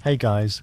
Hey guys,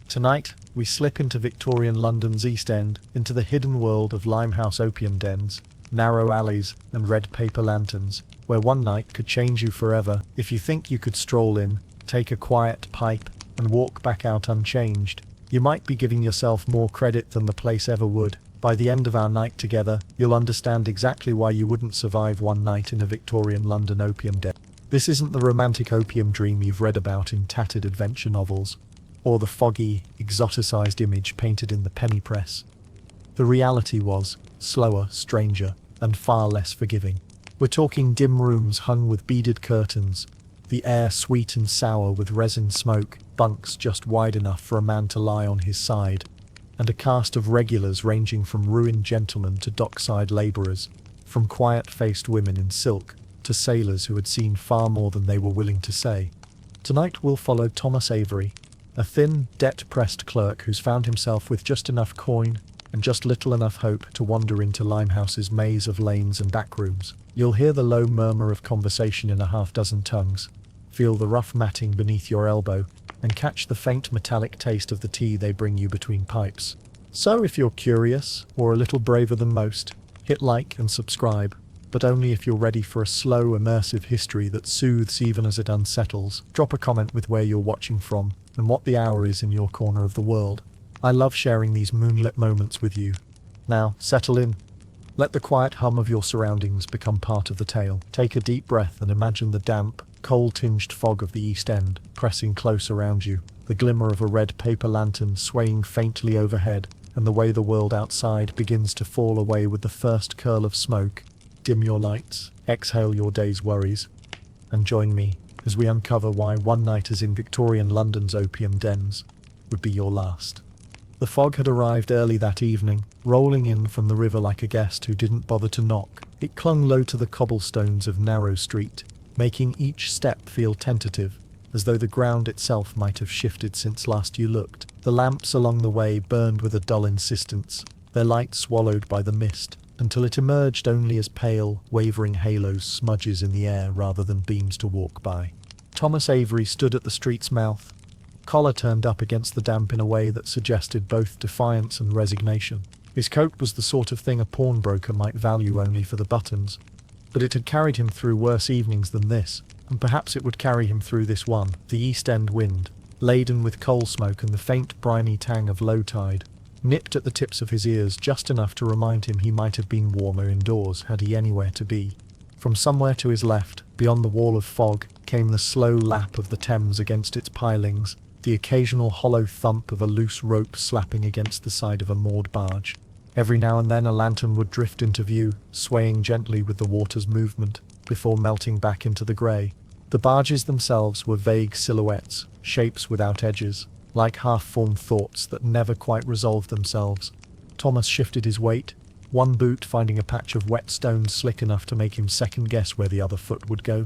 tonight we slip into Victorian London's East End, into the hidden world of Limehouse opium dens, narrow alleys and red paper lanterns, where one night could change you forever. If you think you could stroll in, take a quiet pipe, and walk back out unchanged, you might be giving yourself more credit than the place ever would. By the end of our night together, you'll understand exactly why you wouldn't survive one night in a Victorian London opium den. This isn't the romantic opium dream you've read about in tattered adventure novels, or the foggy, exoticized image painted in the penny press. The reality was slower, stranger, and far less forgiving. We're talking dim rooms hung with beaded curtains, the air sweet and sour with resin smoke, bunks just wide enough for a man to lie on his side, and a cast of regulars ranging from ruined gentlemen to dockside labourers, from quiet-faced women in silk to sailors who had seen far more than they were willing to say. Tonight we'll follow Thomas Avery, a thin, debt-pressed clerk who's found himself with just enough coin and just little enough hope to wander into Limehouse's maze of lanes and backrooms. You'll hear the low murmur of conversation in a half-dozen tongues, feel the rough matting beneath your elbow, and catch the faint metallic taste of the tea they bring you between pipes. So if you're curious, or a little braver than most, hit like and subscribe, but only if you're ready for a slow, immersive history that soothes even as it unsettles. Drop a comment with where you're watching from, and what the hour is in your corner of the world. I love sharing these moonlit moments with you. Now, settle in. Let the quiet hum of your surroundings become part of the tale. Take a deep breath and imagine the damp, coal-tinged fog of the East End pressing close around you, the glimmer of a red paper lantern swaying faintly overhead, and the way the world outside begins to fall away with the first curl of smoke. Dim your lights, exhale your day's worries, and join me as we uncover why one night as in Victorian London's opium dens would be your last. The fog had arrived early that evening, rolling in from the river like a guest who didn't bother to knock. It clung low to the cobblestones of narrow street, making each step feel tentative, as though the ground itself might have shifted since last you looked. The lamps along the way burned with a dull insistence, their light swallowed by the mist, until it emerged only as pale, wavering halos smudges in the air rather than beams to walk by. Thomas Avery stood at the street's mouth, collar turned up against the damp in a way that suggested both defiance and resignation. His coat was the sort of thing a pawnbroker might value only for the buttons, but it had carried him through worse evenings than this, and perhaps it would carry him through this one. The East End wind, laden with coal smoke and the faint briny tang of low tide, nipped at the tips of his ears just enough to remind him he might have been warmer indoors had he anywhere to be. From somewhere to his left, beyond the wall of fog, came the slow lap of the Thames against its pilings, the occasional hollow thump of a loose rope slapping against the side of a moored barge. Every now and then a lantern would drift into view, swaying gently with the water's movement, before melting back into the grey. The barges themselves were vague silhouettes, shapes without edges, like half-formed thoughts that never quite resolved themselves. Thomas shifted his weight, one boot finding a patch of wet stones slick enough to make him second-guess where the other foot would go.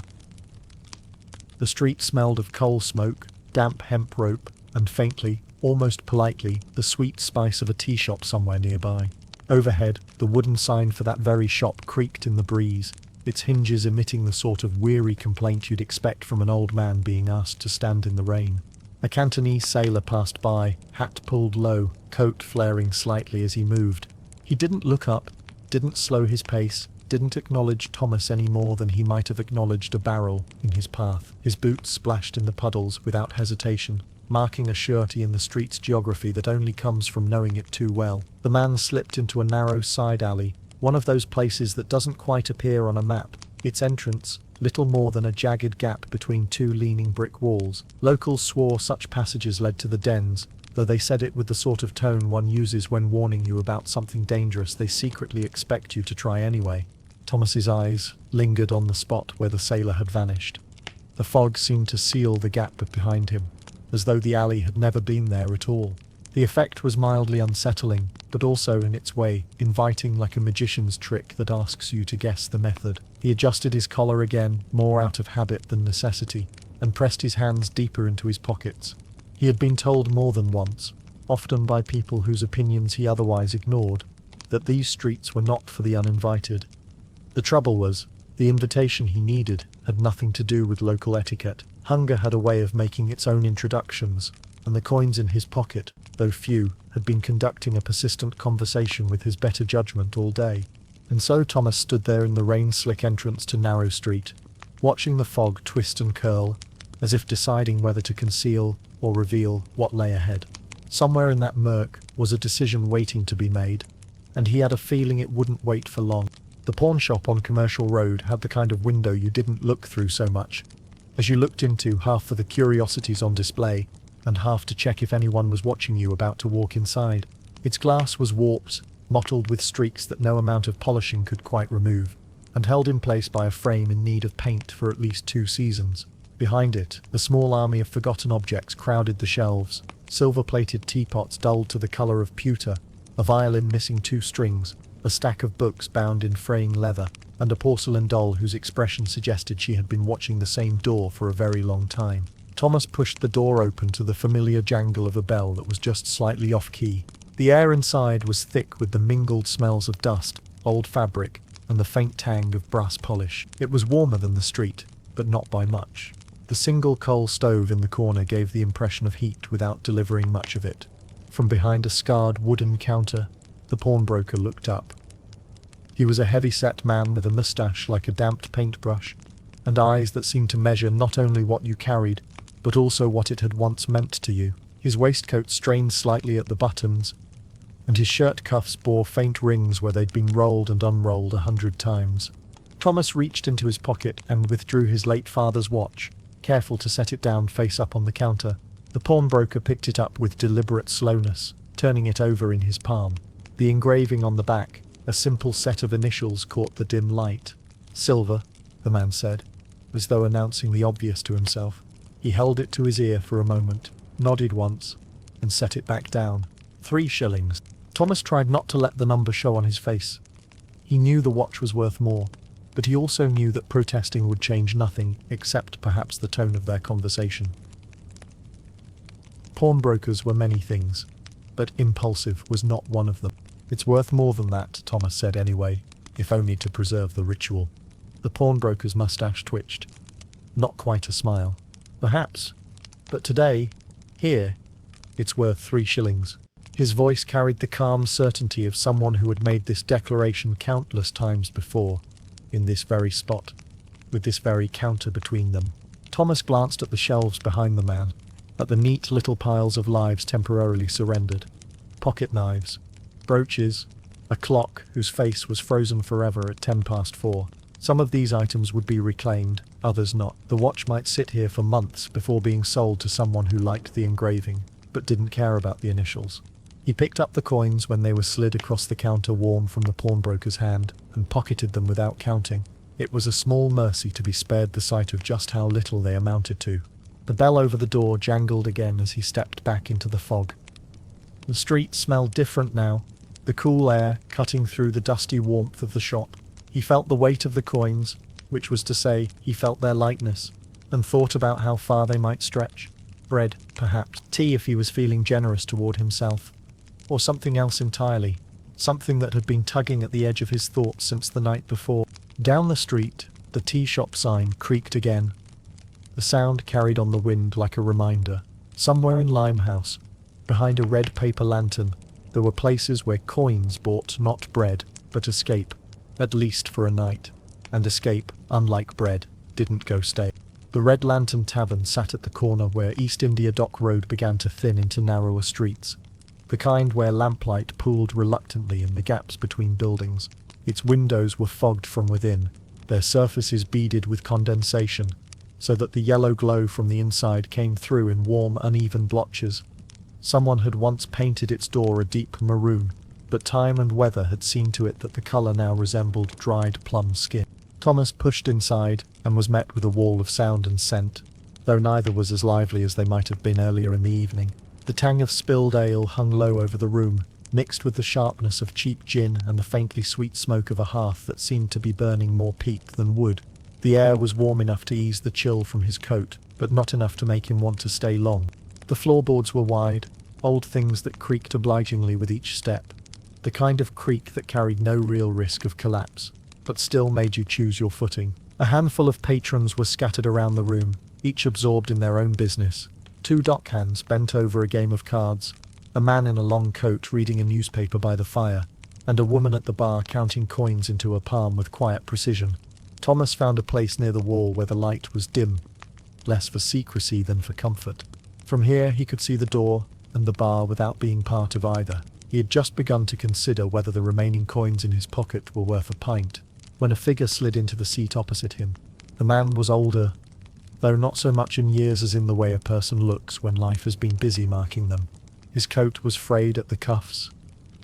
The street smelled of coal smoke, damp hemp rope, and faintly, almost politely, the sweet spice of a tea shop somewhere nearby. Overhead, the wooden sign for that very shop creaked in the breeze, its hinges emitting the sort of weary complaint you'd expect from an old man being asked to stand in the rain. A Cantonese sailor passed by, hat pulled low, coat flaring slightly as he moved. He didn't look up, didn't slow his pace, didn't acknowledge Thomas any more than he might have acknowledged a barrel in his path. His boots splashed in the puddles without hesitation, marking a surety in the street's geography that only comes from knowing it too well. The man slipped into a narrow side alley, one of those places that doesn't quite appear on a map, its entrance little more than a jagged gap between two leaning brick walls. Locals swore such passages led to the dens, though they said it with the sort of tone one uses when warning you about something dangerous they secretly expect you to try anyway. Thomas's eyes lingered on the spot where the sailor had vanished. The fog seemed to seal the gap behind him, as though the alley had never been there at all. The effect was mildly unsettling, but also in its way, inviting, like a magician's trick that asks you to guess the method. He adjusted his collar again, more out of habit than necessity, and pressed his hands deeper into his pockets. He had been told more than once, often by people whose opinions he otherwise ignored, that these streets were not for the uninvited. The trouble was, the invitation he needed had nothing to do with local etiquette. Hunger had a way of making its own introductions, and the coins in his pocket, though few, had been conducting a persistent conversation with his better judgment all day. And so Thomas stood there in the rain-slick entrance to Narrow Street, watching the fog twist and curl, as if deciding whether to conceal or reveal what lay ahead. Somewhere in that murk was a decision waiting to be made, and he had a feeling it wouldn't wait for long. The pawnshop on Commercial Road had the kind of window you didn't look through so much, as you looked into half for the curiosities on display, and half to check if anyone was watching you about to walk inside. Its glass was warped, mottled with streaks that no amount of polishing could quite remove, and held in place by a frame in need of paint for at least 2 seasons. Behind it, a small army of forgotten objects crowded the shelves, silver-plated teapots dulled to the colour of pewter, a violin missing 2 strings, a stack of books bound in fraying leather, and a porcelain doll whose expression suggested she had been watching the same door for a very long time. Thomas pushed the door open to the familiar jangle of a bell that was just slightly off-key. The air inside was thick with the mingled smells of dust, old fabric, and the faint tang of brass polish. It was warmer than the street, but not by much. The single coal stove in the corner gave the impression of heat without delivering much of it. From behind a scarred wooden counter, the pawnbroker looked up. He was a heavy-set man with a moustache like a damped paintbrush, and eyes that seemed to measure not only what you carried, but also what it had once meant to you. His waistcoat strained slightly at the buttons, and his shirt cuffs bore faint rings where they'd been rolled and unrolled 100 times. Thomas reached into his pocket and withdrew his late father's watch, careful to set it down face up on the counter. The pawnbroker picked it up with deliberate slowness, turning it over in his palm. The engraving on the back, a simple set of initials, caught the dim light. "Silver," the man said, as though announcing the obvious to himself. He held it to his ear for a moment, nodded once, and set it back down. 3 shillings. Thomas tried not to let the number show on his face. He knew the watch was worth more, but he also knew that protesting would change nothing, except perhaps the tone of their conversation. Pawnbrokers were many things, but impulsive was not one of them. "It's worth more than that," Thomas said anyway, if only to preserve the ritual. The pawnbroker's moustache twitched. Not quite a smile. "Perhaps. But today, here, it's worth 3 shillings. His voice carried the calm certainty of someone who had made this declaration countless times before, in this very spot, with this very counter between them. Thomas glanced at the shelves behind the man, at the neat little piles of lives temporarily surrendered. Pocket knives, brooches, a clock whose face was frozen forever at 4:10. Some of these items would be reclaimed, others not. The watch might sit here for months before being sold to someone who liked the engraving, but didn't care about the initials. He picked up the coins when they were slid across the counter warm from the pawnbroker's hand, and pocketed them without counting. It was a small mercy to be spared the sight of just how little they amounted to. The bell over the door jangled again as he stepped back into the fog. The street smelled different now, the cool air cutting through the dusty warmth of the shop. He felt the weight of the coins, which was to say, he felt their lightness, and thought about how far they might stretch. Bread, perhaps. Tea if he was feeling generous toward himself. Or something else entirely. Something that had been tugging at the edge of his thoughts since the night before. Down the street, the tea shop sign creaked again. The sound carried on the wind like a reminder. Somewhere in Limehouse, behind a red paper lantern, there were places where coins bought not bread, but escape. At least for a night. And escape, unlike bread, didn't go stale. The Red Lantern Tavern sat at the corner where East India Dock Road began to thin into narrower streets. The kind where lamplight pooled reluctantly in the gaps between buildings. Its windows were fogged from within, their surfaces beaded with condensation, so that the yellow glow from the inside came through in warm, uneven blotches. Someone had once painted its door a deep maroon, but time and weather had seen to it that the colour now resembled dried plum skin. Thomas pushed inside, and was met with a wall of sound and scent, though neither was as lively as they might have been earlier in the evening. The tang of spilled ale hung low over the room, mixed with the sharpness of cheap gin and the faintly sweet smoke of a hearth that seemed to be burning more peat than wood. The air was warm enough to ease the chill from his coat, but not enough to make him want to stay long. The floorboards were wide, old things that creaked obligingly with each step. The kind of creak that carried no real risk of collapse, but still made you choose your footing. A handful of patrons were scattered around the room, each absorbed in their own business, Two dockhands bent over a game of cards, a man in a long coat reading a newspaper by the fire, and a woman at the bar counting coins into her palm with quiet precision. Thomas found a place near the wall where the light was dim, less for secrecy than for comfort. From here he could see the door and the bar without being part of either. He had just begun to consider whether the remaining coins in his pocket were worth a pint, when a figure slid into the seat opposite him. The man was older, though not so much in years as in the way a person looks when life has been busy marking them. His coat was frayed at the cuffs,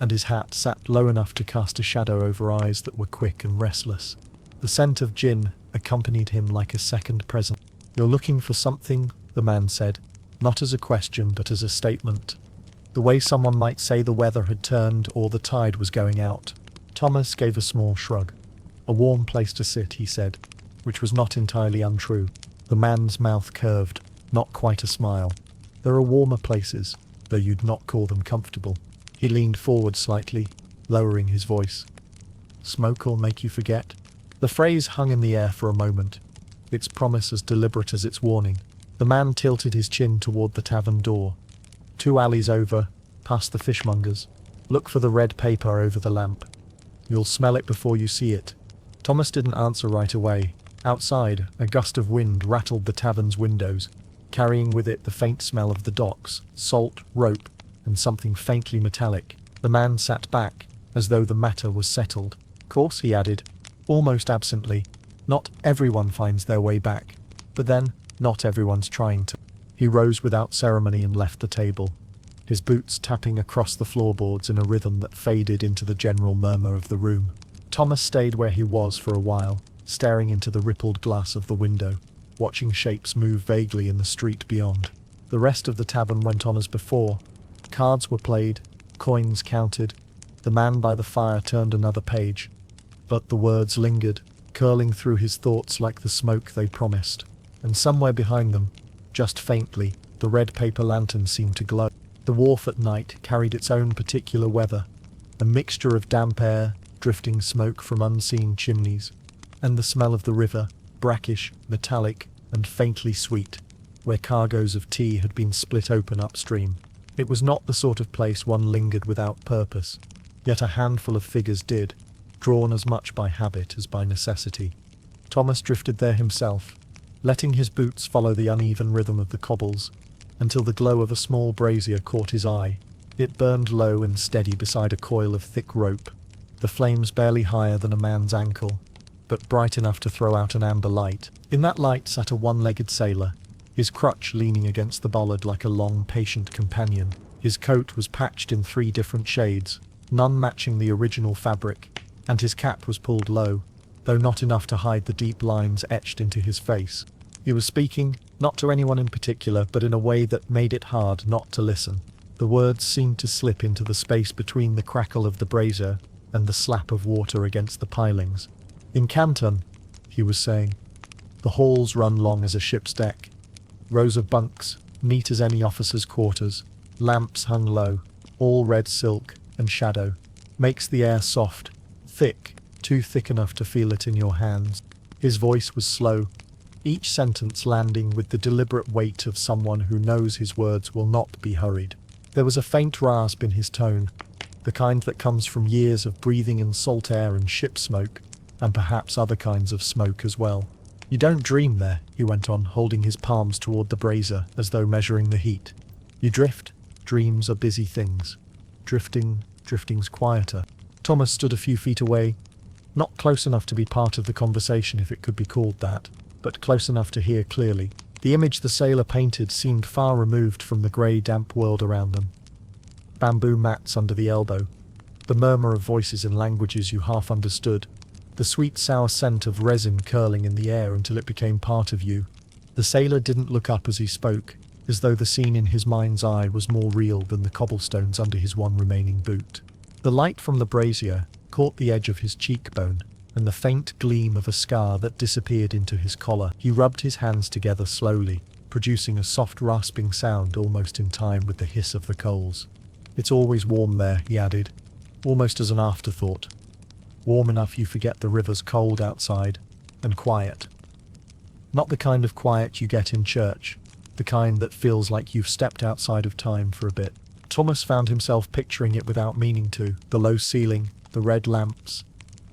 and his hat sat low enough to cast a shadow over eyes that were quick and restless. The scent of gin accompanied him like a second presence. "You're looking for something," the man said, not as a question but as a statement. The way someone might say the weather had turned or the tide was going out. Thomas gave a small shrug. "A warm place to sit," he said, which was not entirely untrue. The man's mouth curved, not quite a smile. "There are warmer places, though you'd not call them comfortable." He leaned forward slightly, lowering his voice. "Smoke'll make you forget." The phrase hung in the air for a moment, its promise as deliberate as its warning. The man tilted his chin toward the tavern door. "2 alleys over, past the fishmonger's. Look for the red paper over the lamp. You'll smell it before you see it." Thomas didn't answer right away. Outside, a gust of wind rattled the tavern's windows, carrying with it the faint smell of the docks, salt, rope, and something faintly metallic. The man sat back, as though the matter was settled. "Course," he added, almost absently, "not everyone finds their way back. But then, not everyone's trying to." He rose without ceremony and left the table, his boots tapping across the floorboards in a rhythm that faded into the general murmur of the room. Thomas stayed where he was for a while, staring into the rippled glass of the window, watching shapes move vaguely in the street beyond. The rest of the tavern went on as before. Cards were played, coins counted. The man by the fire turned another page, but the words lingered, curling through his thoughts like the smoke they promised. And somewhere behind them, just faintly, the red paper lantern seemed to glow. The wharf at night carried its own particular weather, a mixture of damp air, drifting smoke from unseen chimneys, and the smell of the river, brackish, metallic, and faintly sweet, where cargoes of tea had been split open upstream. It was not the sort of place one lingered without purpose, yet a handful of figures did, drawn as much by habit as by necessity. Thomas drifted there himself, letting his boots follow the uneven rhythm of the cobbles, until the glow of a small brazier caught his eye. It burned low and steady beside a coil of thick rope, the flames barely higher than a man's ankle, but bright enough to throw out an amber light. In that light sat a one-legged sailor, his crutch leaning against the bollard like a long, patient companion. His coat was patched in 3 different shades, none matching the original fabric, and his cap was pulled low, though not enough to hide the deep lines etched into his face. He was speaking, not to anyone in particular, but in a way that made it hard not to listen. The words seemed to slip into the space between the crackle of the brazier and the slap of water against the pilings. "In Canton," he was saying, "the halls run long as a ship's deck. Rows of bunks, neat as any officer's quarters, lamps hung low, all red silk and shadow, makes the air soft, thick, too thick enough to feel it in your hands." His voice was slow, each sentence landing with the deliberate weight of someone who knows his words will not be hurried. There was a faint rasp in his tone, the kind that comes from years of breathing in salt air and ship smoke, and perhaps other kinds of smoke as well. "You don't dream there," he went on, holding his palms toward the brazier as though measuring the heat. "You drift. Dreams are busy things. Drifting's quieter." Thomas stood a few feet away, not close enough to be part of the conversation if it could be called that, but close enough to hear clearly. The image the sailor painted seemed far removed from the grey, damp world around them. Bamboo mats under the elbow, the murmur of voices in languages you half understood, the sweet sour scent of resin curling in the air until it became part of you. The sailor didn't look up as he spoke, as though the scene in his mind's eye was more real than the cobblestones under his one remaining boot. The light from the brazier caught the edge of his cheekbone, and the faint gleam of a scar that disappeared into his collar. He rubbed his hands together slowly, producing a soft rasping sound almost in time with the hiss of the coals. "It's always warm there," he added, almost as an afterthought. "Warm enough you forget the river's cold outside, and quiet. Not the kind of quiet you get in church, the kind that feels like you've stepped outside of time for a bit. Thomas found himself picturing it without meaning to. The low ceiling, the red lamps,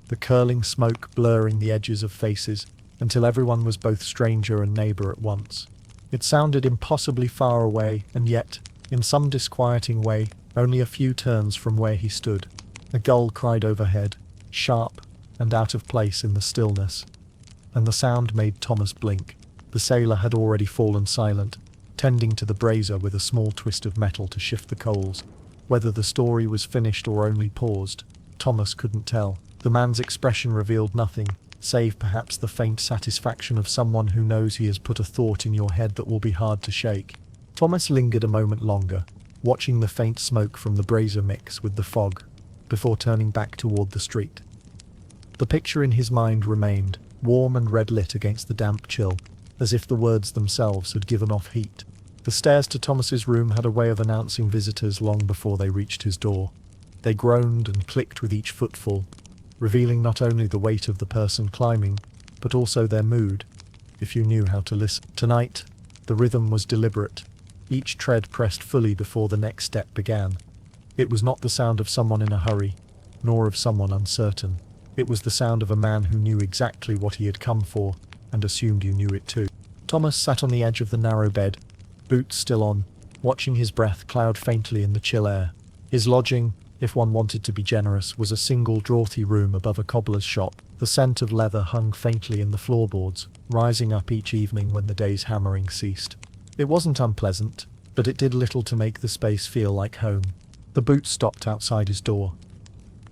the curling smoke blurring the edges of faces, until everyone was both stranger and neighbour at once. It sounded impossibly far away, and yet, in some disquieting way, only a few turns from where he stood. A gull cried overhead, sharp and out of place in the stillness, and the sound made Thomas blink. The sailor had already fallen silent, tending to the brazier with a small twist of metal to shift the coals. Whether the story was finished or only paused, Thomas couldn't tell. The man's expression revealed nothing, save perhaps the faint satisfaction of someone who knows he has put a thought in your head that will be hard to shake. Thomas lingered a moment longer, watching the faint smoke from the brazier mix with the fog, before turning back toward the street. The picture in his mind remained, warm and red-lit against the damp chill, as if the words themselves had given off heat. The stairs to Thomas's room had a way of announcing visitors long before they reached his door. They groaned and clicked with each footfall, revealing not only the weight of the person climbing, but also their mood, if you knew how to listen. Tonight, the rhythm was deliberate, each tread pressed fully before the next step began. It was not the sound of someone in a hurry, nor of someone uncertain. It was the sound of a man who knew exactly what he had come for, and assumed you knew it too. Thomas sat on the edge of the narrow bed, boots still on, watching his breath cloud faintly in the chill air. His lodging, if one wanted to be generous, was a single draughty room above a cobbler's shop. The scent of leather hung faintly in the floorboards, rising up each evening when the day's hammering ceased. It wasn't unpleasant, but it did little to make the space feel like home. The boots stopped outside his door.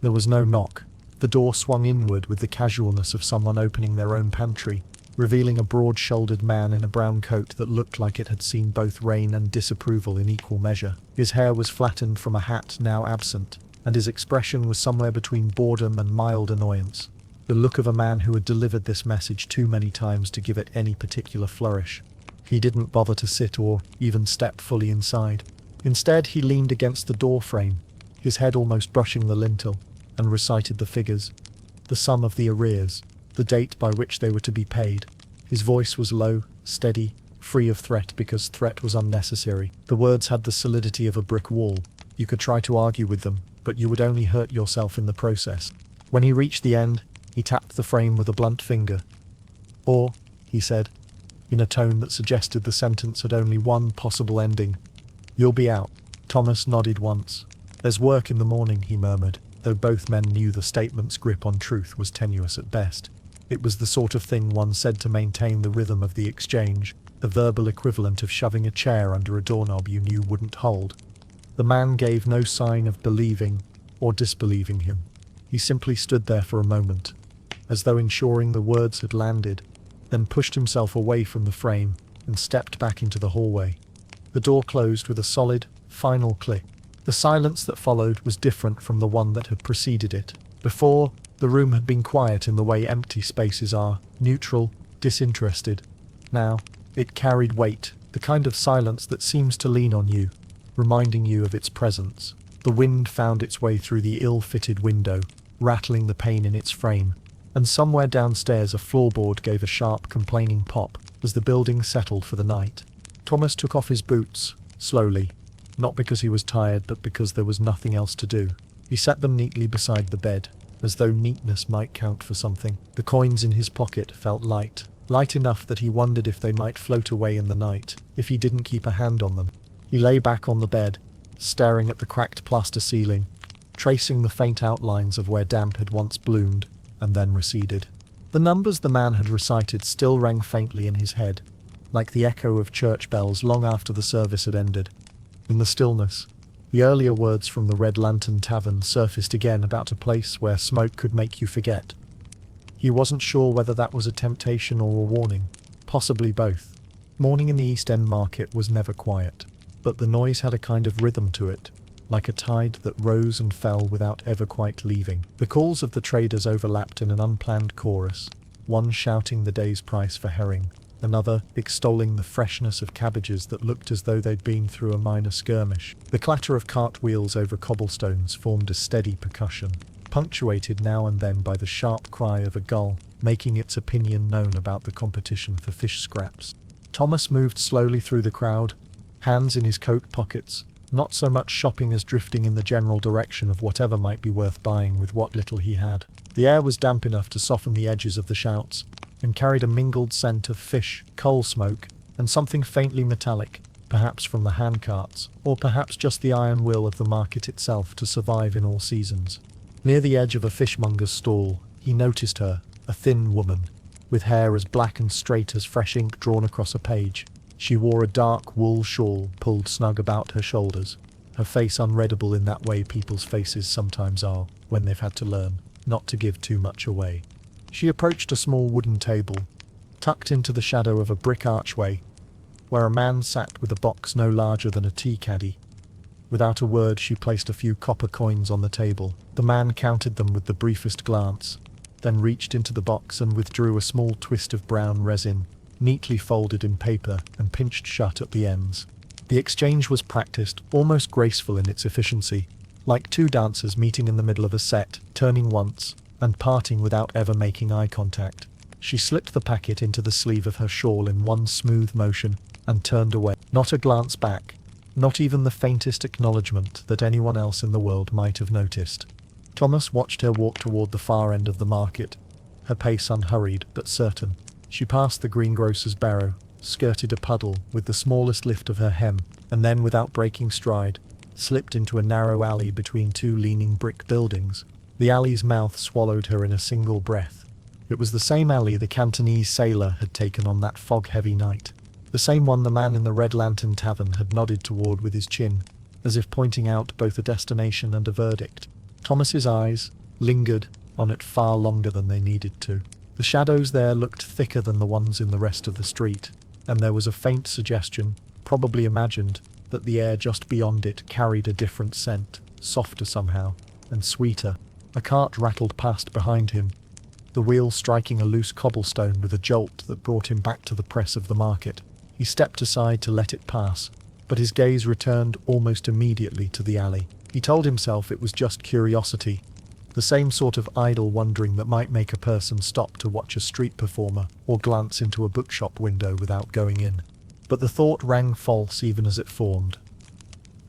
There was no knock. The door swung inward with the casualness of someone opening their own pantry, revealing a broad-shouldered man in a brown coat that looked like it had seen both rain and disapproval in equal measure. His hair was flattened from a hat now absent, and his expression was somewhere between boredom and mild annoyance. The look of a man who had delivered this message too many times to give it any particular flourish. He didn't bother to sit or even step fully inside. Instead, he leaned against the door frame, his head almost brushing the lintel, and recited the figures, the sum of the arrears, the date by which they were to be paid. His voice was low, steady, free of threat because threat was unnecessary. The words had the solidity of a brick wall. You could try to argue with them, but you would only hurt yourself in the process. When he reached the end, he tapped the frame with a blunt finger. "Or," he said, in a tone that suggested the sentence had only one possible ending, "you'll be out." Thomas nodded once. "There's work in the morning," he murmured, though both men knew the statement's grip on truth was tenuous at best. It was the sort of thing one said to maintain the rhythm of the exchange, the verbal equivalent of shoving a chair under a doorknob you knew wouldn't hold. The man gave no sign of believing or disbelieving him. He simply stood there for a moment, as though ensuring the words had landed, then pushed himself away from the frame and stepped back into the hallway. The door closed with a solid, final click. The silence that followed was different from the one that had preceded it. Before, the room had been quiet in the way empty spaces are, neutral, disinterested. Now, it carried weight, the kind of silence that seems to lean on you, reminding you of its presence. The wind found its way through the ill-fitted window, rattling the pane in its frame, and somewhere downstairs a floorboard gave a sharp, complaining pop as the building settled for the night. Thomas took off his boots, slowly, not because he was tired, but because there was nothing else to do. He set them neatly beside the bed, as though neatness might count for something. The coins in his pocket felt light enough that he wondered if they might float away in the night, if he didn't keep a hand on them. He lay back on the bed, staring at the cracked plaster ceiling, tracing the faint outlines of where damp had once bloomed, and then receded. The numbers the man had recited still rang faintly in his head, like the echo of church bells long after the service had ended. In the stillness, the earlier words from the Red Lantern Tavern surfaced again about a place where smoke could make you forget. He wasn't sure whether that was a temptation or a warning, possibly both. Morning in the East End market was never quiet, but the noise had a kind of rhythm to it, like a tide that rose and fell without ever quite leaving. The calls of the traders overlapped in an unplanned chorus, one shouting the day's price for herring, another extolling the freshness of cabbages that looked as though they'd been through a minor skirmish. The clatter of cartwheels over cobblestones formed a steady percussion, punctuated now and then by the sharp cry of a gull, making its opinion known about the competition for fish scraps. Thomas moved slowly through the crowd, hands in his coat pockets, not so much shopping as drifting in the general direction of whatever might be worth buying with what little he had. The air was damp enough to soften the edges of the shouts, and carried a mingled scent of fish, coal smoke, and something faintly metallic, perhaps from the handcarts, or perhaps just the iron will of the market itself to survive in all seasons. Near the edge of a fishmonger's stall, he noticed her, a thin woman, with hair as black and straight as fresh ink drawn across a page. She wore a dark wool shawl pulled snug about her shoulders, her face unreadable in that way people's faces sometimes are when they've had to learn not to give too much away. She approached a small wooden table, tucked into the shadow of a brick archway, where a man sat with a box no larger than a tea caddy. Without a word, she placed a few copper coins on the table. The man counted them with the briefest glance, then reached into the box and withdrew a small twist of brown resin, neatly folded in paper and pinched shut at the ends. The exchange was practiced, almost graceful in its efficiency, like two dancers meeting in the middle of a set, turning once, and parting without ever making eye contact. She slipped the packet into the sleeve of her shawl in one smooth motion, and turned away. Not a glance back, not even the faintest acknowledgement that anyone else in the world might have noticed. Thomas watched her walk toward the far end of the market, her pace unhurried but certain. She passed the greengrocer's barrow, skirted a puddle with the smallest lift of her hem, and then, without breaking stride, slipped into a narrow alley between two leaning brick buildings. The alley's mouth swallowed her in a single breath. It was the same alley the Cantonese sailor had taken on that fog-heavy night. The same one the man in the Red Lantern Tavern had nodded toward with his chin, as if pointing out both a destination and a verdict. Thomas's eyes lingered on it far longer than they needed to. The shadows there looked thicker than the ones in the rest of the street, and there was a faint suggestion, probably imagined, that the air just beyond it carried a different scent, softer somehow, and sweeter. A cart rattled past behind him, the wheel striking a loose cobblestone with a jolt that brought him back to the press of the market. He stepped aside to let it pass, but his gaze returned almost immediately to the alley. He told himself it was just curiosity, the same sort of idle wondering that might make a person stop to watch a street performer or glance into a bookshop window without going in. But the thought rang false even as it formed.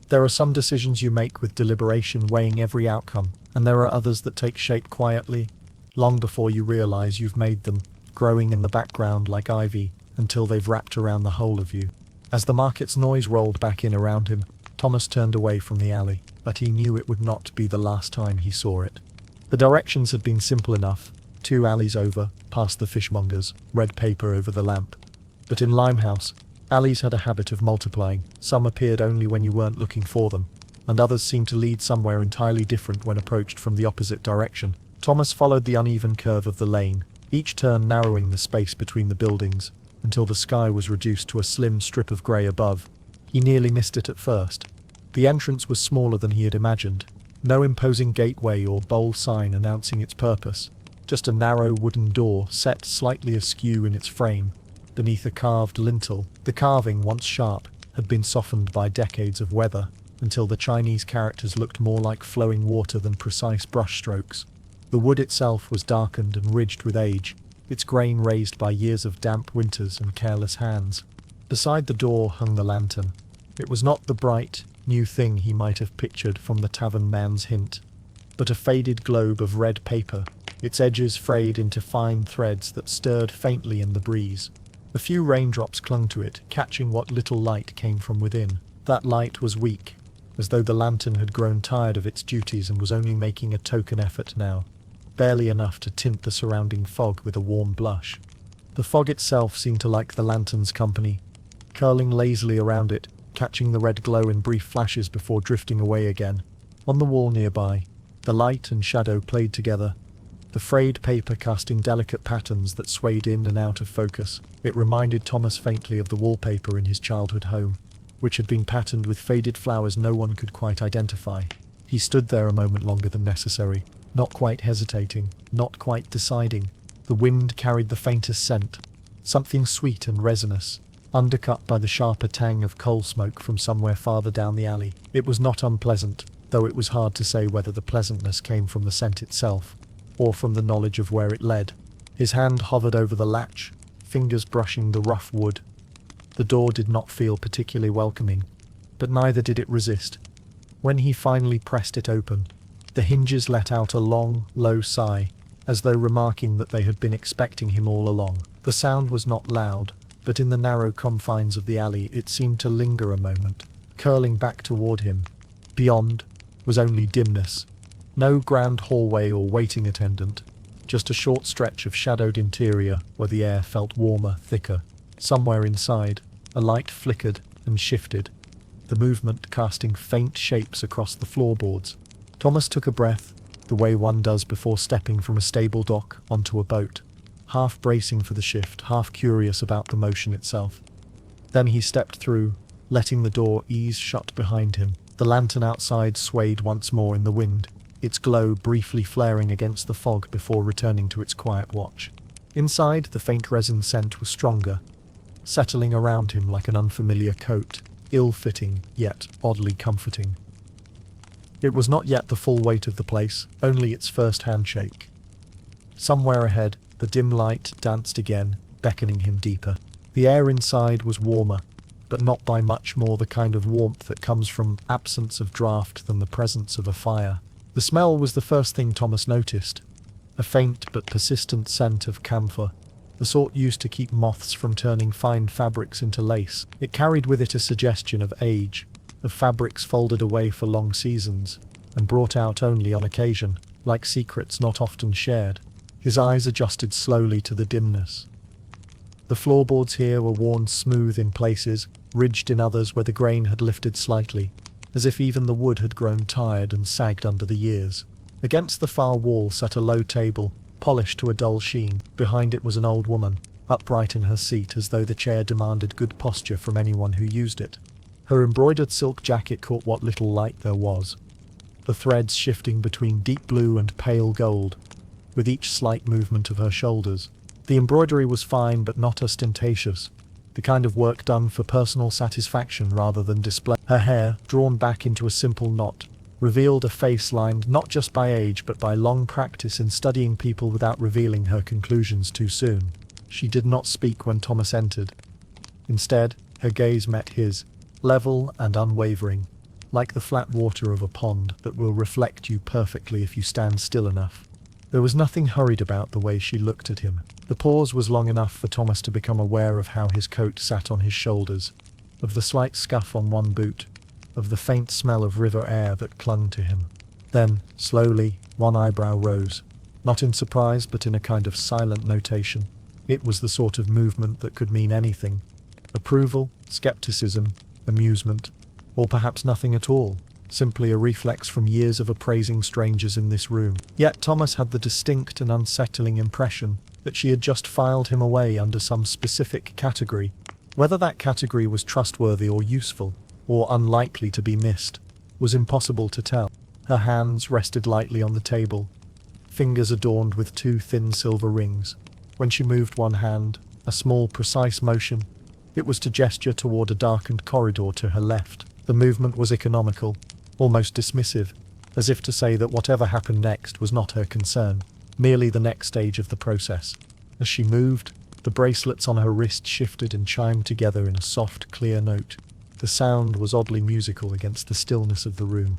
There are some decisions you make with deliberation, weighing every outcome, and there are others that take shape quietly, long before you realize you've made them, growing in the background like ivy, until they've wrapped around the whole of you. As the market's noise rolled back in around him, Thomas turned away from the alley, but he knew it would not be the last time he saw it. The directions had been simple enough, 2 alleys over, past the fishmongers, red paper over the lamp. But in Limehouse, alleys had a habit of multiplying. Some appeared only when you weren't looking for them, and others seemed to lead somewhere entirely different when approached from the opposite direction. Thomas followed the uneven curve of the lane, each turn narrowing the space between the buildings, until the sky was reduced to a slim strip of grey above. He nearly missed it at first. The entrance was smaller than he had imagined. No imposing gateway or bold sign announcing its purpose. Just a narrow wooden door set slightly askew in its frame, beneath a carved lintel. The carving, once sharp, had been softened by decades of weather, until the Chinese characters looked more like flowing water than precise brushstrokes. The wood itself was darkened and ridged with age, its grain raised by years of damp winters and careless hands. Beside the door hung the lantern. It was not the bright, new thing he might have pictured from the tavern man's hint, but a faded globe of red paper, its edges frayed into fine threads that stirred faintly in the breeze. A few raindrops clung to it, catching what little light came from within. That light was weak, as though the lantern had grown tired of its duties and was only making a token effort now, barely enough to tint the surrounding fog with a warm blush. The fog itself seemed to like the lantern's company, curling lazily around it, catching the red glow in brief flashes before drifting away again. On the wall nearby, the light and shadow played together, the frayed paper casting delicate patterns that swayed in and out of focus. It reminded Thomas faintly of the wallpaper in his childhood home, which had been patterned with faded flowers no one could quite identify. He stood there a moment longer than necessary, not quite hesitating, not quite deciding. The wind carried the faintest scent, something sweet and resinous, undercut by the sharper tang of coal smoke from somewhere farther down the alley. It was not unpleasant, though it was hard to say whether the pleasantness came from the scent itself, or from the knowledge of where it led. His hand hovered over the latch, fingers brushing the rough wood. The door did not feel particularly welcoming, but neither did it resist. When he finally pressed it open, the hinges let out a long, low sigh, as though remarking that they had been expecting him all along. The sound was not loud, but in the narrow confines of the alley it seemed to linger a moment, curling back toward him. Beyond was only dimness. No grand hallway or waiting attendant, just a short stretch of shadowed interior where the air felt warmer, thicker. Somewhere inside, a light flickered and shifted, the movement casting faint shapes across the floorboards. Thomas took a breath, the way one does before stepping from a stable dock onto a boat, half bracing for the shift, half curious about the motion itself. Then he stepped through, letting the door ease shut behind him. The lantern outside swayed once more in the wind, its glow briefly flaring against the fog before returning to its quiet watch. Inside, the faint resin scent was stronger, settling around him like an unfamiliar coat, ill-fitting, yet oddly comforting. It was not yet the full weight of the place, only its first handshake. Somewhere ahead, the dim light danced again, beckoning him deeper. The air inside was warmer, but not by much more the kind of warmth that comes from absence of draught than the presence of a fire. The smell was the first thing Thomas noticed, a faint but persistent scent of camphor, the sort used to keep moths from turning fine fabrics into lace. It carried with it a suggestion of age, of fabrics folded away for long seasons, and brought out only on occasion, like secrets not often shared. His eyes adjusted slowly to the dimness. The floorboards here were worn smooth in places, ridged in others where the grain had lifted slightly, as if even the wood had grown tired and sagged under the years. Against the far wall sat a low table, polished to a dull sheen. Behind it was an old woman, upright in her seat as though the chair demanded good posture from anyone who used it. Her embroidered silk jacket caught what little light there was, the threads shifting between deep blue and pale gold, with each slight movement of her shoulders. The embroidery was fine but not ostentatious, the kind of work done for personal satisfaction rather than display. Her hair, drawn back into a simple knot, revealed a face lined not just by age but by long practice in studying people without revealing her conclusions too soon. She did not speak when Thomas entered. Instead, her gaze met his, level and unwavering, like the flat water of a pond that will reflect you perfectly if you stand still enough. There was nothing hurried about the way she looked at him. The pause was long enough for Thomas to become aware of how his coat sat on his shoulders, of the slight scuff on one boot, of the faint smell of river air that clung to him. Then, slowly, one eyebrow rose, not in surprise but in a kind of silent notation. It was the sort of movement that could mean anything: approval, skepticism, amusement, or perhaps nothing at all, simply a reflex from years of appraising strangers in this room. Yet Thomas had the distinct and unsettling impression that she had just filed him away under some specific category. Whether that category was trustworthy or useful, or unlikely to be missed, was impossible to tell. Her hands rested lightly on the table, fingers adorned with two thin silver rings. When she moved one hand, a small, precise motion, it was to gesture toward a darkened corridor to her left. The movement was economical, almost dismissive, as if to say that whatever happened next was not her concern, merely the next stage of the process. As she moved, the bracelets on her wrist shifted and chimed together in a soft, clear note. The sound was oddly musical against the stillness of the room,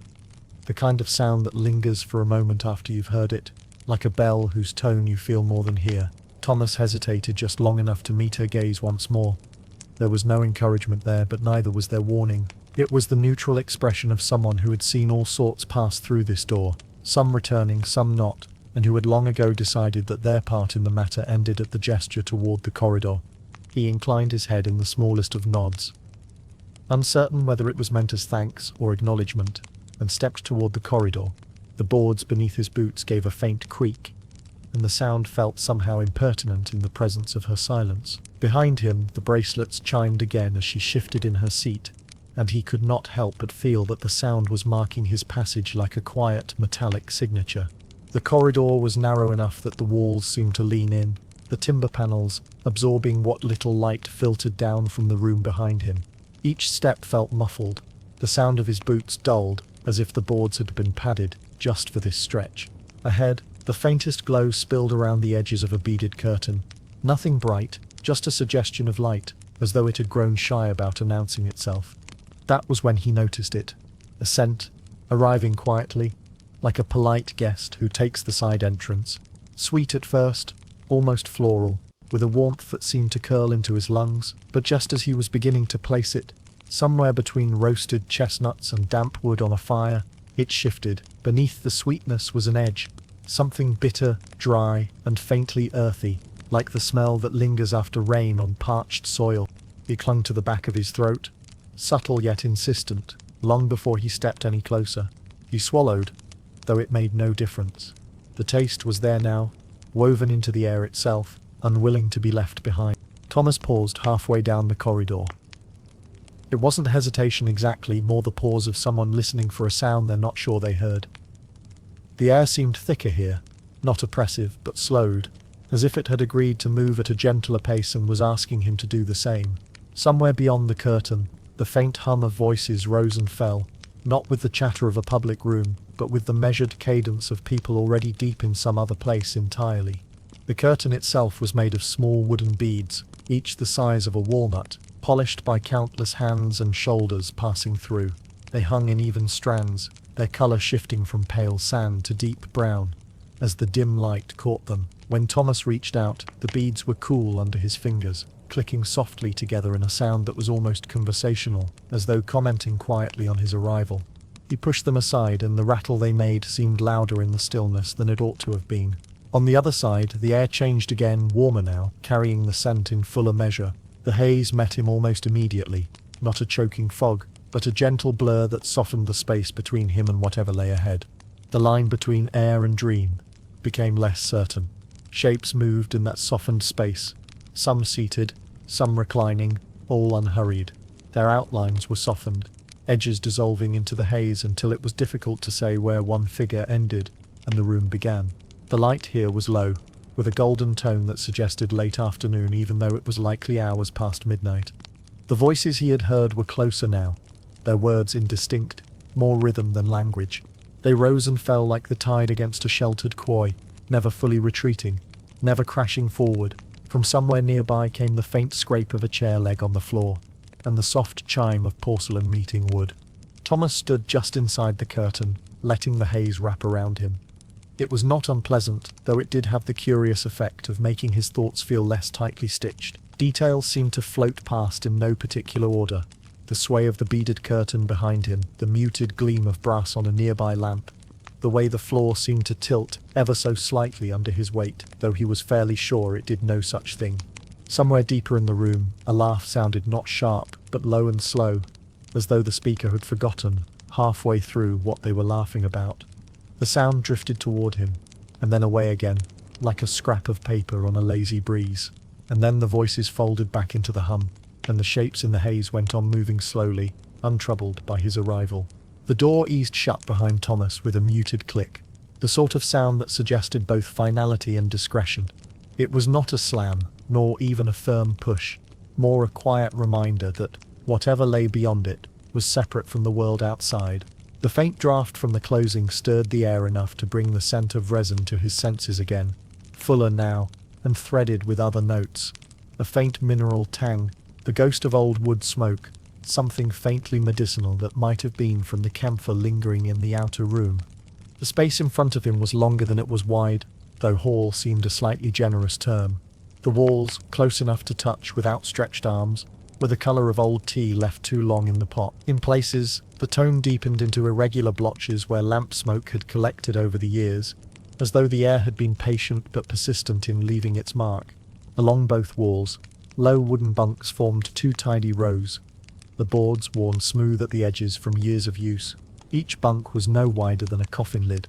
the kind of sound that lingers for a moment after you've heard it, like a bell whose tone you feel more than hear. Thomas hesitated just long enough to meet her gaze once more. There was no encouragement there, but neither was there warning. It was the neutral expression of someone who had seen all sorts pass through this door, some returning, some not, and who had long ago decided that their part in the matter ended at the gesture toward the corridor. He inclined his head in the smallest of nods, uncertain whether it was meant as thanks or acknowledgement, and stepped toward the corridor. The boards beneath his boots gave a faint creak, and the sound felt somehow impertinent in the presence of her silence. Behind him, the bracelets chimed again as she shifted in her seat, and he could not help but feel that the sound was marking his passage like a quiet, metallic signature. The corridor was narrow enough that the walls seemed to lean in, the timber panels absorbing what little light filtered down from the room behind him. Each step felt muffled, the sound of his boots dulled, as if the boards had been padded just for this stretch. Ahead, the faintest glow spilled around the edges of a beaded curtain. Nothing bright, just a suggestion of light, as though it had grown shy about announcing itself. That was when he noticed it. A scent, arriving quietly, like a polite guest who takes the side entrance. Sweet at first, almost floral, with a warmth that seemed to curl into his lungs, but just as he was beginning to place it, somewhere between roasted chestnuts and damp wood on a fire, it shifted. Beneath the sweetness was an edge, something bitter, dry, and faintly earthy, like the smell that lingers after rain on parched soil. It clung to the back of his throat, subtle yet insistent, long before he stepped any closer. He swallowed, though it made no difference. The taste was there now, woven into the air itself, unwilling to be left behind. Thomas paused halfway down the corridor. It wasn't hesitation exactly, more the pause of someone listening for a sound they're not sure they heard. The air seemed thicker here, not oppressive, but slowed, as if it had agreed to move at a gentler pace and was asking him to do the same. Somewhere beyond the curtain, the faint hum of voices rose and fell, not with the chatter of a public room, but with the measured cadence of people already deep in some other place entirely. The curtain itself was made of small wooden beads, each the size of a walnut, polished by countless hands and shoulders passing through. They hung in even strands, their colour shifting from pale sand to deep brown, as the dim light caught them. When Thomas reached out, the beads were cool under his fingers, clicking softly together in a sound that was almost conversational, as though commenting quietly on his arrival. He pushed them aside, and the rattle they made seemed louder in the stillness than it ought to have been. On the other side, the air changed again, warmer now, carrying the scent in fuller measure. The haze met him almost immediately, not a choking fog, but a gentle blur that softened the space between him and whatever lay ahead. The line between air and dream became less certain. Shapes moved in that softened space, some seated, some reclining, all unhurried. Their outlines were softened, edges dissolving into the haze until it was difficult to say where one figure ended and the room began. The light here was low, with a golden tone that suggested late afternoon even though it was likely hours past midnight. The voices he had heard were closer now, their words indistinct, more rhythm than language. They rose and fell like the tide against a sheltered quay, never fully retreating, never crashing forward. From somewhere nearby came the faint scrape of a chair leg on the floor, and the soft chime of porcelain meeting wood. Thomas stood just inside the curtain, letting the haze wrap around him. It was not unpleasant, though it did have the curious effect of making his thoughts feel less tightly stitched. Details seemed to float past in no particular order. The sway of the beaded curtain behind him, the muted gleam of brass on a nearby lamp, the way the floor seemed to tilt ever so slightly under his weight, though he was fairly sure it did no such thing. Somewhere deeper in the room, a laugh sounded not sharp, but low and slow, as though the speaker had forgotten, halfway through, what they were laughing about. The sound drifted toward him, and then away again, like a scrap of paper on a lazy breeze. And then the voices folded back into the hum, and the shapes in the haze went on moving slowly, untroubled by his arrival. The door eased shut behind Thomas with a muted click, the sort of sound that suggested both finality and discretion. It was not a slam, nor even a firm push, more a quiet reminder that whatever lay beyond it was separate from the world outside. The faint draught from the closing stirred the air enough to bring the scent of resin to his senses again, fuller now, and threaded with other notes. A faint mineral tang, the ghost of old wood smoke, something faintly medicinal that might have been from the camphor lingering in the outer room. The space in front of him was longer than it was wide, though hall seemed a slightly generous term. The walls, close enough to touch with outstretched arms, were the colour of old tea left too long in the pot. In places, the tone deepened into irregular blotches where lamp smoke had collected over the years, as though the air had been patient but persistent in leaving its mark. Along both walls, low wooden bunks formed two tidy rows, the boards worn smooth at the edges from years of use. Each bunk was no wider than a coffin lid,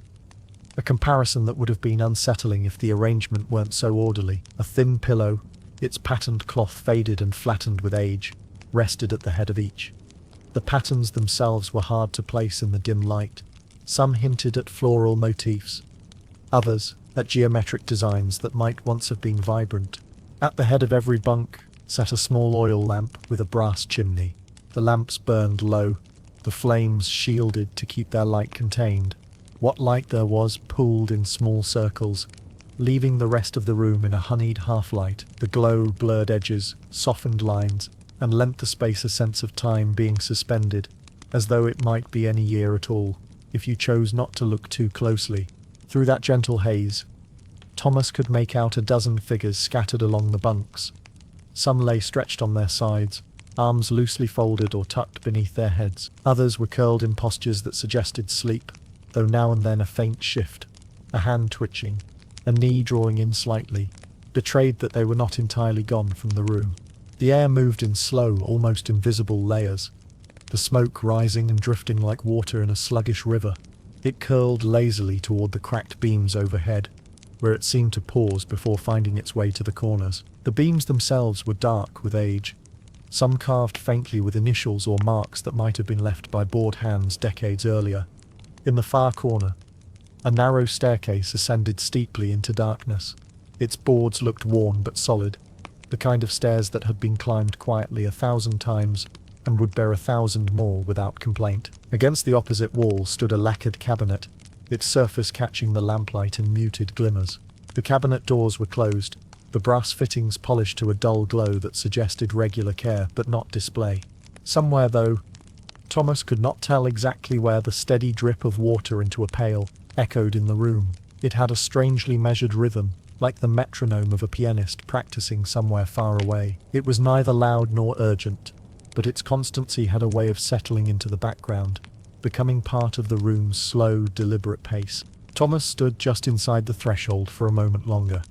a comparison that would have been unsettling if the arrangement weren't so orderly. A thin pillow, its patterned cloth faded and flattened with age, rested at the head of each. The patterns themselves were hard to place in the dim light. Some hinted at floral motifs, others at geometric designs that might once have been vibrant. At the head of every bunk sat a small oil lamp with a brass chimney. The lamps burned low, the flames shielded to keep their light contained. What light there was pooled in small circles, leaving the rest of the room in a honeyed half-light. The glow blurred edges, softened lines, and lent the space a sense of time being suspended, as though it might be any year at all, if you chose not to look too closely. Through that gentle haze, Thomas could make out a dozen figures scattered along the bunks. Some lay stretched on their sides, arms loosely folded or tucked beneath their heads. Others were curled in postures that suggested sleep, though now and then a faint shift, a hand twitching, a knee drawing in slightly, betrayed that they were not entirely gone from the room. The air moved in slow, almost invisible layers, the smoke rising and drifting like water in a sluggish river. It curled lazily toward the cracked beams overhead, where it seemed to pause before finding its way to the corners. The beams themselves were dark with age, some carved faintly with initials or marks that might have been left by bored hands decades earlier. In the far corner, a narrow staircase ascended steeply into darkness. Its boards looked worn but solid, the kind of stairs that had been climbed quietly 1,000 times and would bear 1,000 more without complaint. Against the opposite wall stood a lacquered cabinet, its surface catching the lamplight in muted glimmers. The cabinet doors were closed, the brass fittings polished to a dull glow that suggested regular care but not display. Somewhere, though, Thomas could not tell exactly where, the steady drip of water into a pail echoed in the room. It had a strangely measured rhythm, like the metronome of a pianist practicing somewhere far away. It was neither loud nor urgent, but its constancy had a way of settling into the background, becoming part of the room's slow, deliberate pace. Thomas stood just inside the threshold for a moment longer,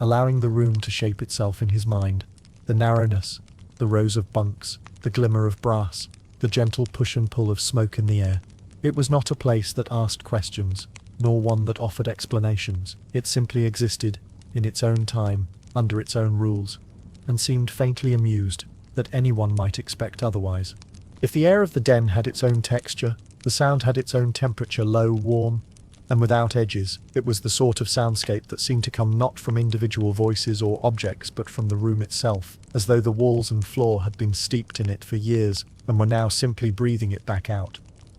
allowing the room to shape itself in his mind. The narrowness, the rows of bunks, the glimmer of brass, the gentle push and pull of smoke in the air. It was not a place that asked questions, nor one that offered explanations. It simply existed, in its own time, under its own rules, and seemed faintly amused that anyone might expect otherwise. If the air of the den had its own texture, the sound had its own temperature, low, warm, and without edges. It was the sort of soundscape that seemed to come not from individual voices or objects but from the room itself, as though the walls and floor had been steeped in it for years and were now simply breathing it back out.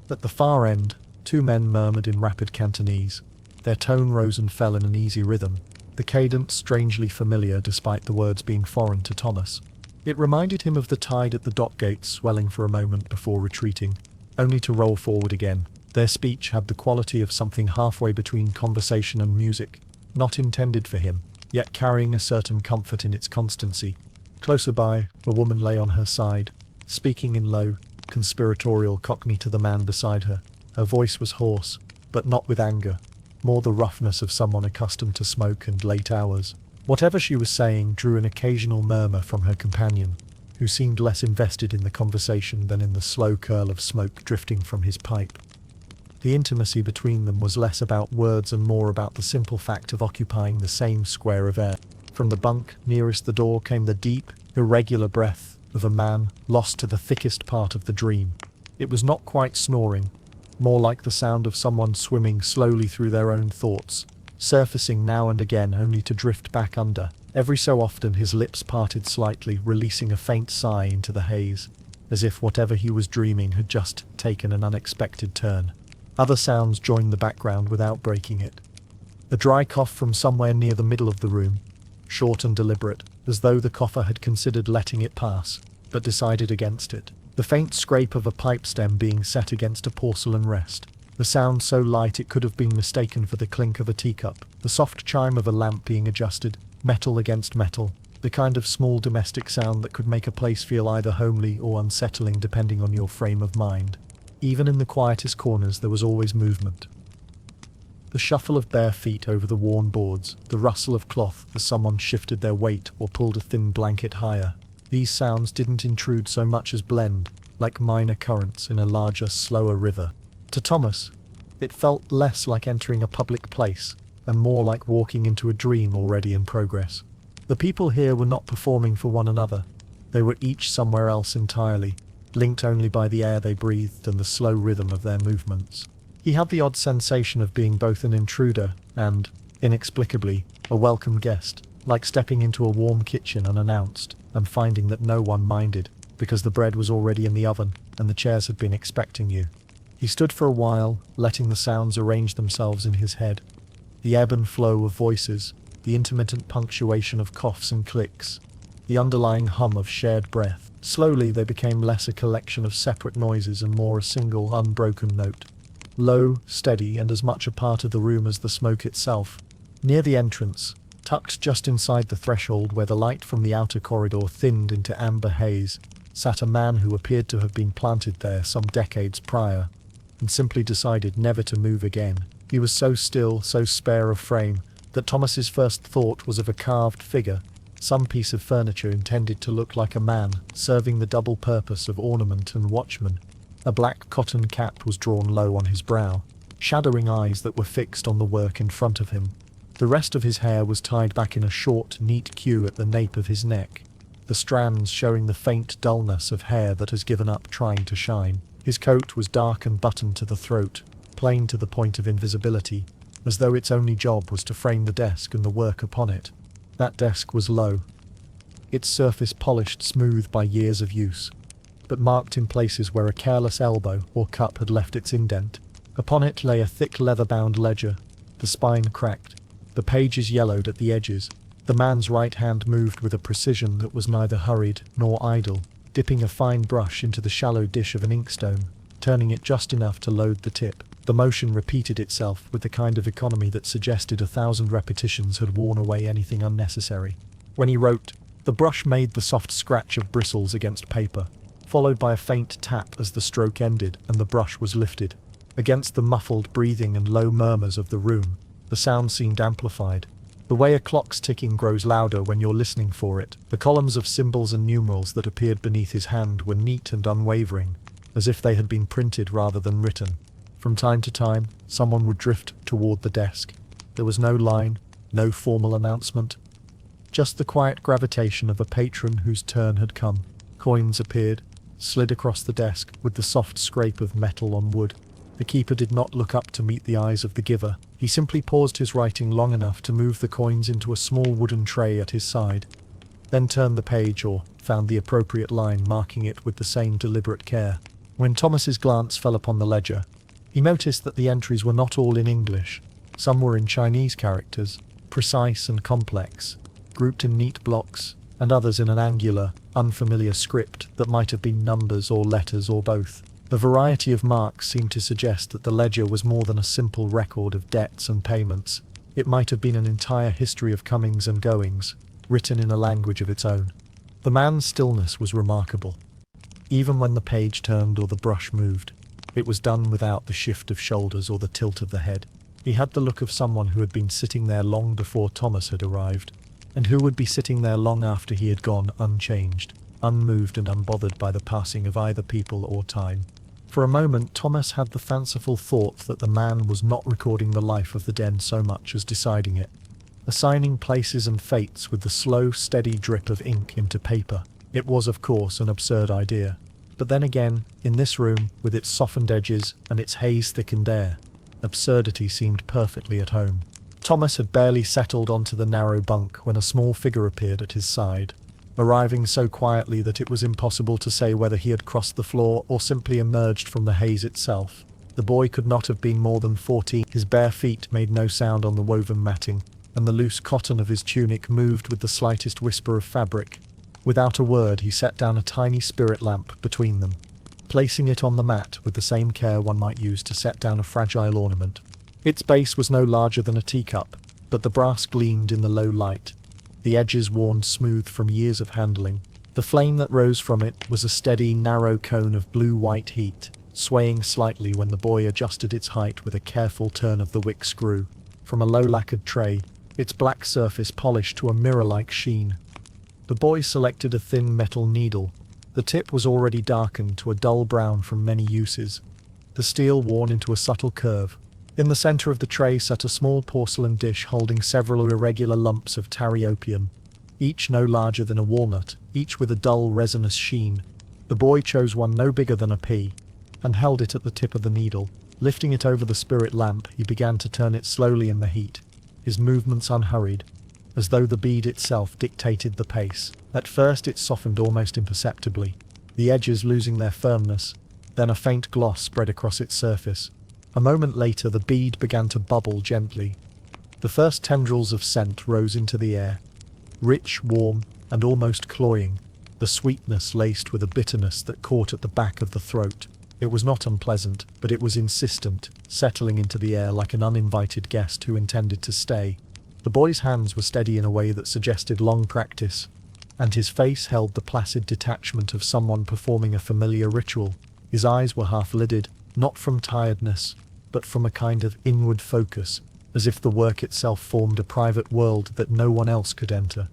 At the far end, two men murmured in rapid Cantonese. Their tone rose and fell in an easy rhythm, the cadence strangely familiar despite the words being foreign to Thomas. It reminded him of the tide at the dock gates swelling for a moment before retreating, only to roll forward again. Their speech had the quality of something halfway between conversation and music, not intended for him, yet carrying a certain comfort in its constancy. Closer by, a woman lay on her side, speaking in low, conspiratorial Cockney to the man beside her. Her voice was hoarse, but not with anger, more the roughness of someone accustomed to smoke and late hours. Whatever she was saying drew an occasional murmur from her companion, who seemed less invested in the conversation than in the slow curl of smoke drifting from his pipe. The intimacy between them was less about words and more about the simple fact of occupying the same square of air. From the bunk nearest the door came the deep, irregular breath of a man lost to the thickest part of the dream. It was not quite snoring, more like the sound of someone swimming slowly through their own thoughts, surfacing now and again only to drift back under. Every so often his lips parted slightly, releasing a faint sigh into the haze, as if whatever he was dreaming had just taken an unexpected turn. Other sounds joined the background without breaking it. A dry cough from somewhere near the middle of the room, short and deliberate, as though the cougher had considered letting it pass, but decided against it. The faint scrape of a pipe stem being set against a porcelain rest. The sound so light it could have been mistaken for the clink of a teacup. The soft chime of a lamp being adjusted, metal against metal. The kind of small domestic sound that could make a place feel either homely or unsettling depending on your frame of mind. Even in the quietest corners there was always movement. The shuffle of bare feet over the worn boards, the rustle of cloth as someone shifted their weight or pulled a thin blanket higher. These sounds didn't intrude so much as blend, like minor currents in a larger, slower river. To Thomas, it felt less like entering a public place, and more like walking into a dream already in progress. The people here were not performing for one another. They were each somewhere else entirely, linked only by the air they breathed and the slow rhythm of their movements. He had the odd sensation of being both an intruder and, inexplicably, a welcome guest, like stepping into a warm kitchen unannounced and finding that no one minded, because the bread was already in the oven and the chairs had been expecting you. He stood for a while, letting the sounds arrange themselves in his head, The ebb and flow of voices, the intermittent punctuation of coughs and clicks, the underlying hum of shared breath. Slowly they became less a collection of separate noises and more a single, unbroken note. Low, steady, and as much a part of the room as the smoke itself. Near the entrance, tucked just inside the threshold where the light from the outer corridor thinned into amber haze, sat a man who appeared to have been planted there some decades prior, and simply decided never to move again. He was so still, so spare of frame, that Thomas's first thought was of a carved figure, some piece of furniture intended to look like a man, serving the double purpose of ornament and watchman. A black cotton cap was drawn low on his brow, shadowing eyes that were fixed on the work in front of him. The rest of his hair was tied back in a short, neat queue at the nape of his neck, the strands showing the faint dullness of hair that has given up trying to shine. His coat was dark and buttoned to the throat, plain to the point of invisibility, as though its only job was to frame the desk and the work upon it. That desk was low, its surface polished smooth by years of use, but marked in places where a careless elbow or cup had left its indent. Upon it lay a thick leather-bound ledger, the spine cracked, the pages yellowed at the edges. The man's right hand moved with a precision that was neither hurried nor idle, dipping a fine brush into the shallow dish of an inkstone, turning it just enough to load the tip. The motion repeated itself with the kind of economy that suggested 1,000 repetitions had worn away anything unnecessary. When he wrote, the brush made the soft scratch of bristles against paper, followed by a faint tap as the stroke ended and the brush was lifted. Against the muffled breathing and low murmurs of the room, the sound seemed amplified. The way a clock's ticking grows louder when you're listening for it. The columns of symbols and numerals that appeared beneath his hand were neat and unwavering, as if they had been printed rather than written. From time to time, someone would drift toward the desk. There was no line, no formal announcement, just the quiet gravitation of a patron whose turn had come. Coins appeared, slid across the desk with the soft scrape of metal on wood. The keeper did not look up to meet the eyes of the giver. He simply paused his writing long enough to move the coins into a small wooden tray at his side, then turned the page or found the appropriate line, marking it with the same deliberate care. When Thomas's glance fell upon the ledger, he noticed that the entries were not all in English. Some were in Chinese characters, precise and complex, grouped in neat blocks, and others in an angular, unfamiliar script that might have been numbers or letters or both. The variety of marks seemed to suggest that the ledger was more than a simple record of debts and payments. It might have been an entire history of comings and goings, written in a language of its own. The man's stillness was remarkable. Even when the page turned or the brush moved, it was done without the shift of shoulders or the tilt of the head. He had the look of someone who had been sitting there long before Thomas had arrived, and who would be sitting there long after he had gone, unchanged, unmoved and unbothered by the passing of either people or time. For a moment Thomas had the fanciful thought that the man was not recording the life of the den so much as deciding it, assigning places and fates with the slow, steady drip of ink into paper. It was, of course, an absurd idea. But then again, in this room, with its softened edges and its haze-thickened air, absurdity seemed perfectly at home. Thomas had barely settled onto the narrow bunk when a small figure appeared at his side, arriving so quietly that it was impossible to say whether he had crossed the floor or simply emerged from the haze itself. The boy could not have been more than 14. His bare feet made no sound on the woven matting, and the loose cotton of his tunic moved with the slightest whisper of fabric. Without a word, he set down a tiny spirit lamp between them, placing it on the mat with the same care one might use to set down a fragile ornament. Its base was no larger than a teacup, but the brass gleamed in the low light, the edges worn smooth from years of handling. The flame that rose from it was a steady, narrow cone of blue-white heat, swaying slightly when the boy adjusted its height with a careful turn of the wick screw. From a low lacquered tray, its black surface polished to a mirror-like sheen. The boy selected a thin metal needle. The tip was already darkened to a dull brown from many uses, the steel worn into a subtle curve. In the center of the tray sat a small porcelain dish holding several irregular lumps of tarry opium, each no larger than a walnut, each with a dull resinous sheen. The boy chose one no bigger than a pea, and held it at the tip of the needle. Lifting it over the spirit lamp, he began to turn it slowly in the heat, his movements unhurried, as though the bead itself dictated the pace. At first it softened almost imperceptibly, the edges losing their firmness, then a faint gloss spread across its surface. A moment later the bead began to bubble gently, The first tendrils of scent rose into the air. Rich, warm, and almost cloying, the sweetness laced with a bitterness that caught at the back of the throat. It was not unpleasant, but it was insistent, settling into the air like an uninvited guest who intended to stay. The boy's hands were steady in a way that suggested long practice, and his face held the placid detachment of someone performing a familiar ritual. His eyes were half-lidded, not from tiredness, but from a kind of inward focus, as if the work itself formed a private world that no one else could enter.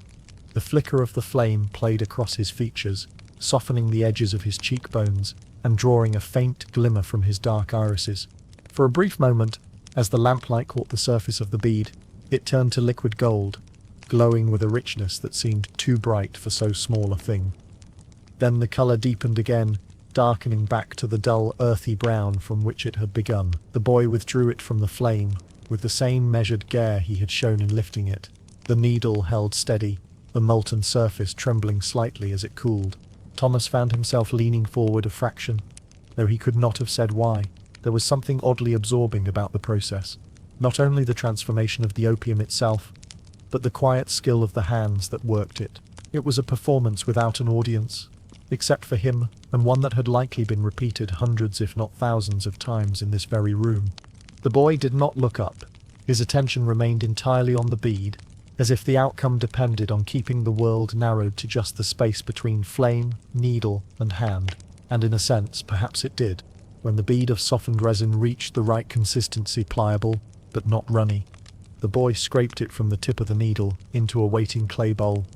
The flicker of the flame played across his features, softening the edges of his cheekbones, and drawing a faint glimmer from his dark irises. For a brief moment, as the lamplight caught the surface of the bead, it turned to liquid gold, glowing with a richness that seemed too bright for so small a thing. Then the colour deepened again, darkening back to the dull, earthy brown from which it had begun. The boy withdrew it from the flame, with the same measured care he had shown in lifting it. The needle held steady, the molten surface trembling slightly as it cooled. Thomas found himself leaning forward a fraction, though he could not have said why. There was something oddly absorbing about the process. Not only the transformation of the opium itself, but the quiet skill of the hands that worked it. It was a performance without an audience, except for him, and one that had likely been repeated hundreds if not thousands of times in this very room. The boy did not look up. His attention remained entirely on the bead, as if the outcome depended on keeping the world narrowed to just the space between flame, needle, and hand. And in a sense, perhaps it did. When the bead of softened resin reached the right consistency, pliable, but not runny, the boy scraped it from the tip of the needle into a waiting clay bowl,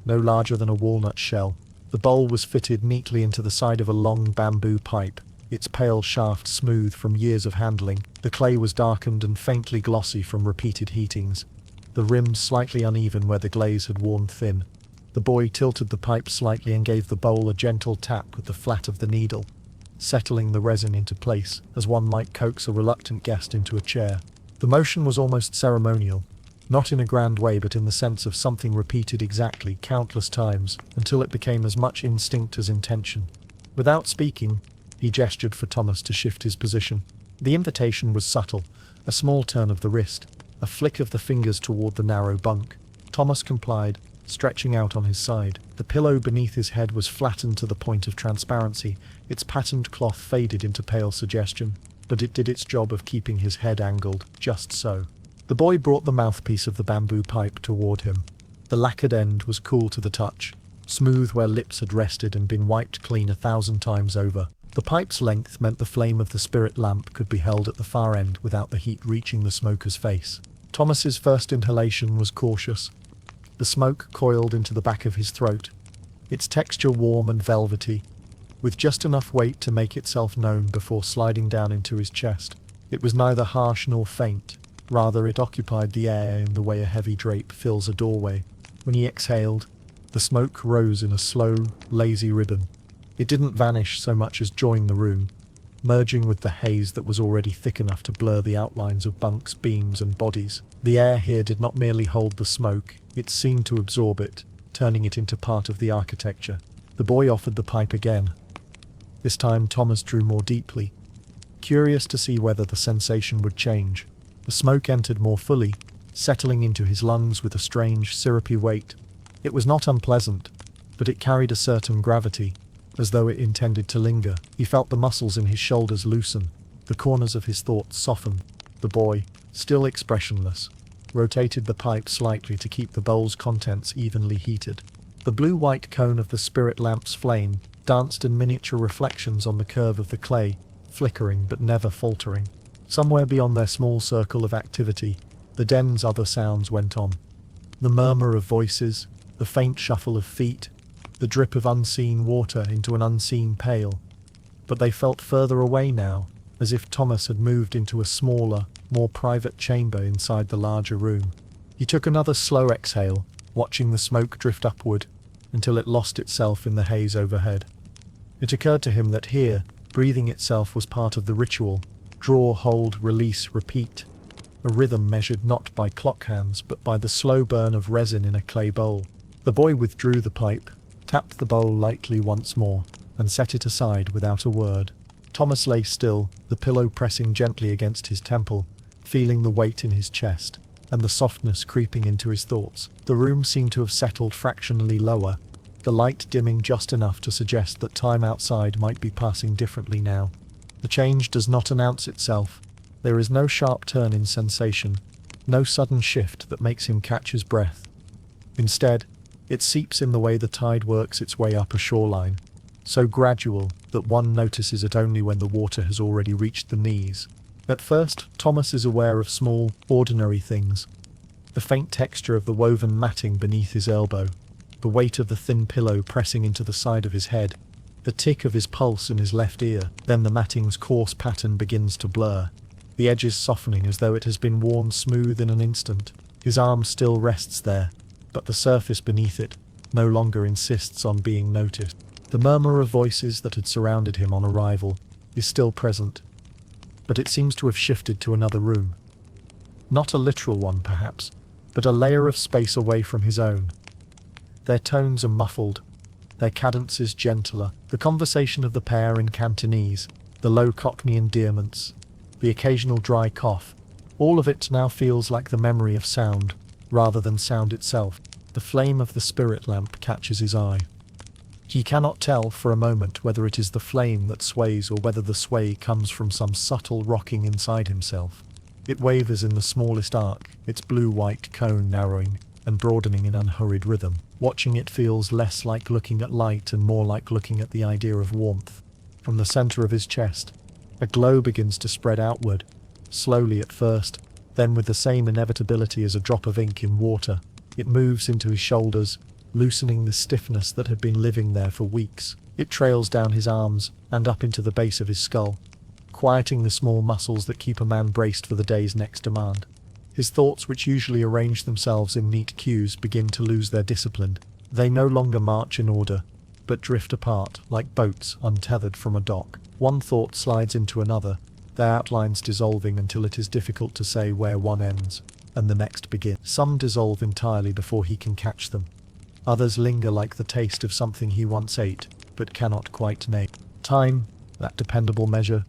no larger than a walnut shell. The bowl was fitted neatly into the side of a long bamboo pipe, its pale shaft smooth from years of handling. The clay was darkened and faintly glossy from repeated heatings, the rim slightly uneven where the glaze had worn thin. The boy tilted the pipe slightly and gave the bowl a gentle tap with the flat of the needle, settling the resin into place as one might coax a reluctant guest into a chair. The motion was almost ceremonial, not in a grand way but in the sense of something repeated exactly countless times until it became as much instinct as intention. Without speaking, he gestured for Thomas to shift his position. The invitation was subtle, a small turn of the wrist, a flick of the fingers toward the narrow bunk. Thomas complied, stretching out on his side. The pillow beneath his head was flattened to the point of transparency, its patterned cloth faded into pale suggestion, but it did its job of keeping his head angled, just so. The boy brought the mouthpiece of the bamboo pipe toward him. The lacquered end was cool to the touch, smooth where lips had rested and been wiped clean 1,000 times over. The pipe's length meant the flame of the spirit lamp could be held at the far end without the heat reaching the smoker's face. Thomas's first inhalation was cautious. The smoke coiled into the back of his throat, its texture warm and velvety, with just enough weight to make itself known before sliding down into his chest. It was neither harsh nor faint, rather it occupied the air in the way a heavy drape fills a doorway. When he exhaled, the smoke rose in a slow, lazy ribbon. It didn't vanish so much as join the room, merging with the haze that was already thick enough to blur the outlines of bunks, beams, and bodies. The air here did not merely hold the smoke, it seemed to absorb it, turning it into part of the architecture. The boy offered the pipe again. This time Thomas drew more deeply, curious to see whether the sensation would change. The smoke entered more fully, settling into his lungs with a strange, syrupy weight. It was not unpleasant, but it carried a certain gravity, as though it intended to linger. He felt the muscles in his shoulders loosen, the corners of his thoughts soften. The boy, still expressionless, rotated the pipe slightly to keep the bowl's contents evenly heated. The blue-white cone of the spirit lamp's flame danced in miniature reflections on the curve of the clay, flickering but never faltering. Somewhere beyond their small circle of activity, the den's other sounds went on. The murmur of voices, the faint shuffle of feet, the drip of unseen water into an unseen pail. But they felt further away now, as if Thomas had moved into a smaller, more private chamber inside the larger room. He took another slow exhale, watching the smoke drift upward, until it lost itself in the haze overhead. It occurred to him that here, breathing itself was part of the ritual. Draw, hold, release, repeat. A rhythm measured not by clock hands but by the slow burn of resin in a clay bowl. The boy withdrew the pipe, tapped the bowl lightly once more, and set it aside without a word. Thomas lay still, the pillow pressing gently against his temple, feeling the weight in his chest. and the softness creeping into his thoughts. The room seemed to have settled fractionally lower, the light dimming just enough to suggest that time outside might be passing differently now. The change does not announce itself. There is no sharp turn in sensation, no sudden shift that makes him catch his breath. Instead, it seeps in the way the tide works its way up a shoreline, so gradual that one notices it only when the water has already reached the knees. At first, Thomas is aware of small, ordinary things. The faint texture of the woven matting beneath his elbow, the weight of the thin pillow pressing into the side of his head, the tick of his pulse in his left ear. Then the matting's coarse pattern begins to blur, the edges softening as though it has been worn smooth in an instant. His arm still rests there, but the surface beneath it no longer insists on being noticed. The murmur of voices that had surrounded him on arrival is still present, but it seems to have shifted to another room. Not a literal one, perhaps, but a layer of space away from his own. Their tones are muffled, their cadences gentler, the conversation of the pair in Cantonese, the low Cockney endearments, the occasional dry cough, all of it now feels like the memory of sound, rather than sound itself. The flame of the spirit lamp catches his eye. He cannot tell for a moment whether it is the flame that sways or whether the sway comes from some subtle rocking inside himself. It wavers in the smallest arc, its blue-white cone narrowing and broadening in unhurried rhythm. Watching it feels less like looking at light and more like looking at the idea of warmth. From the center of his chest, a glow begins to spread outward, slowly at first, then with the same inevitability as a drop of ink in water. It moves into his shoulders, loosening the stiffness that had been living there for weeks. It trails down his arms and up into the base of his skull, quieting the small muscles that keep a man braced for the day's next demand. His thoughts, which usually arrange themselves in neat queues, begin to lose their discipline. They no longer march in order, but drift apart like boats untethered from a dock. One thought slides into another, their outlines dissolving until it is difficult to say where one ends and the next begins. Some dissolve entirely before he can catch them. Others linger like the taste of something he once ate, but cannot quite name. Time, that dependable measure,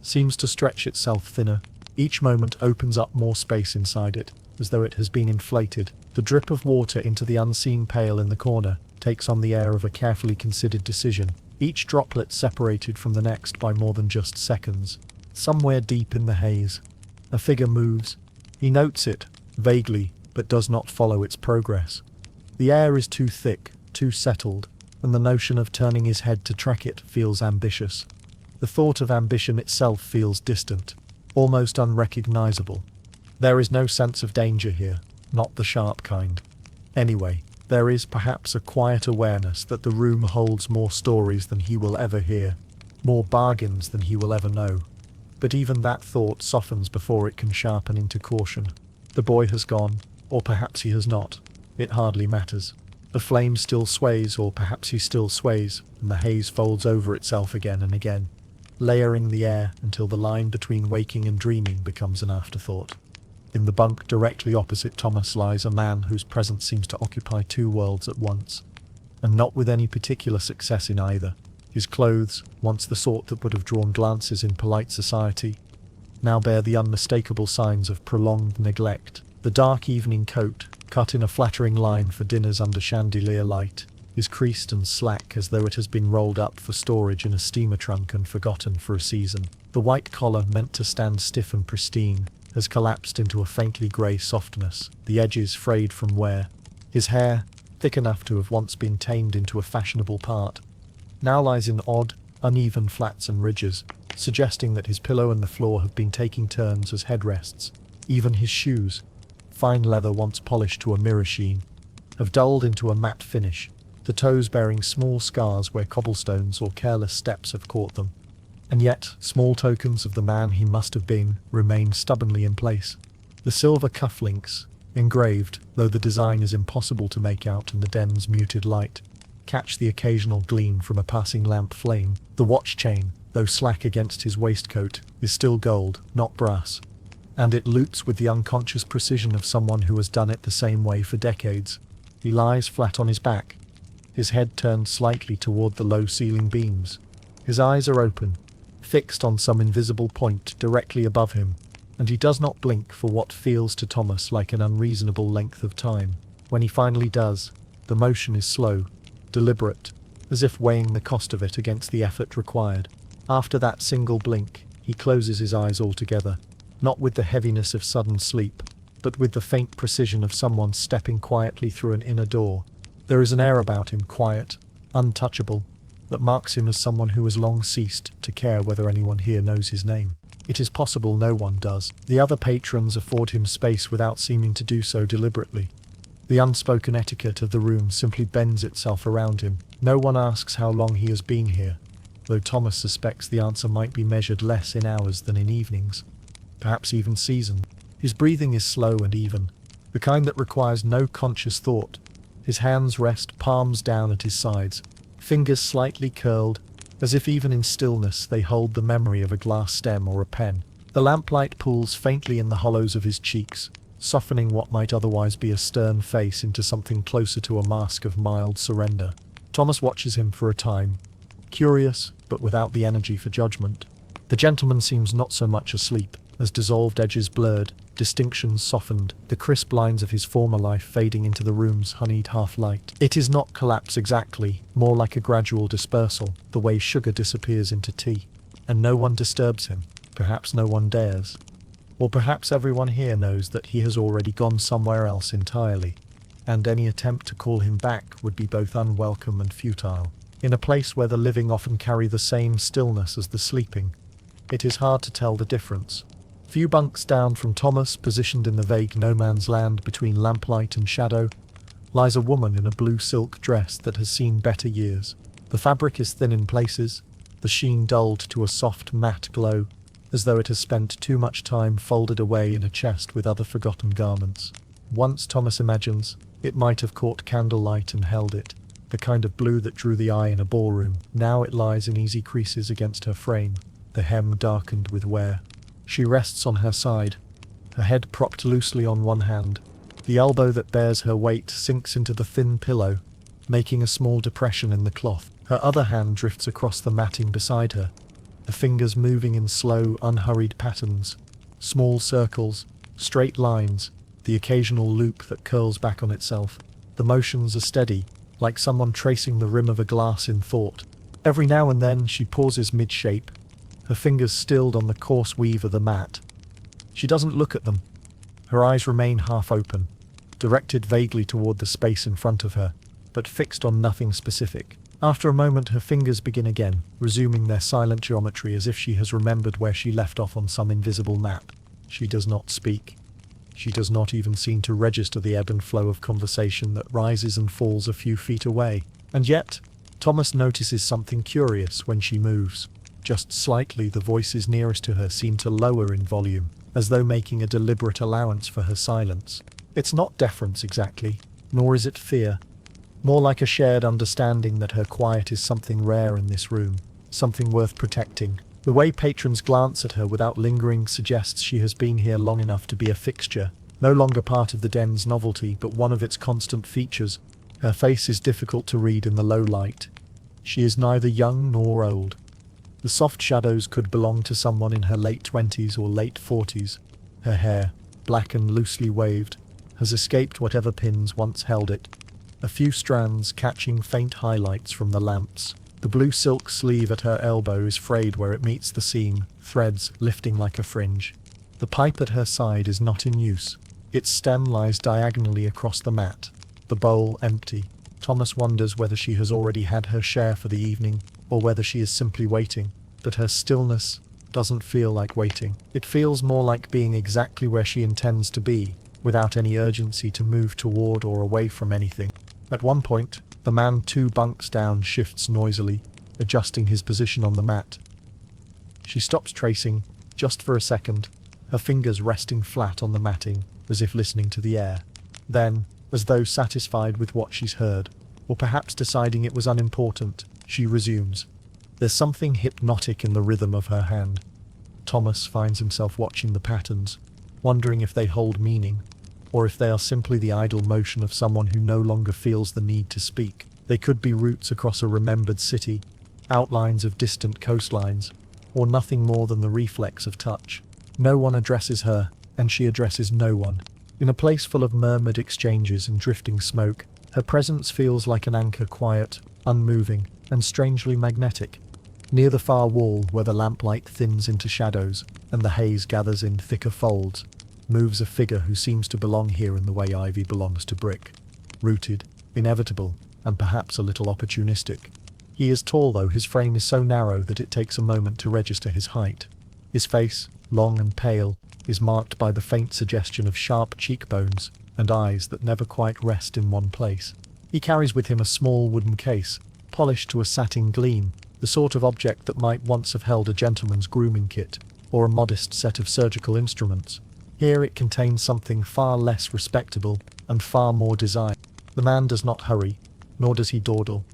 seems to stretch itself thinner. Each moment opens up more space inside it, as though it has been inflated. The drip of water into the unseen pail in the corner takes on the air of a carefully considered decision, each droplet separated from the next by more than just seconds. Somewhere deep in the haze, a figure moves. He notes it, vaguely, but does not follow its progress. The air is too thick, too settled, and the notion of turning his head to track it feels ambitious. The thought of ambition itself feels distant, almost unrecognizable. There is no sense of danger here, not the sharp kind. Anyway, there is perhaps a quiet awareness that the room holds more stories than he will ever hear, more bargains than he will ever know. But even that thought softens before it can sharpen into caution. The boy has gone, or perhaps he has not. It hardly matters. The flame still sways, or perhaps he still sways, and the haze folds over itself again and again, layering the air until the line between waking and dreaming becomes an afterthought. In the bunk directly opposite Thomas lies a man whose presence seems to occupy two worlds at once, and not with any particular success in either. His clothes, once the sort that would have drawn glances in polite society, now bear the unmistakable signs of prolonged neglect. The dark evening coat, cut in a flattering line for dinners under chandelier light, is creased and slack as though it has been rolled up for storage in a steamer trunk and forgotten for a season. The white collar, meant to stand stiff and pristine, has collapsed into a faintly grey softness, the edges frayed from wear. His hair, thick enough to have once been tamed into a fashionable part, now lies in odd, uneven flats and ridges, suggesting that his pillow and the floor have been taking turns as headrests. Even his shoes, fine leather once polished to a mirror sheen, have dulled into a matte finish, the toes bearing small scars where cobblestones or careless steps have caught them. And yet, small tokens of the man he must have been remain stubbornly in place. The silver cufflinks, engraved, though the design is impossible to make out in the den's muted light, catch the occasional gleam from a passing lamp flame. The watch chain, though slack against his waistcoat, is still gold, not brass, and it loops with the unconscious precision of someone who has done it the same way for decades. He lies flat on his back, his head turned slightly toward the low ceiling beams. His eyes are open, fixed on some invisible point directly above him, and he does not blink for what feels to Thomas like an unreasonable length of time. When he finally does, the motion is slow, deliberate, as if weighing the cost of it against the effort required. After that single blink, he closes his eyes altogether, not with the heaviness of sudden sleep, but with the faint precision of someone stepping quietly through an inner door. There is an air about him, quiet, untouchable, that marks him as someone who has long ceased to care whether anyone here knows his name. It is possible no one does. The other patrons afford him space without seeming to do so deliberately. The unspoken etiquette of the room simply bends itself around him. No one asks how long he has been here, though Thomas suspects the answer might be measured less in hours than in evenings, perhaps even seasons. His breathing is slow and even, the kind that requires no conscious thought. His hands rest palms down at his sides, fingers slightly curled, as if even in stillness they hold the memory of a glass stem or a pen. The lamplight pools faintly in the hollows of his cheeks, softening what might otherwise be a stern face into something closer to a mask of mild surrender. Thomas watches him for a time, curious, but without the energy for judgment. The gentleman seems not so much asleep, as dissolved edges blurred, distinctions softened, the crisp lines of his former life fading into the room's honeyed half-light. It is not collapse exactly, more like a gradual dispersal, the way sugar disappears into tea. And no one disturbs him. Perhaps no one dares. Or perhaps everyone here knows that he has already gone somewhere else entirely, and any attempt to call him back would be both unwelcome and futile. In a place where the living often carry the same stillness as the sleeping, it is hard to tell the difference. Few bunks down from Thomas, positioned in the vague no-man's land between lamplight and shadow, lies a woman in a blue silk dress that has seen better years. The fabric is thin in places, the sheen dulled to a soft matte glow, as though it has spent too much time folded away in a chest with other forgotten garments. Once, Thomas imagines, it might have caught candlelight and held it, the kind of blue that drew the eye in a ballroom. Now it lies in easy creases against her frame, the hem darkened with wear. She rests on her side, her head propped loosely on one hand. The elbow that bears her weight sinks into the thin pillow, making a small depression in the cloth. Her other hand drifts across the matting beside her, the fingers moving in slow, unhurried patterns, small circles, straight lines, the occasional loop that curls back on itself. The motions are steady, like someone tracing the rim of a glass in thought. Every now and then she pauses mid-shape, her fingers stilled on the coarse weave of the mat. She doesn't look at them. Her eyes remain half open, directed vaguely toward the space in front of her, but fixed on nothing specific. After a moment her fingers begin again, resuming their silent geometry as if she has remembered where she left off on some invisible map. She does not speak. She does not even seem to register the ebb and flow of conversation that rises and falls a few feet away. And yet, Thomas notices something curious when she moves. Just slightly, the voices nearest to her seem to lower in volume, as though making a deliberate allowance for her silence. It's not deference exactly, nor is it fear. More like a shared understanding that her quiet is something rare in this room, something worth protecting. The way patrons glance at her without lingering suggests she has been here long enough to be a fixture, no longer part of the den's novelty, but one of its constant features. Her face is difficult to read in the low light. She is neither young nor old. The soft shadows could belong to someone in her late 20s or late 40s. Her hair, black and loosely waved, has escaped whatever pins once held it, a few strands catching faint highlights from the lamps. The blue silk sleeve at her elbow is frayed where it meets the seam, threads lifting like a fringe. The pipe at her side is not in use. Its stem lies diagonally across the mat, the bowl empty. Thomas wonders whether she has already had her share for the evening, or whether she is simply waiting. But her stillness doesn't feel like waiting. It feels more like being exactly where she intends to be, without any urgency to move toward or away from anything. At one point, the man 2 bunks down shifts noisily, adjusting his position on the mat. She stops tracing, just for a second, her fingers resting flat on the matting, as if listening to the air. Then, as though satisfied with what she's heard, or perhaps deciding it was unimportant, she resumes. There's something hypnotic in the rhythm of her hand. Thomas finds himself watching the patterns, wondering if they hold meaning, or if they are simply the idle motion of someone who no longer feels the need to speak. They could be routes across a remembered city, outlines of distant coastlines, or nothing more than the reflex of touch. No one addresses her, and she addresses no one. In a place full of murmured exchanges and drifting smoke, her presence feels like an anchor, quiet, unmoving, and strangely magnetic. Near the far wall, where the lamplight thins into shadows, and the haze gathers in thicker folds, moves a figure who seems to belong here in the way ivy belongs to brick. Rooted, inevitable, and perhaps a little opportunistic. He is tall, though his frame is so narrow that it takes a moment to register his height. His face, long and pale, is marked by the faint suggestion of sharp cheekbones and eyes that never quite rest in one place. He carries with him a small wooden case, polished to a satin gleam, the sort of object that might once have held a gentleman's grooming kit, or a modest set of surgical instruments. Here it contains something far less respectable and far more desired. The man does not hurry, nor does he dawdle.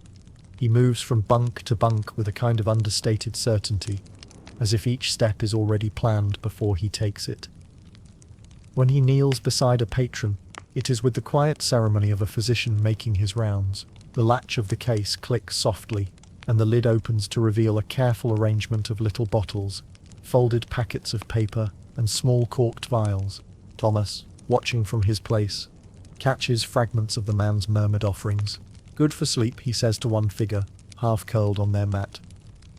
He moves from bunk to bunk with a kind of understated certainty, as if each step is already planned before he takes it. When he kneels beside a patron, it is with the quiet ceremony of a physician making his rounds. The latch of the case clicks softly, and the lid opens to reveal a careful arrangement of little bottles, folded packets of paper, and small corked vials. Thomas, watching from his place, catches fragments of the man's murmured offerings. "Good for sleep," he says to one figure, half curled on their mat.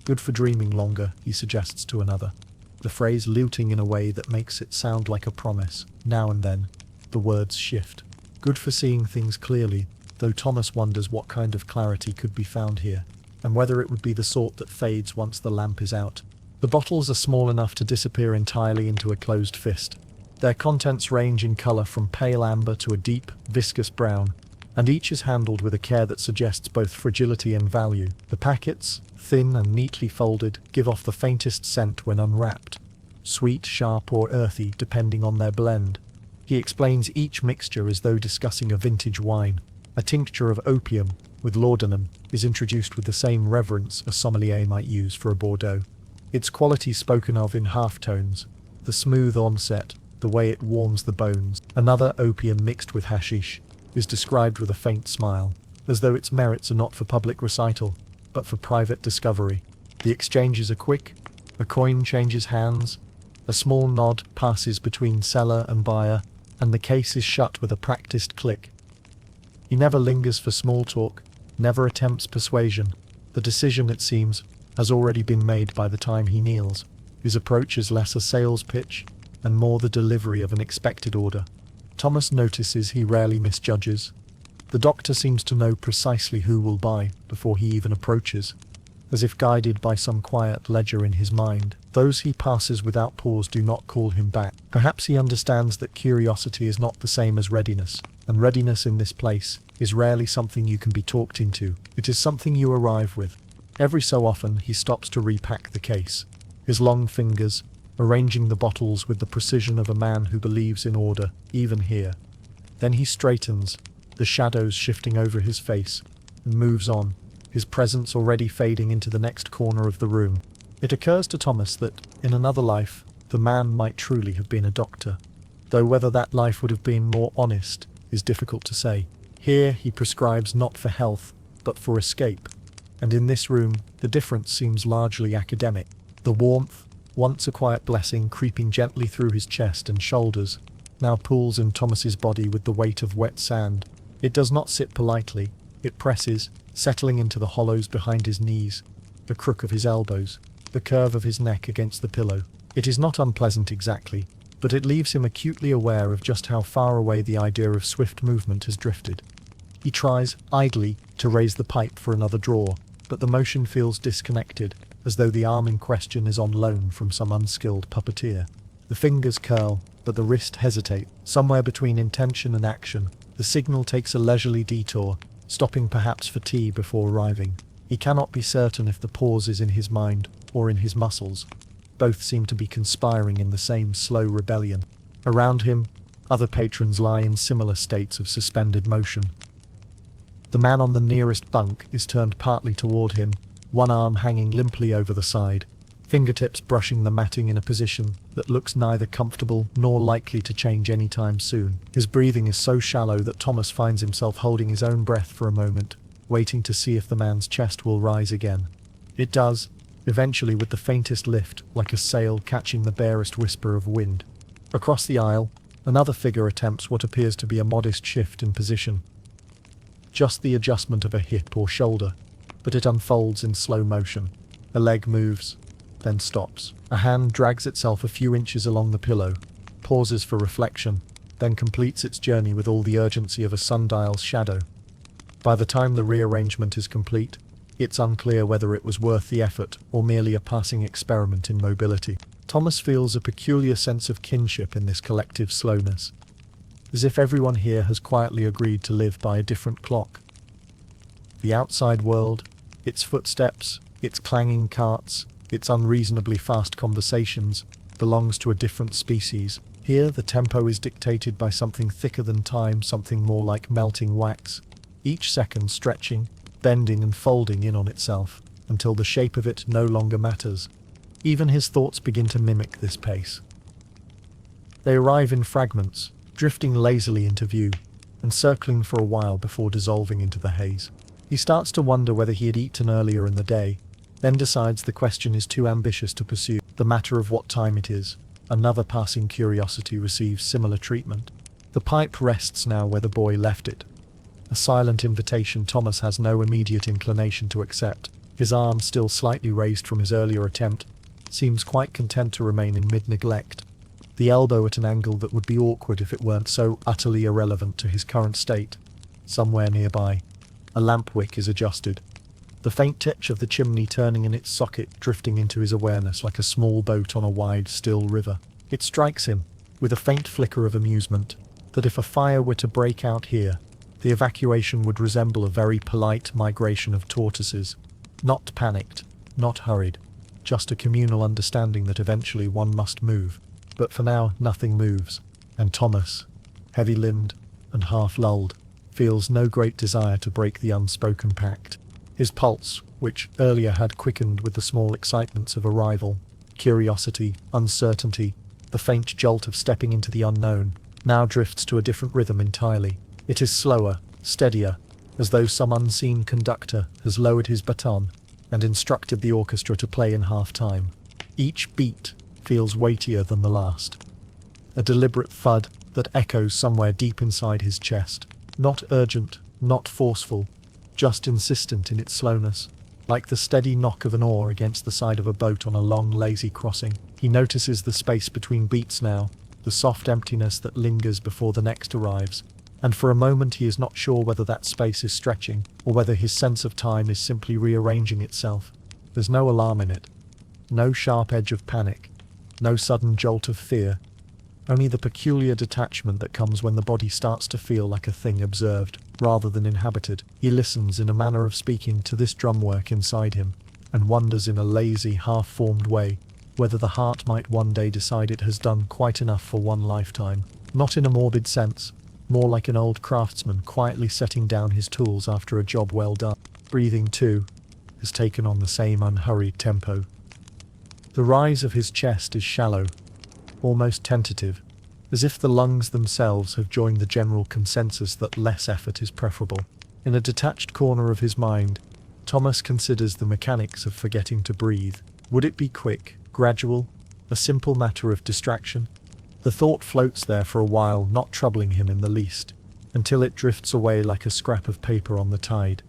"Good for dreaming longer," he suggests to another, the phrase luting in a way that makes it sound like a promise. Now and then, the words shift. "Good for seeing things clearly," though Thomas wonders what kind of clarity could be found here, and whether it would be the sort that fades once the lamp is out. The bottles are small enough to disappear entirely into a closed fist. Their contents range in colour from pale amber to a deep, viscous brown, and each is handled with a care that suggests both fragility and value. The packets, thin and neatly folded, give off the faintest scent when unwrapped. Sweet, sharp, or earthy, depending on their blend. He explains each mixture as though discussing a vintage wine. A tincture of opium, with laudanum, is introduced with the same reverence a sommelier might use for a Bordeaux. Its quality spoken of in half-tones, the smooth onset, the way it warms the bones. Another, opium mixed with hashish, is described with a faint smile, as though its merits are not for public recital, but for private discovery. The exchanges are quick, a coin changes hands, a small nod passes between seller and buyer, and the case is shut with a practiced click. He never lingers for small talk, never attempts persuasion. The decision, it seems, has already been made by the time he kneels. His approach is less a sales pitch, and more the delivery of an expected order. Thomas notices he rarely misjudges. The doctor seems to know precisely who will buy before he even approaches, as if guided by some quiet ledger in his mind. Those he passes without pause do not call him back. Perhaps he understands that curiosity is not the same as readiness, and readiness in this place is rarely something you can be talked into. It is something you arrive with. Every so often he stops to repack the case, his long fingers arranging the bottles with the precision of a man who believes in order, even here. Then he straightens, the shadows shifting over his face, and moves on, his presence already fading into the next corner of the room. It occurs to Thomas that, in another life, the man might truly have been a doctor, though whether that life would have been more honest is difficult to say. Here he prescribes not for health, but for escape, and in this room the difference seems largely academic. The warmth, once a quiet blessing creeping gently through his chest and shoulders, now pools in Thomas's body with the weight of wet sand. It does not sit politely, it presses, settling into the hollows behind his knees, the crook of his elbows, the curve of his neck against the pillow. It is not unpleasant exactly, but it leaves him acutely aware of just how far away the idea of swift movement has drifted. He tries, idly, to raise the pipe for another draw, but the motion feels disconnected, as though the arm in question is on loan from some unskilled puppeteer. The fingers curl, but the wrist hesitates. Somewhere between intention and action, the signal takes a leisurely detour, stopping perhaps for tea before arriving. He cannot be certain if the pause is in his mind or in his muscles. Both seem to be conspiring in the same slow rebellion. Around him, other patrons lie in similar states of suspended motion. The man on the nearest bunk is turned partly toward him, one arm hanging limply over the side, fingertips brushing the matting in a position that looks neither comfortable nor likely to change any time soon. His breathing is so shallow that Thomas finds himself holding his own breath for a moment, waiting to see if the man's chest will rise again. It does, eventually with the faintest lift, like a sail catching the barest whisper of wind. Across the aisle, another figure attempts what appears to be a modest shift in position. Just the adjustment of a hip or shoulder, but it unfolds in slow motion. A leg moves, then stops. A hand drags itself a few inches along the pillow, pauses for reflection, then completes its journey with all the urgency of a sundial's shadow. By the time the rearrangement is complete, it's unclear whether it was worth the effort or merely a passing experiment in mobility. Thomas feels a peculiar sense of kinship in this collective slowness, as if everyone here has quietly agreed to live by a different clock. The outside world, its footsteps, its clanging carts, its unreasonably fast conversations, belongs to a different species. Here the tempo is dictated by something thicker than time, something more like melting wax, each second stretching, bending and folding in on itself, until the shape of it no longer matters. Even his thoughts begin to mimic this pace. They arrive in fragments, drifting lazily into view, and circling for a while before dissolving into the haze. He starts to wonder whether he had eaten earlier in the day, then decides the question is too ambitious to pursue. The matter of what time it is. Another passing curiosity receives similar treatment. The pipe rests now where the boy left it. A silent invitation Thomas has no immediate inclination to accept. His arm, still slightly raised from his earlier attempt, seems quite content to remain in mid-neglect. The elbow at an angle that would be awkward if it weren't so utterly irrelevant to his current state. Somewhere nearby, a lamp wick is adjusted. The faint titch of the chimney turning in its socket drifting into his awareness like a small boat on a wide, still river. It strikes him, with a faint flicker of amusement, that if a fire were to break out here, the evacuation would resemble a very polite migration of tortoises. Not panicked, not hurried, just a communal understanding that eventually one must move. But for now, nothing moves, and Thomas, heavy-limbed and half-lulled, feels no great desire to break the unspoken pact. His pulse, which earlier had quickened with the small excitements of arrival, curiosity, uncertainty, the faint jolt of stepping into the unknown, now drifts to a different rhythm entirely. It is slower, steadier, as though some unseen conductor has lowered his baton and instructed the orchestra to play in half-time. Each beat feels weightier than the last. A deliberate thud that echoes somewhere deep inside his chest. Not urgent, not forceful, just insistent in its slowness, like the steady knock of an oar against the side of a boat on a long, lazy crossing. He notices the space between beats now, the soft emptiness that lingers before the next arrives, and for a moment he is not sure whether that space is stretching, or whether his sense of time is simply rearranging itself. There's no alarm in it, no sharp edge of panic, no sudden jolt of fear, only the peculiar detachment that comes when the body starts to feel like a thing observed, rather than inhabited. He listens in a manner of speaking to this drumwork inside him, and wonders in a lazy, half-formed way whether the heart might one day decide it has done quite enough for one lifetime. Not in a morbid sense, more like an old craftsman quietly setting down his tools after a job well done. Breathing, too, has taken on the same unhurried tempo. The rise of his chest is shallow, almost tentative, as if the lungs themselves have joined the general consensus that less effort is preferable. In a detached corner of his mind, Thomas considers the mechanics of forgetting to breathe. Would it be quick, gradual, a simple matter of distraction? The thought floats there for a while, not troubling him in the least, until it drifts away like a scrap of paper on the tide.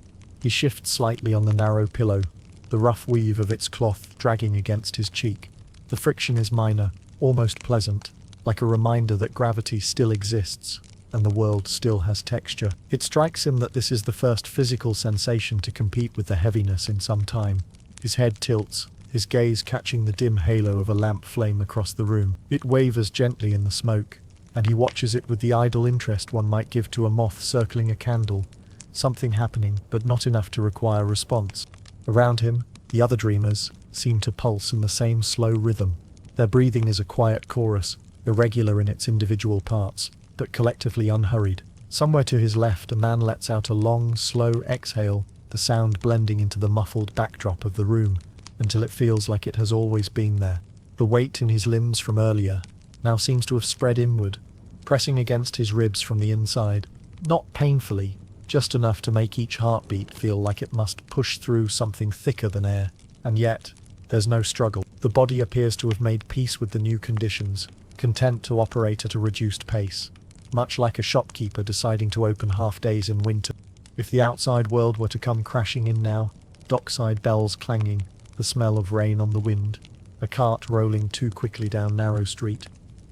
He shifts slightly on the narrow pillow, the rough weave of its cloth dragging against his cheek. The friction is minor, almost pleasant, like a reminder that gravity still exists, and the world still has texture. It strikes him that this is the first physical sensation to compete with the heaviness in some time. His head tilts, his gaze catching the dim halo of a lamp flame across the room. It wavers gently in the smoke, and he watches it with the idle interest one might give to a moth circling a candle. Something happening, but not enough to require response. Around him, the other dreamers seem to pulse in the same slow rhythm. Their breathing is a quiet chorus, irregular in its individual parts, but collectively unhurried. Somewhere to his left, a man lets out a long, slow exhale, the sound blending into the muffled backdrop of the room, until it feels like it has always been there. The weight in his limbs from earlier now seems to have spread inward, pressing against his ribs from the inside. Not painfully, just enough to make each heartbeat feel like it must push through something thicker than air. And yet, There's no struggle. The body appears to have made peace with the new conditions, content to operate at a reduced pace, much like a shopkeeper deciding to open half days in winter. If the outside world were to come crashing in now, dockside bells clanging, the smell of rain on the wind, a cart rolling too quickly down narrow street,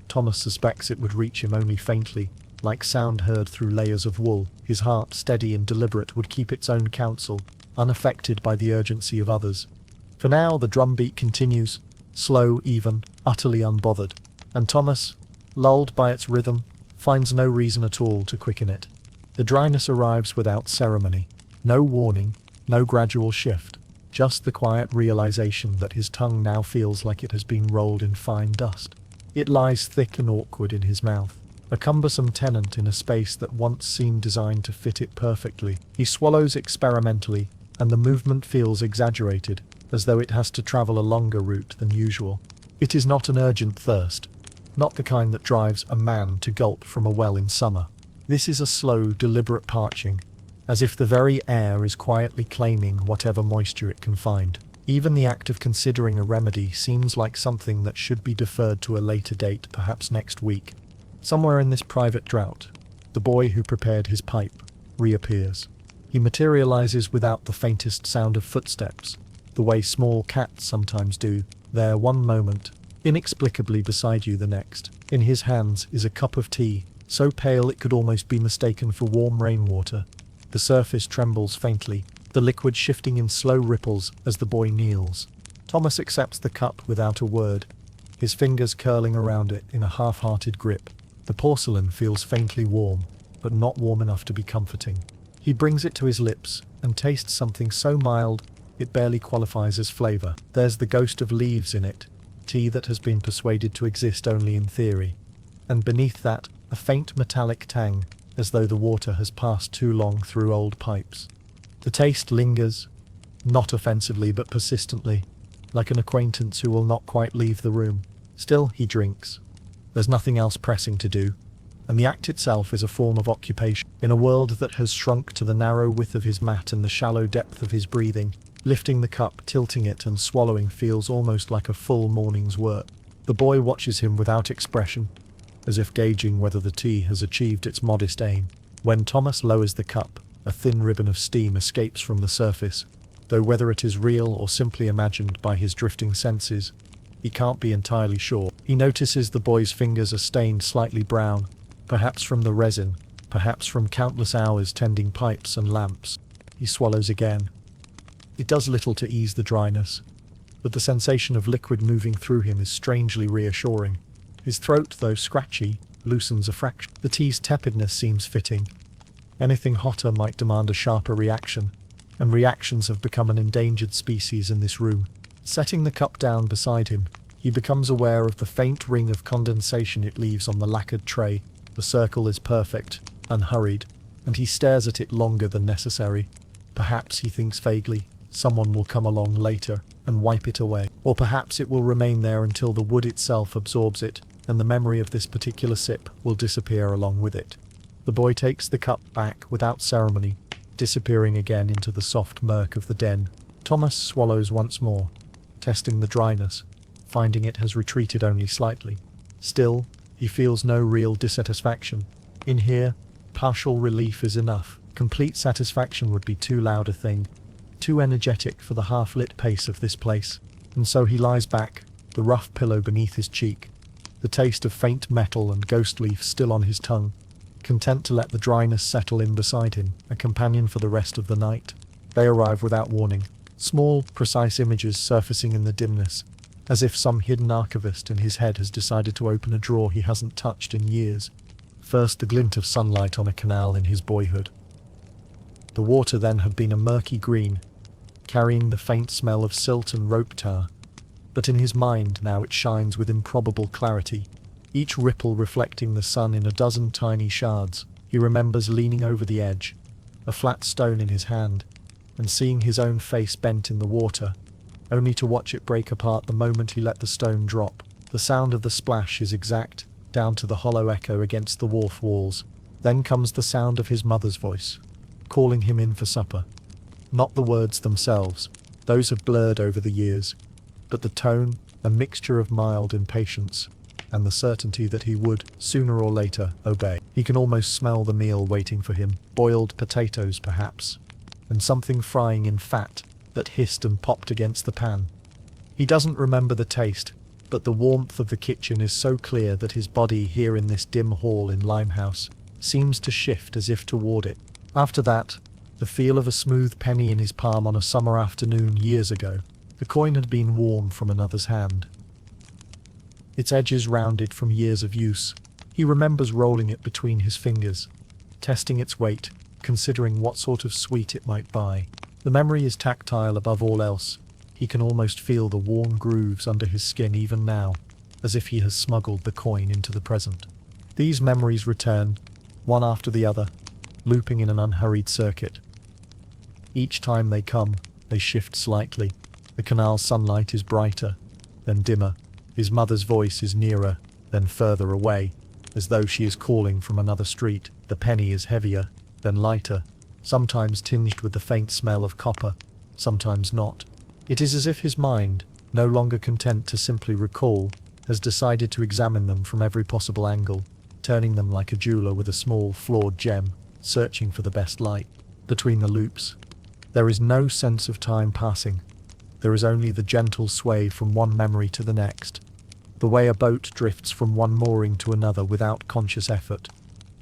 Thomas suspects it would reach him only faintly, like sound heard through layers of wool. His heart, steady and deliberate, would keep its own counsel, unaffected by the urgency of others. For now, the drumbeat continues, slow, even, utterly unbothered, and Thomas, lulled by its rhythm, finds no reason at all to quicken it. The dryness arrives without ceremony. No warning, no gradual shift, just the quiet realization that his tongue now feels like it has been rolled in fine dust. It lies thick and awkward in his mouth, a cumbersome tenant in a space that once seemed designed to fit it perfectly. He swallows experimentally, and the movement feels exaggerated, as though it has to travel a longer route than usual. It is not an urgent thirst, not the kind that drives a man to gulp from a well in summer. This is a slow, deliberate parching, as if the very air is quietly claiming whatever moisture it can find. Even the act of considering a remedy seems like something that should be deferred to a later date, perhaps next week. Somewhere in this private drought, the boy who prepared his pipe reappears. He materializes without the faintest sound of footsteps, the way small cats sometimes do, there one moment, inexplicably beside you the next. In his hands is a cup of tea, so pale it could almost be mistaken for warm rainwater. The surface trembles faintly, the liquid shifting in slow ripples as the boy kneels. Thomas accepts the cup without a word, his fingers curling around it in a half-hearted grip. The porcelain feels faintly warm, but not warm enough to be comforting. He brings it to his lips and tastes something so mild it barely qualifies as flavor. There's the ghost of leaves in it, tea that has been persuaded to exist only in theory. And beneath that, a faint metallic tang, as though the water has passed too long through old pipes. The taste lingers, not offensively but persistently, like an acquaintance who will not quite leave the room. Still, he drinks. There's nothing else pressing to do, and the act itself is a form of occupation. In a world that has shrunk to the narrow width of his mat and the shallow depth of his breathing, lifting the cup, tilting it and swallowing feels almost like a full morning's work. The boy watches him without expression, as if gauging whether the tea has achieved its modest aim. When Thomas lowers the cup, a thin ribbon of steam escapes from the surface, though whether it is real or simply imagined by his drifting senses, he can't be entirely sure. He notices the boy's fingers are stained slightly brown, perhaps from the resin, perhaps from countless hours tending pipes and lamps. He swallows again. It does little to ease the dryness, but the sensation of liquid moving through him is strangely reassuring. His throat, though scratchy, loosens a fraction. The tea's tepidness seems fitting. Anything hotter might demand a sharper reaction, and reactions have become an endangered species in this room. Setting the cup down beside him, he becomes aware of the faint ring of condensation it leaves on the lacquered tray. The circle is perfect, unhurried, and he stares at it longer than necessary. Perhaps, he thinks vaguely, someone will come along later and wipe it away. Or perhaps it will remain there until the wood itself absorbs it, and the memory of this particular sip will disappear along with it. The boy takes the cup back without ceremony, disappearing again into the soft murk of the den. Thomas swallows once more, testing the dryness, finding it has retreated only slightly. Still, he feels no real dissatisfaction. In here, partial relief is enough. Complete satisfaction would be too loud a thing, too energetic for the half-lit pace of this place. And so he lies back, the rough pillow beneath his cheek, the taste of faint metal and ghost leaf still on his tongue, content to let the dryness settle in beside him, a companion for the rest of the night. They arrive without warning, small, precise images surfacing in the dimness, as if some hidden archivist in his head has decided to open a drawer he hasn't touched in years. First, the glint of sunlight on a canal in his boyhood. The water then had been a murky green, carrying the faint smell of silt and rope tar, but in his mind now it shines with improbable clarity, each ripple reflecting the sun in a dozen tiny shards. He remembers leaning over the edge, a flat stone in his hand, and seeing his own face bent in the water, only to watch it break apart the moment he let the stone drop. The sound of the splash is exact, down to the hollow echo against the wharf walls. Then comes the sound of his mother's voice, calling him in for supper. Not the words themselves, those have blurred over the years, but the tone, a mixture of mild impatience and the certainty that he would, sooner or later, obey. He can almost smell the meal waiting for him, boiled potatoes perhaps, and something frying in fat that hissed and popped against the pan. He doesn't remember the taste, but the warmth of the kitchen is so clear that his body here in this dim hall in Limehouse seems to shift as if toward it. After that, the feel of a smooth penny in his palm on a summer afternoon years ago. The coin had been worn from another's hand, its edges rounded from years of use. He remembers rolling it between his fingers, testing its weight, considering what sort of sweet it might buy. The memory is tactile above all else. He can almost feel the worn grooves under his skin even now, as if he has smuggled the coin into the present. These memories return, one after the other, looping in an unhurried circuit. Each time they come, they shift slightly. The canal's sunlight is brighter, then dimmer. His mother's voice is nearer, then further away, as though she is calling from another street. The penny is heavier, then lighter, sometimes tinged with the faint smell of copper, sometimes not. It is as if his mind, no longer content to simply recall, has decided to examine them from every possible angle, turning them like a jeweler with a small, flawed gem, searching for the best light. Between the loops, there is no sense of time passing. There is only the gentle sway from one memory to the next, the way a boat drifts from one mooring to another without conscious effort.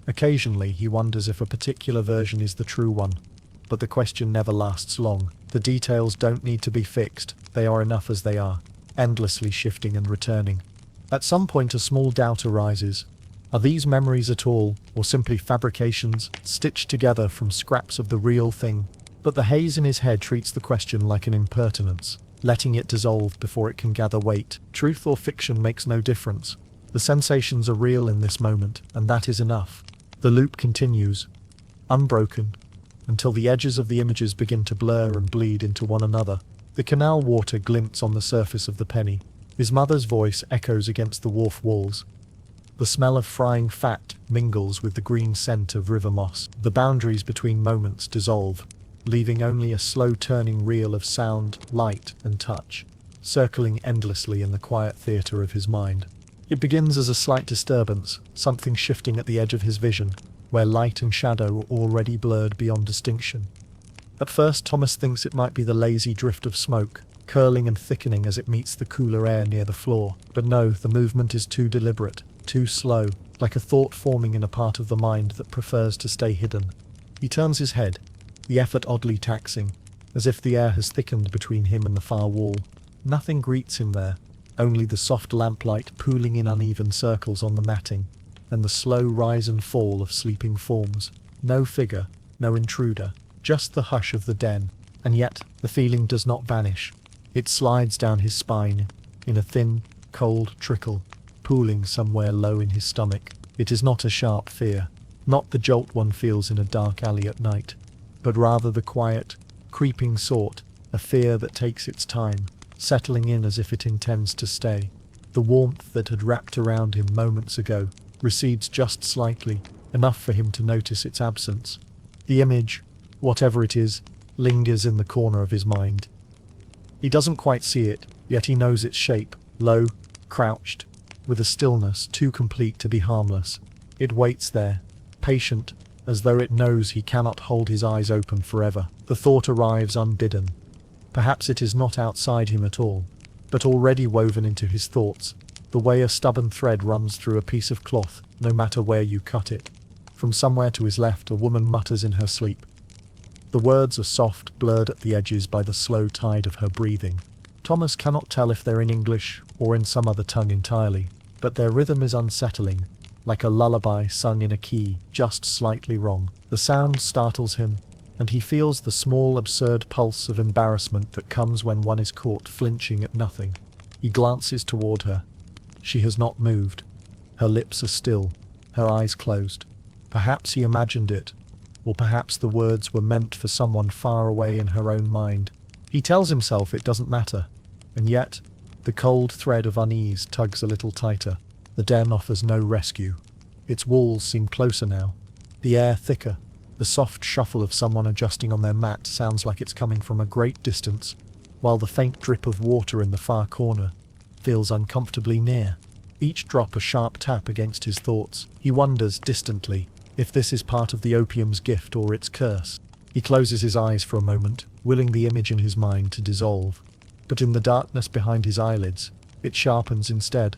Occasionally he wonders if a particular version is the true one, but the question never lasts long. The details don't need to be fixed, they are enough as they are, endlessly shifting and returning. At some point a small doubt arises. Are these memories at all, or simply fabrications, stitched together from scraps of the real thing? But the haze in his head treats the question like an impertinence, letting it dissolve before it can gather weight. Truth or fiction makes no difference. The sensations are real in this moment, and that is enough. The loop continues, unbroken, until the edges of the images begin to blur and bleed into one another. The canal water glints on the surface of the penny. His mother's voice echoes against the wharf walls. The smell of frying fat mingles with the green scent of river moss. The boundaries between moments dissolve, leaving only a slow-turning reel of sound, light, and touch, circling endlessly in the quiet theatre of his mind. It begins as a slight disturbance, something shifting at the edge of his vision, where light and shadow are already blurred beyond distinction. At first Thomas thinks it might be the lazy drift of smoke, curling and thickening as it meets the cooler air near the floor. But no, the movement is too deliberate, too slow, like a thought forming in a part of the mind that prefers to stay hidden. He turns his head, the effort oddly taxing, as if the air has thickened between him and the far wall. Nothing greets him there, only the soft lamplight pooling in uneven circles on the matting, and the slow rise and fall of sleeping forms. No figure, no intruder, just the hush of the den. And yet, the feeling does not vanish. It slides down his spine, in a thin, cold trickle, pooling somewhere low in his stomach. It is not a sharp fear, not the jolt one feels in a dark alley at night, but rather the quiet, creeping sort, a fear that takes its time, settling in as if it intends to stay. The warmth that had wrapped around him moments ago recedes just slightly, enough for him to notice its absence. The image, whatever it is, lingers in the corner of his mind. He doesn't quite see it, yet he knows its shape, low, crouched, with a stillness too complete to be harmless. It waits there, patient, as though it knows he cannot hold his eyes open forever. The thought arrives unbidden. Perhaps it is not outside him at all, but already woven into his thoughts, the way a stubborn thread runs through a piece of cloth, no matter where you cut it. From somewhere to his left a woman mutters in her sleep. The words are soft, blurred at the edges by the slow tide of her breathing. Thomas cannot tell if they're in English or in some other tongue entirely, but their rhythm is unsettling, like a lullaby sung in a key just slightly wrong. The sound startles him, and he feels the small, absurd pulse of embarrassment that comes when one is caught flinching at nothing. He glances toward her. She has not moved. Her lips are still, her eyes closed. Perhaps he imagined it, or perhaps the words were meant for someone far away in her own mind. He tells himself it doesn't matter, and yet, the cold thread of unease tugs a little tighter. The den offers no rescue. Its walls seem closer now, the air thicker. The soft shuffle of someone adjusting on their mat sounds like it's coming from a great distance. while the faint drip of water in the far corner feels uncomfortably near. Each drop a sharp tap against his thoughts. He wonders, distantly, if this is part of the opium's gift or its curse. He closes his eyes for a moment, willing the image in his mind to dissolve. But in the darkness behind his eyelids, it sharpens instead,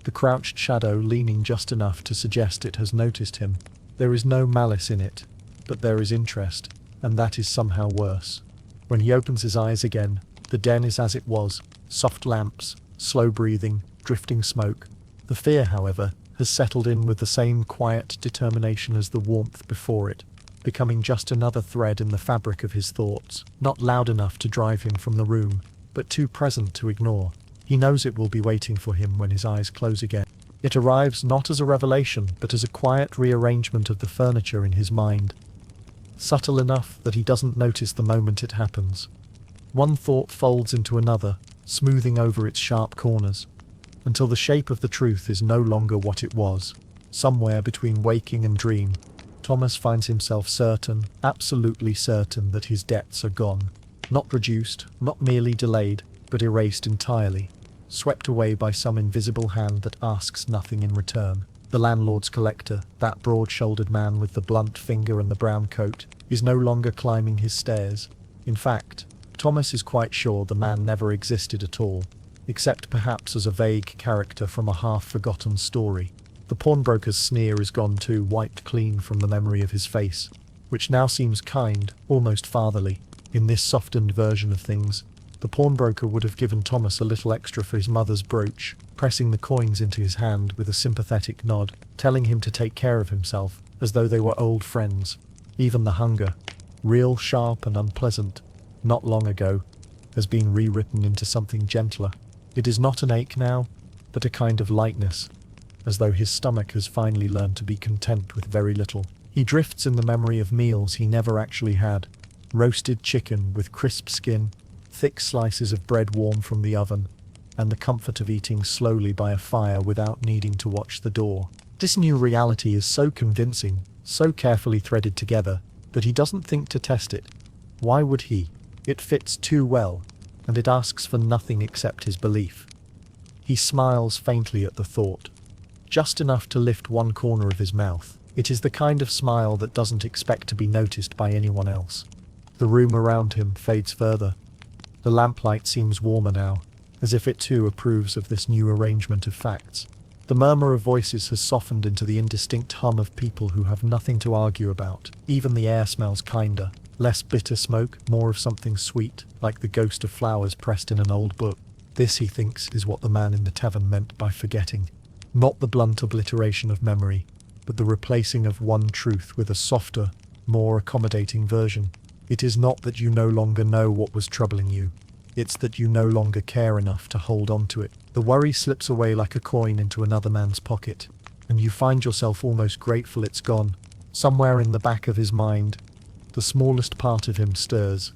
the crouched shadow leaning just enough to suggest it has noticed him. There is no malice in it, but there is interest, and that is somehow worse. When he opens his eyes again, the den is as it was, soft lamps, slow breathing, drifting smoke. The fear, however, has settled in with the same quiet determination as the warmth before it, becoming just another thread in the fabric of his thoughts, not loud enough to drive him from the room, but too present to ignore. He knows it will be waiting for him when his eyes close again. It arrives not as a revelation, but as a quiet rearrangement of the furniture in his mind, subtle enough that he doesn't notice the moment it happens. One thought folds into another, smoothing over its sharp corners, until the shape of the truth is no longer what it was. Somewhere between waking and dream, Thomas finds himself certain, absolutely certain, that his debts are gone. Not reduced, not merely delayed, but erased entirely, swept away by some invisible hand that asks nothing in return. The landlord's collector, that broad-shouldered man with the blunt finger and the brown coat, is no longer climbing his stairs. In fact, Thomas is quite sure the man never existed at all, except perhaps as a vague character from a half-forgotten story. The pawnbroker's sneer is gone too, wiped clean from the memory of his face, which now seems kind, almost fatherly. In this softened version of things, the pawnbroker would have given Thomas a little extra for his mother's brooch, pressing the coins into his hand with a sympathetic nod, telling him to take care of himself, as though they were old friends. Even the hunger, real, sharp and unpleasant, not long ago, has been rewritten into something gentler. It is not an ache now, but a kind of lightness, as though his stomach has finally learned to be content with very little. He drifts in the memory of meals he never actually had. Roasted chicken with crisp skin, thick slices of bread warm from the oven, and the comfort of eating slowly by a fire without needing to watch the door. This new reality is so convincing, so carefully threaded together, that he doesn't think to test it. Why would he? It fits too well, and it asks for nothing except his belief. He smiles faintly at the thought, just enough to lift one corner of his mouth. It is the kind of smile that doesn't expect to be noticed by anyone else. The room around him fades further. The lamplight seems warmer now, as if it too approves of this new arrangement of facts. The murmur of voices has softened into the indistinct hum of people who have nothing to argue about. Even the air smells kinder, less bitter smoke, more of something sweet, like the ghost of flowers pressed in an old book. This, he thinks, is what the man in the tavern meant by forgetting. Not the blunt obliteration of memory, but the replacing of one truth with a softer, more accommodating version. It is not that you no longer know what was troubling you. It's that you no longer care enough to hold on to it. The worry slips away like a coin into another man's pocket, and you find yourself almost grateful it's gone. Somewhere in the back of his mind, the smallest part of him stirs.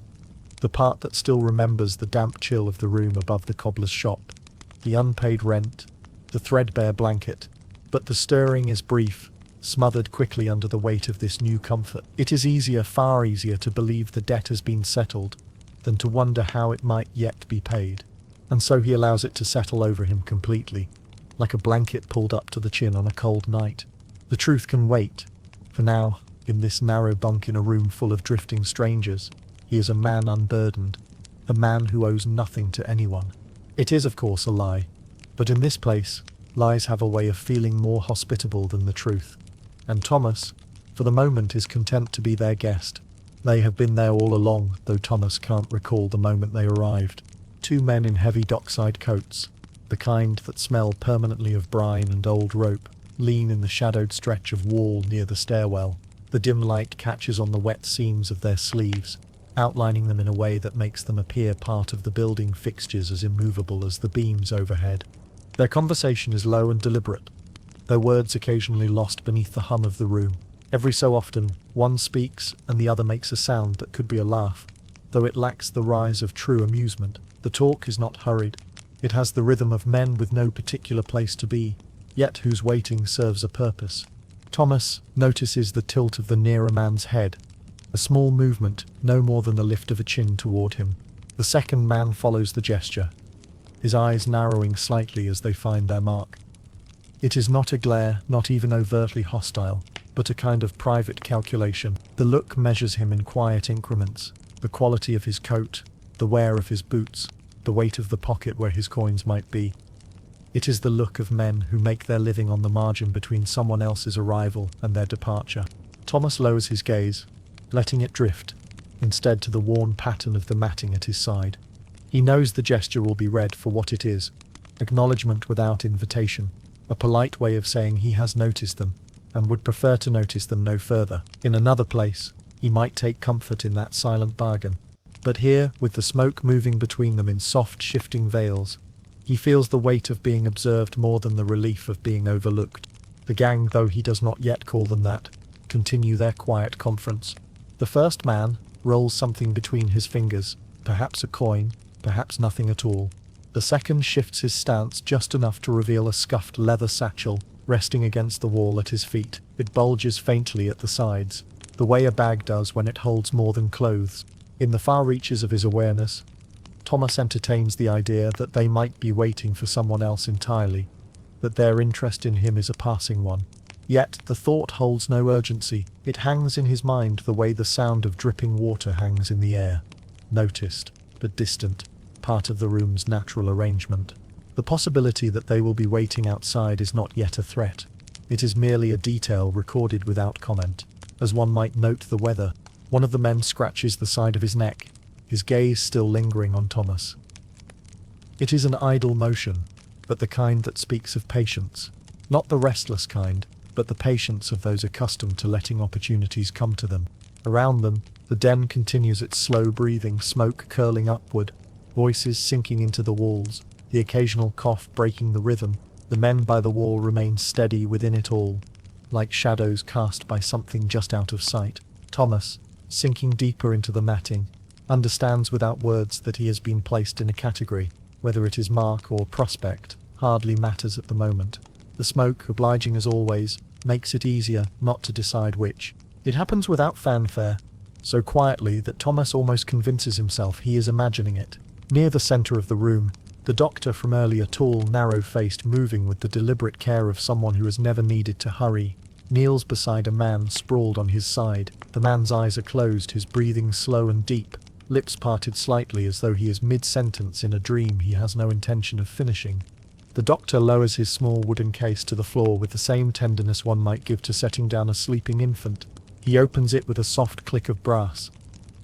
The part that still remembers the damp chill of the room above the cobbler's shop, the unpaid rent, the threadbare blanket. But the stirring is brief, smothered quickly under the weight of this new comfort. It is easier, far easier, to believe the debt has been settled than to wonder how it might yet be paid. And so he allows it to settle over him completely, like a blanket pulled up to the chin on a cold night. The truth can wait. For now, in this narrow bunk in a room full of drifting strangers, he is a man unburdened, a man who owes nothing to anyone. It is, of course, a lie, but in this place, lies have a way of feeling more hospitable than the truth. And Thomas, for the moment, is content to be their guest. They have been there all along, though Thomas can't recall the moment they arrived. Two men in heavy dockside coats, the kind that smell permanently of brine and old rope, lean in the shadowed stretch of wall near the stairwell. The dim light catches on the wet seams of their sleeves, outlining them in a way that makes them appear part of the building fixtures as immovable as the beams overhead. Their conversation is low and deliberate, their words occasionally lost beneath the hum of the room. Every so often, one speaks and the other makes a sound that could be a laugh, though it lacks the rise of true amusement. The talk is not hurried. It has the rhythm of men with no particular place to be, yet whose waiting serves a purpose. Thomas notices the tilt of the nearer man's head, a small movement, no more than the lift of a chin toward him. The second man follows the gesture, his eyes narrowing slightly as they find their mark. It is not a glare, not even overtly hostile, but a kind of private calculation. The look measures him in quiet increments, the quality of his coat, the wear of his boots, the weight of the pocket where his coins might be. It is the look of men who make their living on the margin between someone else's arrival and their departure. Thomas lowers his gaze, letting it drift, instead to the worn pattern of the matting at his side. He knows the gesture will be read for what it is, acknowledgement without invitation, a polite way of saying he has noticed them, and would prefer to notice them no further. In another place, he might take comfort in that silent bargain. But here, with the smoke moving between them in soft shifting veils, he feels the weight of being observed more than the relief of being overlooked. The gang, though he does not yet call them that, continue their quiet conference. The first man rolls something between his fingers, perhaps a coin, perhaps nothing at all. The second shifts his stance just enough to reveal a scuffed leather satchel resting against the wall at his feet. It bulges faintly at the sides, the way a bag does when it holds more than clothes. In the far reaches of his awareness, Thomas entertains the idea that they might be waiting for someone else entirely, that their interest in him is a passing one. Yet the thought holds no urgency. It hangs in his mind the way the sound of dripping water hangs in the air, noticed, but distant, part of the room's natural arrangement. The possibility that they will be waiting outside is not yet a threat. It is merely a detail recorded without comment, as one might note the weather. One of the men scratches the side of his neck, his gaze still lingering on Thomas. It is an idle motion, but the kind that speaks of patience. Not the restless kind, but the patience of those accustomed to letting opportunities come to them. Around them, the den continues its slow breathing, smoke curling upward, voices sinking into the walls, the occasional cough breaking the rhythm. The men by the wall remain steady within it all, like shadows cast by something just out of sight. Thomas, sinking deeper into the matting, understands without words that he has been placed in a category. Whether it is mark or prospect hardly matters at the moment. The smoke, obliging as always, makes it easier not to decide which. It happens without fanfare, so quietly that Thomas almost convinces himself he is imagining it. Near the centre of the room, the doctor from earlier, tall, narrow-faced, moving with the deliberate care of someone who has never needed to hurry, kneels beside a man sprawled on his side. The man's eyes are closed, his breathing slow and deep, lips parted slightly as though he is mid-sentence in a dream he has no intention of finishing. The doctor lowers his small wooden case to the floor with the same tenderness one might give to setting down a sleeping infant. He opens it with a soft click of brass,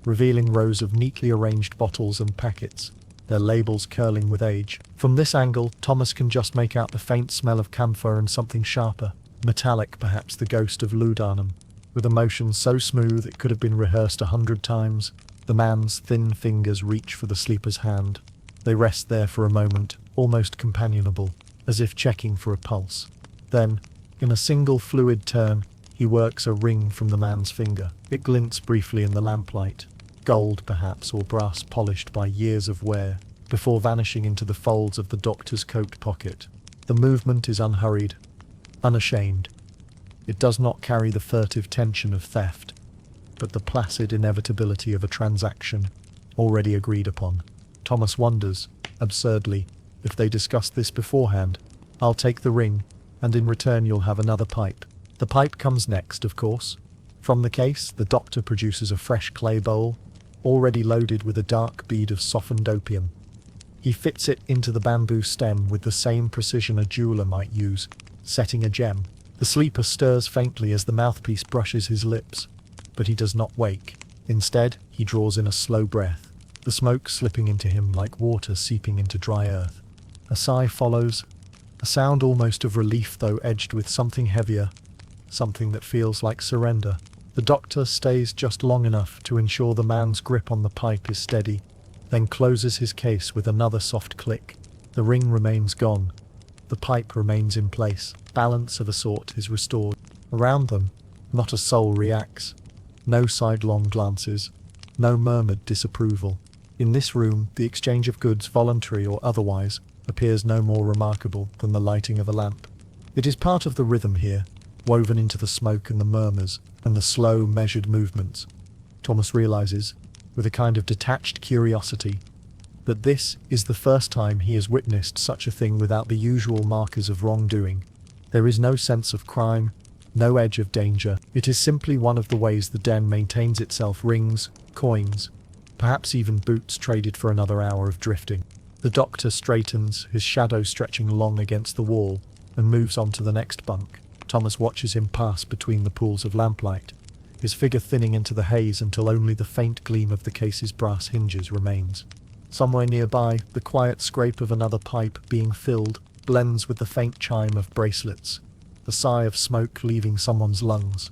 revealing rows of neatly arranged bottles and packets, their labels curling with age. From this angle, Thomas can just make out the faint smell of camphor and something sharper, metallic, perhaps the ghost of laudanum. With a motion so smooth it could have been rehearsed 100 times, the man's thin fingers reach for the sleeper's hand. They rest there for a moment, almost companionable, as if checking for a pulse. Then, in a single fluid turn, he works a ring from the man's finger. It glints briefly in the lamplight, gold perhaps, or brass polished by years of wear, before vanishing into the folds of the doctor's coat pocket. The movement is unhurried, unashamed. It does not carry the furtive tension of theft, but the placid inevitability of a transaction already agreed upon. Thomas wonders, absurdly, if they discussed this beforehand. I'll take the ring, and in return you'll have another pipe. The pipe comes next, of course. From the case, the doctor produces a fresh clay bowl, already loaded with a dark bead of softened opium. He fits it into the bamboo stem with the same precision a jeweler might use, setting a gem. The sleeper stirs faintly as the mouthpiece brushes his lips, but he does not wake. Instead, he draws in a slow breath, the smoke slipping into him like water seeping into dry earth. A sigh follows, a sound almost of relief though edged with something heavier, something that feels like surrender. The doctor stays just long enough to ensure the man's grip on the pipe is steady, then closes his case with another soft click. The ring remains gone. The pipe remains in place. Balance of a sort is restored. Around them, not a soul reacts. No sidelong glances. No murmured disapproval. In this room, the exchange of goods, voluntary or otherwise, appears no more remarkable than the lighting of a lamp. It is part of the rhythm here, woven into the smoke and the murmurs, and the slow, measured movements. Thomas realizes, with a kind of detached curiosity, But this is the first time he has witnessed such a thing without the usual markers of wrongdoing. There is no sense of crime, no edge of danger. It is simply one of the ways the den maintains itself: rings, coins, perhaps even boots traded for another hour of drifting. The doctor straightens, his shadow stretching long against the wall, and moves on to the next bunk. Thomas watches him pass between the pools of lamplight, his figure thinning into the haze until only the faint gleam of the case's brass hinges remains. Somewhere nearby, the quiet scrape of another pipe being filled blends with the faint chime of bracelets, the sigh of smoke leaving someone's lungs.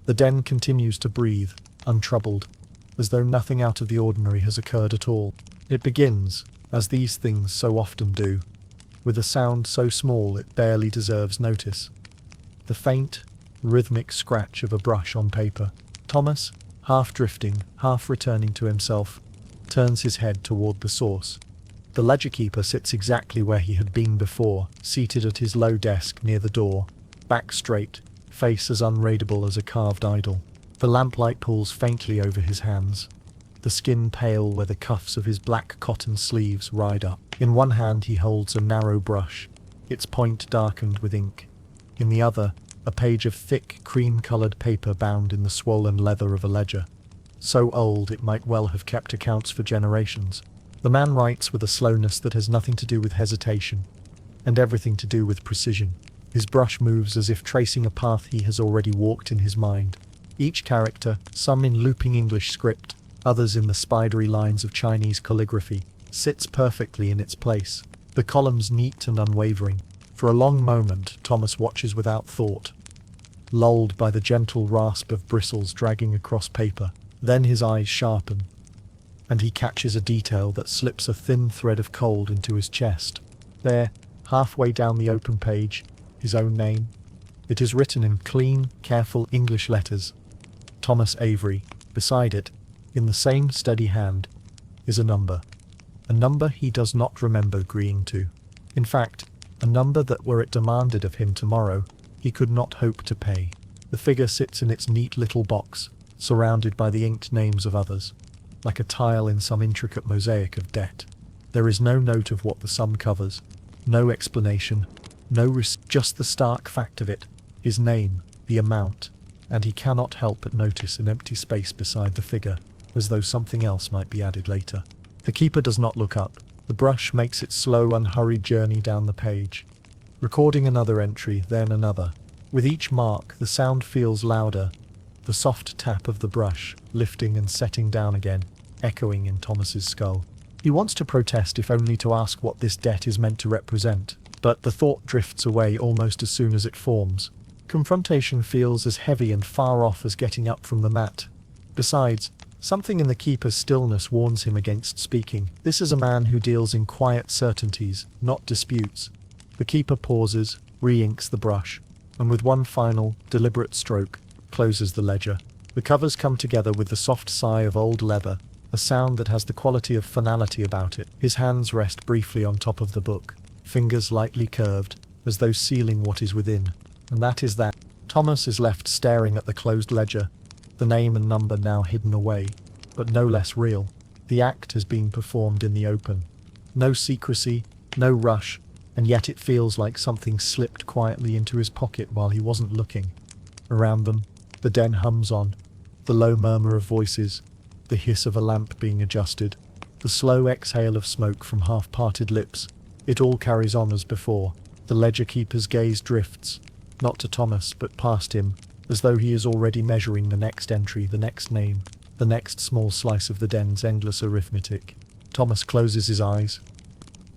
The den continues to breathe, untroubled, as though nothing out of the ordinary has occurred at all. It begins, as these things so often do, with a sound so small it barely deserves notice. The faint, rhythmic scratch of a brush on paper. Thomas, half drifting, half returning to himself, turns his head toward the source. The ledger keeper sits exactly where he had been before, seated at his low desk near the door, back straight, face as unreadable as a carved idol. The lamplight pulls faintly over his hands, the skin pale where the cuffs of his black cotton sleeves ride up. In one hand he holds a narrow brush, its point darkened with ink. In the other, a page of thick, cream-coloured paper bound in the swollen leather of a ledger, so old it might well have kept accounts for generations. The man writes with a slowness that has nothing to do with hesitation, and everything to do with precision. His brush moves as if tracing a path he has already walked in his mind. Each character, some in looping English script, others in the spidery lines of Chinese calligraphy, sits perfectly in its place, the columns neat and unwavering. For a long moment Thomas watches without thought, lulled by the gentle rasp of bristles dragging across paper. Then his eyes sharpen, and he catches a detail that slips a thin thread of cold into his chest. There, halfway down the open page, his own name. It is written in clean, careful English letters. Thomas Avery. Beside it, in the same steady hand, is a number. A number he does not remember agreeing to. In fact, a number that, were it demanded of him tomorrow, he could not hope to pay. The figure sits in its neat little box, surrounded by the inked names of others, like a tile in some intricate mosaic of debt. There is no note of what the sum covers, no explanation, just the stark fact of it, his name, the amount, and he cannot help but notice an empty space beside the figure, as though something else might be added later. The keeper does not look up. The brush makes its slow, unhurried journey down the page, recording another entry, then another. With each mark, the sound feels louder, the soft tap of the brush, lifting and setting down again, echoing in Thomas's skull. He wants to protest, if only to ask what this debt is meant to represent, but the thought drifts away almost as soon as it forms. Confrontation feels as heavy and far off as getting up from the mat. Besides, something in the keeper's stillness warns him against speaking. This is a man who deals in quiet certainties, not disputes. The keeper pauses, re-inks the brush, and with one final, deliberate stroke, closes the ledger. The covers come together with the soft sigh of old leather, a sound that has the quality of finality about it. His hands rest briefly on top of the book, fingers lightly curved, as though sealing what is within. And that is that. Thomas is left staring at the closed ledger, the name and number now hidden away, but no less real. The act has been performed in the open. No secrecy, no rush, and yet it feels like something slipped quietly into his pocket while he wasn't looking. Around them, the den hums on, the low murmur of voices, the hiss of a lamp being adjusted, the slow exhale of smoke from half-parted lips. It all carries on as before. The ledger keeper's gaze drifts, not to Thomas but past him, as though he is already measuring the next entry, the next name, the next small slice of the den's endless arithmetic. Thomas closes his eyes,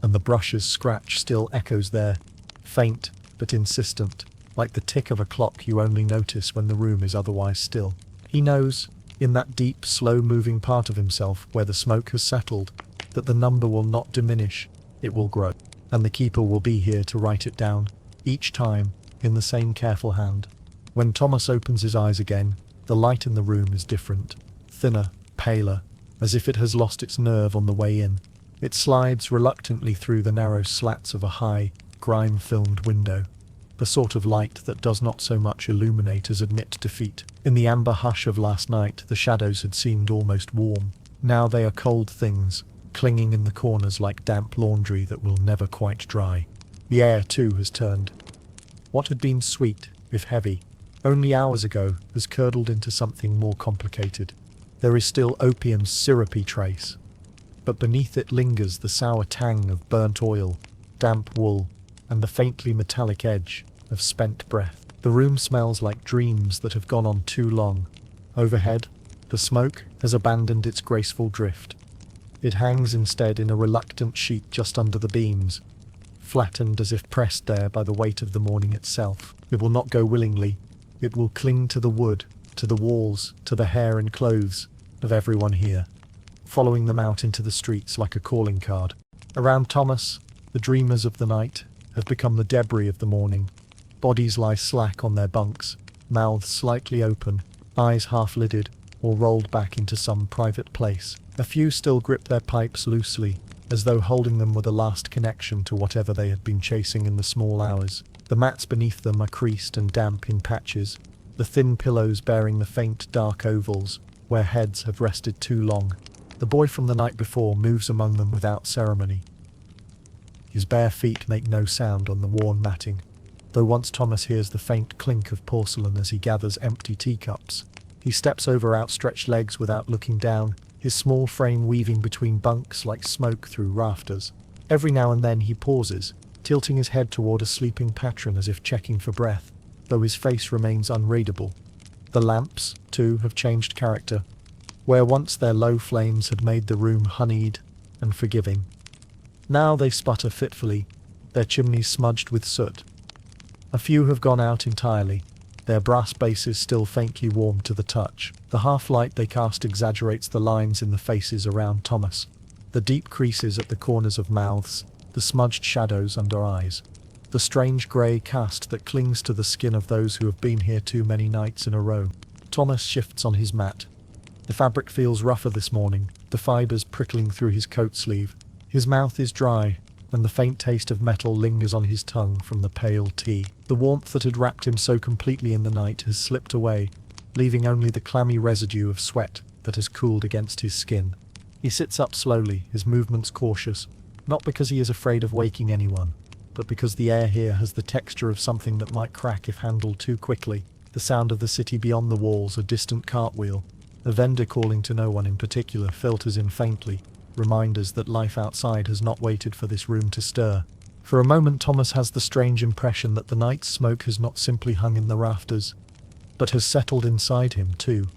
and the brush's scratch still echoes there, faint but insistent, like the tick of a clock you only notice when the room is otherwise still. He knows, in that deep, slow-moving part of himself where the smoke has settled, that the number will not diminish, it will grow, and the keeper will be here to write it down, each time, in the same careful hand. When Thomas opens his eyes again, the light in the room is different, thinner, paler, as if it has lost its nerve on the way in. It slides reluctantly through the narrow slats of a high, grime-filmed window, the sort of light that does not so much illuminate as admit defeat. In the amber hush of last night, the shadows had seemed almost warm. Now they are cold things, clinging in the corners like damp laundry that will never quite dry. The air, too, has turned. What had been sweet, if heavy, only hours ago, has curdled into something more complicated. There is still opium's syrupy trace, but beneath it lingers the sour tang of burnt oil, damp wool, and the faintly metallic edge of spent breath. The room smells like dreams that have gone on too long. Overhead, the smoke has abandoned its graceful drift. It hangs instead in a reluctant sheet just under the beams, flattened as if pressed there by the weight of the morning itself. It will not go willingly. It will cling to the wood, to the walls, to the hair and clothes of everyone here, following them out into the streets like a calling card. Around Thomas, the dreamers of the night have become the debris of the morning. Bodies lie slack on their bunks, mouths slightly open, eyes half-lidded or rolled back into some private place. A few still grip their pipes loosely, as though holding them with a last connection to whatever they had been chasing in the small hours. The mats beneath them are creased and damp in patches, the thin pillows bearing the faint dark ovals where heads have rested too long. The boy from the night before moves among them without ceremony. His bare feet make no sound on the worn matting, though once Thomas hears the faint clink of porcelain as he gathers empty teacups. He steps over outstretched legs without looking down, his small frame weaving between bunks like smoke through rafters. Every now and then he pauses, tilting his head toward a sleeping patron as if checking for breath, though his face remains unreadable. The lamps, too, have changed character. Where once their low flames had made the room honeyed and forgiving, now they sputter fitfully, their chimneys smudged with soot. A few have gone out entirely, their brass bases still faintly warm to the touch. The half-light they cast exaggerates the lines in the faces around Thomas, the deep creases at the corners of mouths, the smudged shadows under eyes, the strange grey cast that clings to the skin of those who have been here too many nights in a row. Thomas shifts on his mat. The fabric feels rougher this morning, the fibres prickling through his coat sleeve. His mouth is dry, and the faint taste of metal lingers on his tongue from the pale tea. The warmth that had wrapped him so completely in the night has slipped away, leaving only the clammy residue of sweat that has cooled against his skin. He sits up slowly, his movements cautious, not because he is afraid of waking anyone, but because the air here has the texture of something that might crack if handled too quickly. The sound of the city beyond the walls, a distant cartwheel, a vendor calling to no one in particular, filters in faintly, reminders that life outside has not waited for this room to stir. For a moment Thomas has the strange impression that the night's smoke has not simply hung in the rafters, but has settled inside him too,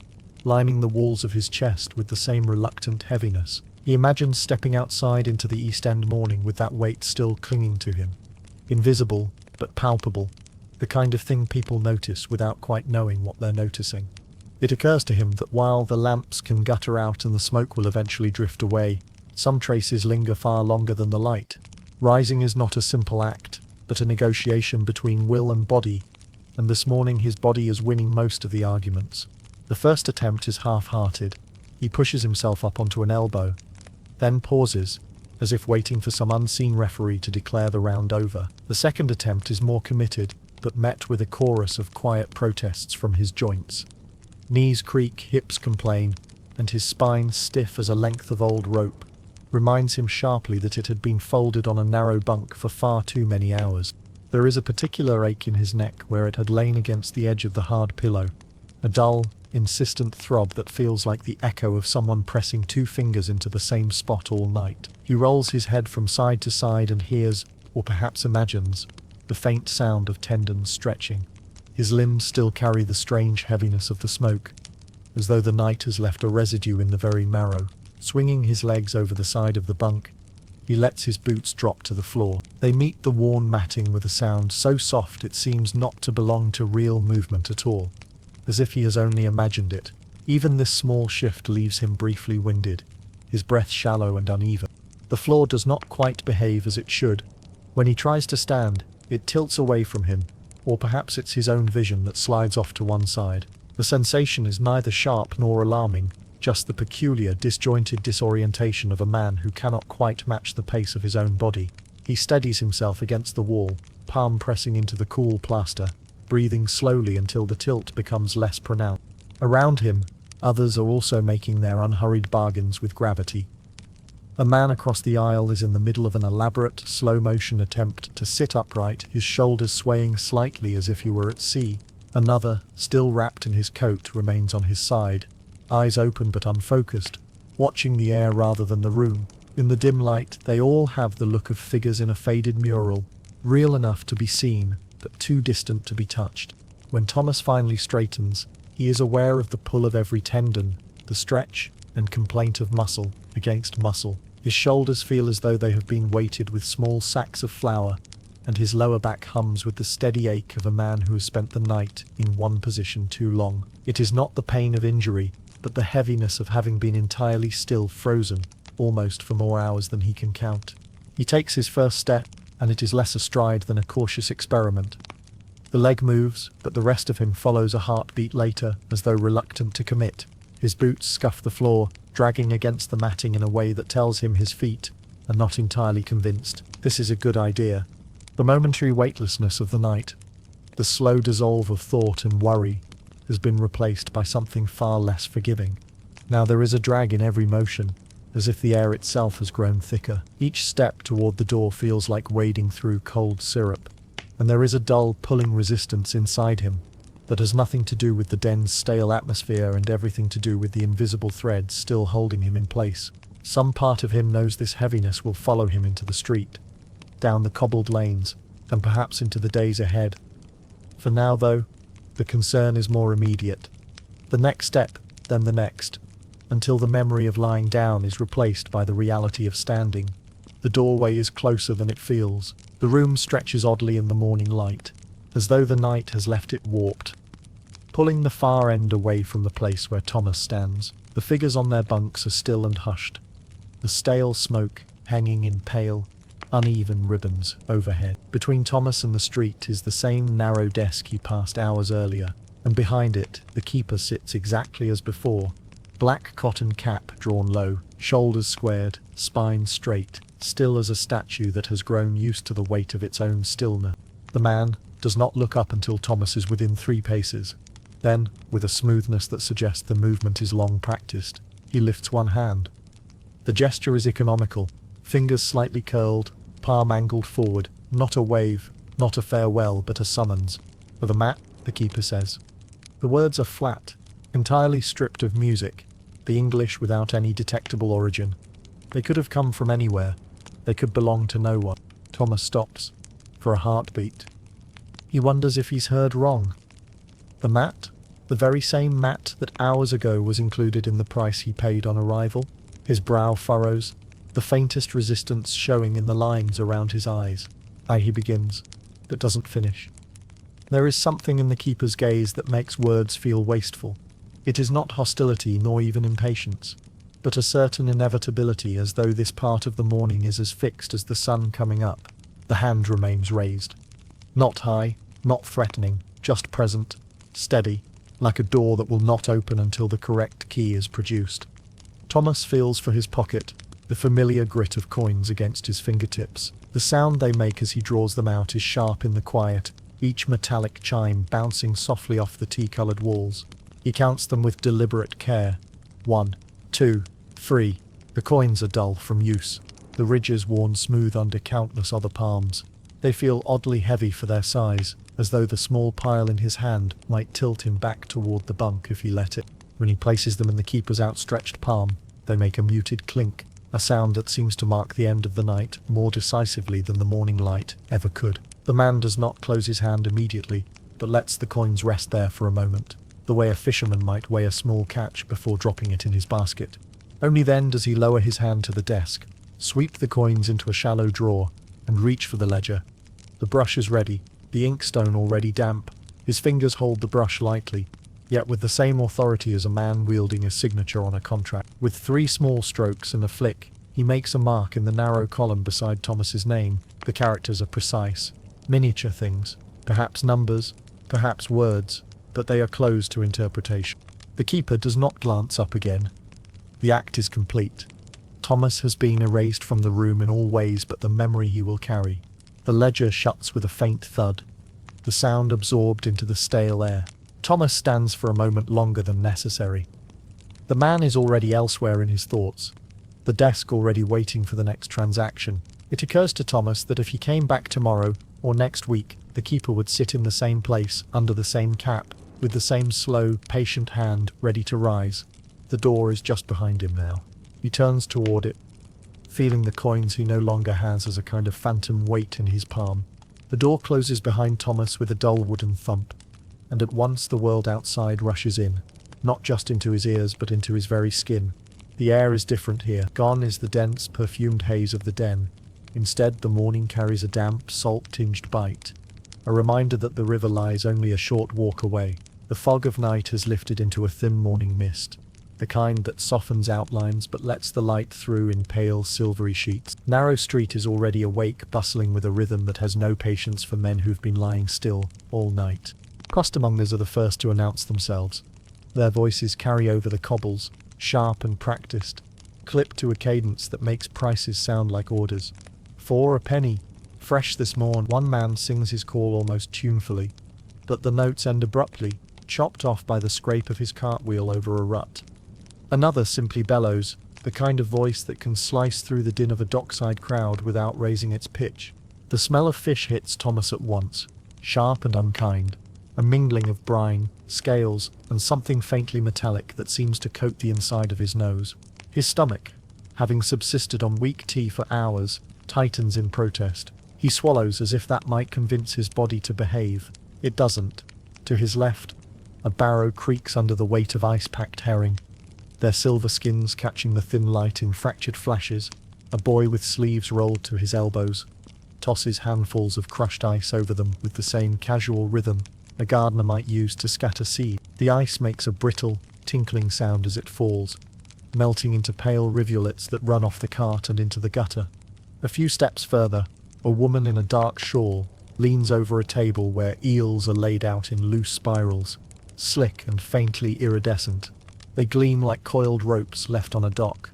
lining the walls of his chest with the same reluctant heaviness. He imagines stepping outside into the East End morning with that weight still clinging to him. Invisible, but palpable, the kind of thing people notice without quite knowing what they're noticing. It occurs to him that while the lamps can gutter out and the smoke will eventually drift away, some traces linger far longer than the light. Rising is not a simple act, but a negotiation between will and body, and this morning his body is winning most of the arguments. The first attempt is half-hearted. He pushes himself up onto an elbow, then pauses, as if waiting for some unseen referee to declare the round over. The second attempt is more committed, but met with a chorus of quiet protests from his joints. Knees creak, hips complain, and his spine, stiff as a length of old rope, reminds him sharply that it had been folded on a narrow bunk for far too many hours. There is a particular ache in his neck where it had lain against the edge of the hard pillow, a dull, insistent throb that feels like the echo of someone pressing two fingers into the same spot all night. He rolls his head from side to side and hears, or perhaps imagines, the faint sound of tendons stretching. His limbs still carry the strange heaviness of the smoke, as though the night has left a residue in the very marrow. Swinging his legs over the side of the bunk, he lets his boots drop to the floor. They meet the worn matting with a sound so soft it seems not to belong to real movement at all, as if he has only imagined it. Even this small shift leaves him briefly winded, his breath shallow and uneven. The floor does not quite behave as it should. When he tries to stand, it tilts away from him, or perhaps it's his own vision that slides off to one side. The sensation is neither sharp nor alarming, just the peculiar, disjointed disorientation of a man who cannot quite match the pace of his own body. He steadies himself against the wall, palm pressing into the cool plaster, breathing slowly until the tilt becomes less pronounced. Around him, others are also making their unhurried bargains with gravity. A man across the aisle is in the middle of an elaborate, slow-motion attempt to sit upright, his shoulders swaying slightly as if he were at sea. Another, still wrapped in his coat, remains on his side, eyes open but unfocused, watching the air rather than the room. In the dim light, they all have the look of figures in a faded mural, real enough to be seen, but too distant to be touched. When Thomas finally straightens, he is aware of the pull of every tendon, the stretch and complaint of muscle against muscle. His shoulders feel as though they have been weighted with small sacks of flour, and his lower back hums with the steady ache of a man who has spent the night in one position too long. It is not the pain of injury, but the heaviness of having been entirely still, frozen, almost for more hours than he can count. He takes his first step, and it is less a stride than a cautious experiment. The leg moves, but the rest of him follows a heartbeat later, as though reluctant to commit. His boots scuff the floor, dragging against the matting in a way that tells him his feet are not entirely convinced this is a good idea. The momentary weightlessness of the night, the slow dissolve of thought and worry, has been replaced by something far less forgiving. Now there is a drag in every motion, as if the air itself has grown thicker. Each step toward the door feels like wading through cold syrup, and there is a dull, pulling resistance inside him that has nothing to do with the den's stale atmosphere and everything to do with the invisible threads still holding him in place. Some part of him knows this heaviness will follow him into the street, down the cobbled lanes, and perhaps into the days ahead. For now, though, the concern is more immediate. The next step, then the next, until the memory of lying down is replaced by the reality of standing. The doorway is closer than it feels. The room stretches oddly in the morning light, as though the night has left it warped, pulling the far end away from the place where Thomas stands. The figures on their bunks are still and hushed, the stale smoke hanging in pale, uneven ribbons overhead. Between Thomas and the street is the same narrow desk he passed hours earlier, and behind it the keeper sits exactly as before, black cotton cap drawn low, shoulders squared, spine straight, still as a statue that has grown used to the weight of its own stillness. The man does not look up until Thomas is within 3 paces. Then, with a smoothness that suggests the movement is long practiced, he lifts one hand. The gesture is economical, fingers slightly curled, palm angled forward, not a wave, not a farewell, but a summons. For the mat, the keeper says. The words are flat, entirely stripped of music, the English without any detectable origin. They could have come from anywhere. They could belong to no one. Thomas stops, for a heartbeat. He wonders if he's heard wrong. The mat? The very same mat that hours ago was included in the price he paid on arrival? His brow furrows, the faintest resistance showing in the lines around his eyes. He begins, but doesn't finish. There is something in the keeper's gaze that makes words feel wasteful. It is not hostility nor even impatience, but a certain inevitability, as though this part of the morning is as fixed as the sun coming up. The hand remains raised. Not high, not threatening, just present, steady, like a door that will not open until the correct key is produced. Thomas feels for his pocket, the familiar grit of coins against his fingertips. The sound they make as he draws them out is sharp in the quiet, each metallic chime bouncing softly off the tea-coloured walls. He counts them with deliberate care. 1, 2, 3. The coins are dull from use, the ridges worn smooth under countless other palms. They feel oddly heavy for their size, as though the small pile in his hand might tilt him back toward the bunk if he let it. When he places them in the keeper's outstretched palm, they make a muted clink, a sound that seems to mark the end of the night more decisively than the morning light ever could. The man does not close his hand immediately, but lets the coins rest there for a moment, the way a fisherman might weigh a small catch before dropping it in his basket. Only then does he lower his hand to the desk, sweep the coins into a shallow drawer, and reach for the ledger. The brush is ready, the inkstone already damp. His fingers hold the brush lightly, yet with the same authority as a man wielding a signature on a contract. With 3 small strokes and a flick, he makes a mark in the narrow column beside Thomas's name. The characters are precise, miniature things, perhaps numbers, perhaps words, but they are closed to interpretation. The keeper does not glance up again. The act is complete. Thomas has been erased from the room in all ways but the memory he will carry. The ledger shuts with a faint thud, the sound absorbed into the stale air. Thomas stands for a moment longer than necessary. The man is already elsewhere in his thoughts, the desk already waiting for the next transaction. It occurs to Thomas that if he came back tomorrow, or next week, the keeper would sit in the same place, under the same cap, with the same slow, patient hand ready to rise. The door is just behind him now. He turns toward it, feeling the coins he no longer has as a kind of phantom weight in his palm. The door closes behind Thomas with a dull wooden thump, and at once the world outside rushes in, not just into his ears but into his very skin. The air is different here. Gone is the dense, perfumed haze of the den. Instead, the morning carries a damp, salt-tinged bite, a reminder that the river lies only a short walk away. The fog of night has lifted into a thin morning mist, the kind that softens outlines but lets the light through in pale, silvery sheets. Narrow Street is already awake, bustling with a rhythm that has no patience for men who've been lying still all night. Costermongers are the first to announce themselves. Their voices carry over the cobbles, sharp and practiced, clipped to a cadence that makes prices sound like orders. 4 a penny, fresh this morn. One man sings his call almost tunefully, but the notes end abruptly, chopped off by the scrape of his cartwheel over a rut. Another simply bellows, the kind of voice that can slice through the din of a dockside crowd without raising its pitch. The smell of fish hits Thomas at once, sharp and unkind, a mingling of brine, scales, and something faintly metallic that seems to coat the inside of his nose. His stomach, having subsisted on weak tea for hours, tightens in protest. He swallows as if that might convince his body to behave. It doesn't. To his left, a barrow creaks under the weight of ice-packed herring, their silver skins catching the thin light in fractured flashes. A boy with sleeves rolled to his elbows tosses handfuls of crushed ice over them with the same casual rhythm a gardener might use to scatter seed. The ice makes a brittle, tinkling sound as it falls, melting into pale rivulets that run off the cart and into the gutter. A few steps further, a woman in a dark shawl leans over a table where eels are laid out in loose spirals, slick and faintly iridescent. They gleam like coiled ropes left on a dock,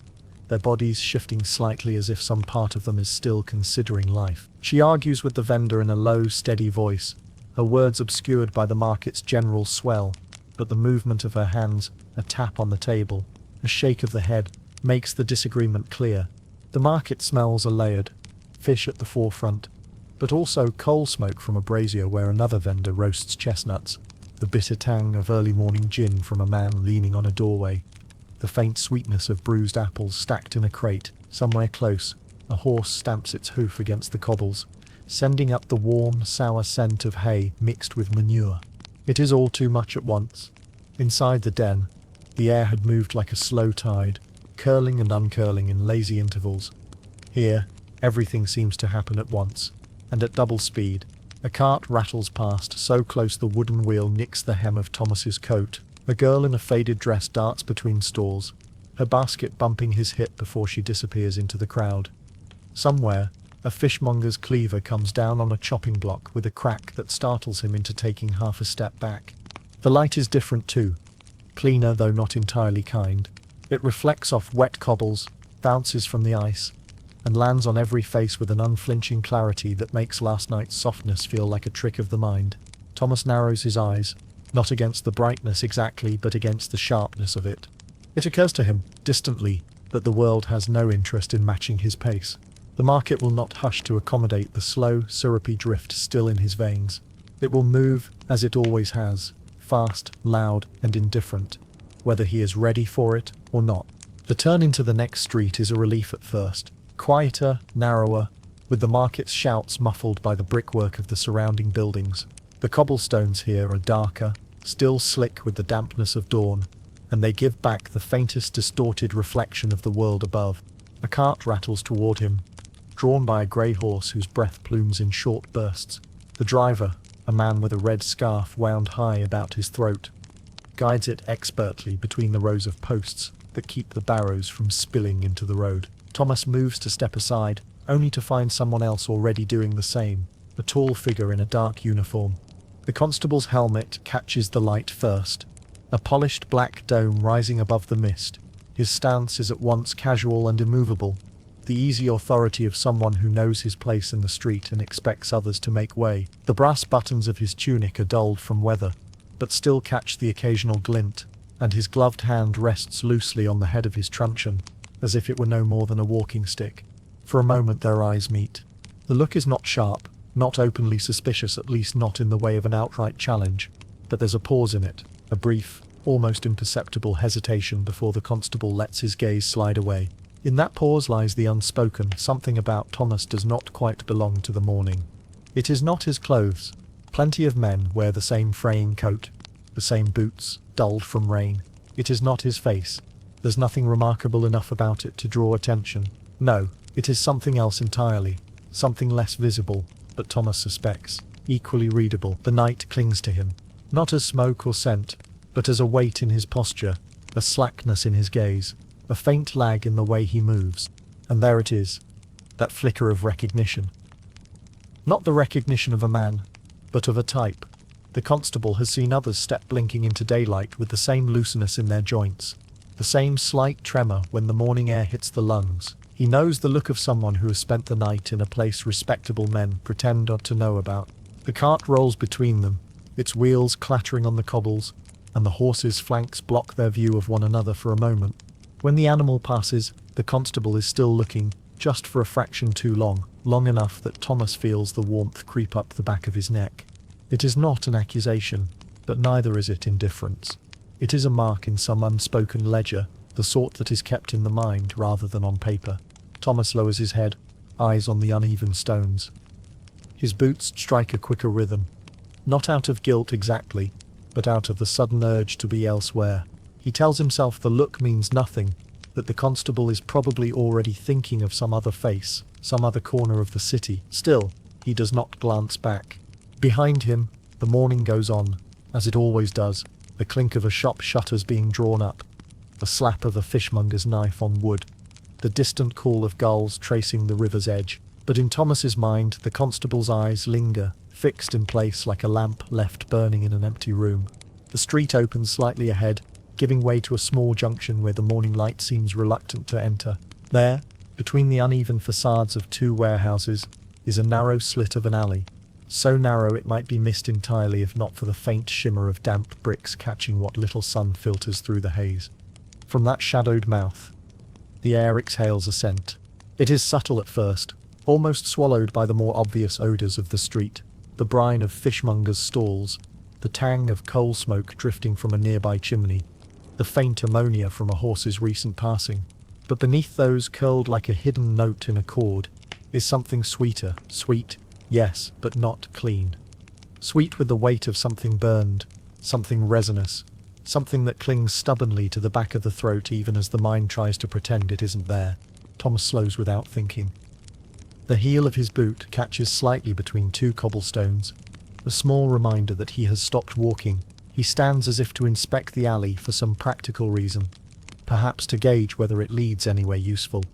their bodies shifting slightly as if some part of them is still considering life. She argues with the vendor in a low, steady voice, her words obscured by the market's general swell, but the movement of her hands, a tap on the table, a shake of the head, makes the disagreement clear. The market smells are layered, fish at the forefront, but also coal smoke from a brazier where another vendor roasts chestnuts, the bitter tang of early morning gin from a man leaning on a doorway, the faint sweetness of bruised apples stacked in a crate. Somewhere close, a horse stamps its hoof against the cobbles, sending up the warm, sour scent of hay mixed with manure. It is all too much at once. Inside the den, the air had moved like a slow tide, curling and uncurling in lazy intervals. Here, everything seems to happen at once, and at double speed. A cart rattles past, so close the wooden wheel nicks the hem of Thomas's coat. A girl in a faded dress darts between stalls, her basket bumping his hip before she disappears into the crowd. Somewhere, a fishmonger's cleaver comes down on a chopping block with a crack that startles him into taking half a step back. The light is different too, cleaner though not entirely kind. It reflects off wet cobbles, bounces from the ice, and lands on every face with an unflinching clarity that makes last night's softness feel like a trick of the mind. Thomas narrows his eyes, not against the brightness exactly, but against the sharpness of it. It occurs to him, distantly, that the world has no interest in matching his pace. The market will not hush to accommodate the slow, syrupy drift still in his veins. It will move, as it always has, fast, loud, and indifferent, whether he is ready for it or not. The turn into the next street is a relief at first. Quieter, narrower, with the market's shouts muffled by the brickwork of the surrounding buildings. The cobblestones here are darker, still slick with the dampness of dawn, and they give back the faintest distorted reflection of the world above. A cart rattles toward him, drawn by a grey horse whose breath plumes in short bursts. The driver, a man with a red scarf wound high about his throat, guides it expertly between the rows of posts that keep the barrows from spilling into the road. Thomas moves to step aside, only to find someone else already doing the same, a tall figure in a dark uniform. The constable's helmet catches the light first, a polished black dome rising above the mist. His stance is at once casual and immovable, the easy authority of someone who knows his place in the street and expects others to make way. The brass buttons of his tunic are dulled from weather, but still catch the occasional glint, and his gloved hand rests loosely on the head of his truncheon. as if it were no more than a walking stick. For a moment their eyes meet. The look is not sharp, not openly suspicious, at least not in the way of an outright challenge, but there's a pause in it, a brief, almost imperceptible hesitation before the constable lets his gaze slide away. In that pause lies the unspoken something about Thomas does not quite belong to the morning. It is not his clothes. Plenty of men wear the same fraying coat, the same boots, dulled from rain. It is not his face. There's nothing remarkable enough about it to draw attention. No, it is something else entirely, something less visible, but Thomas suspects, equally readable. The night clings to him, not as smoke or scent, but as a weight in his posture, a slackness in his gaze, a faint lag in the way he moves. And there it is, that flicker of recognition. Not the recognition of a man, but of a type. The constable has seen others step blinking into daylight with the same looseness in their joints, the same slight tremor when the morning air hits the lungs. He knows the look of someone who has spent the night in a place respectable men pretend not to know about. The cart rolls between them, its wheels clattering on the cobbles, and the horses' flanks block their view of one another for a moment. When the animal passes, the constable is still looking, just for a fraction too long, long enough that Thomas feels the warmth creep up the back of his neck. It is not an accusation, but neither is it indifference. It is a mark in some unspoken ledger, the sort that is kept in the mind rather than on paper. Thomas lowers his head, eyes on the uneven stones. His boots strike a quicker rhythm, not out of guilt exactly, but out of the sudden urge to be elsewhere. He tells himself the look means nothing, that the constable is probably already thinking of some other face, some other corner of the city. Still, he does not glance back. Behind him, the morning goes on, as it always does, the clink of a shop shutters being drawn up, the slap of a fishmonger's knife on wood, the distant call of gulls tracing the river's edge. But in Thomas's mind, the constable's eyes linger, fixed in place like a lamp left burning in an empty room. The street opens slightly ahead, giving way to a small junction where the morning light seems reluctant to enter. There, between the uneven facades of two warehouses, is a narrow slit of an alley, so narrow it might be missed entirely if not for the faint shimmer of damp bricks catching what little sun filters through the haze. From that shadowed mouth, the air exhales a scent. It is subtle at first, almost swallowed by the more obvious odours of the street, the brine of fishmongers' stalls, the tang of coal smoke drifting from a nearby chimney, the faint ammonia from a horse's recent passing. But beneath those, curled like a hidden note in a chord, is something sweeter, sweet, yes, but not clean. Sweet with the weight of something burned, something resinous, something that clings stubbornly to the back of the throat even as the mind tries to pretend it isn't there. Thomas slows without thinking. The heel of his boot catches slightly between two cobblestones, a small reminder that he has stopped walking. He stands as if to inspect the alley for some practical reason, perhaps to gauge whether it leads anywhere useful.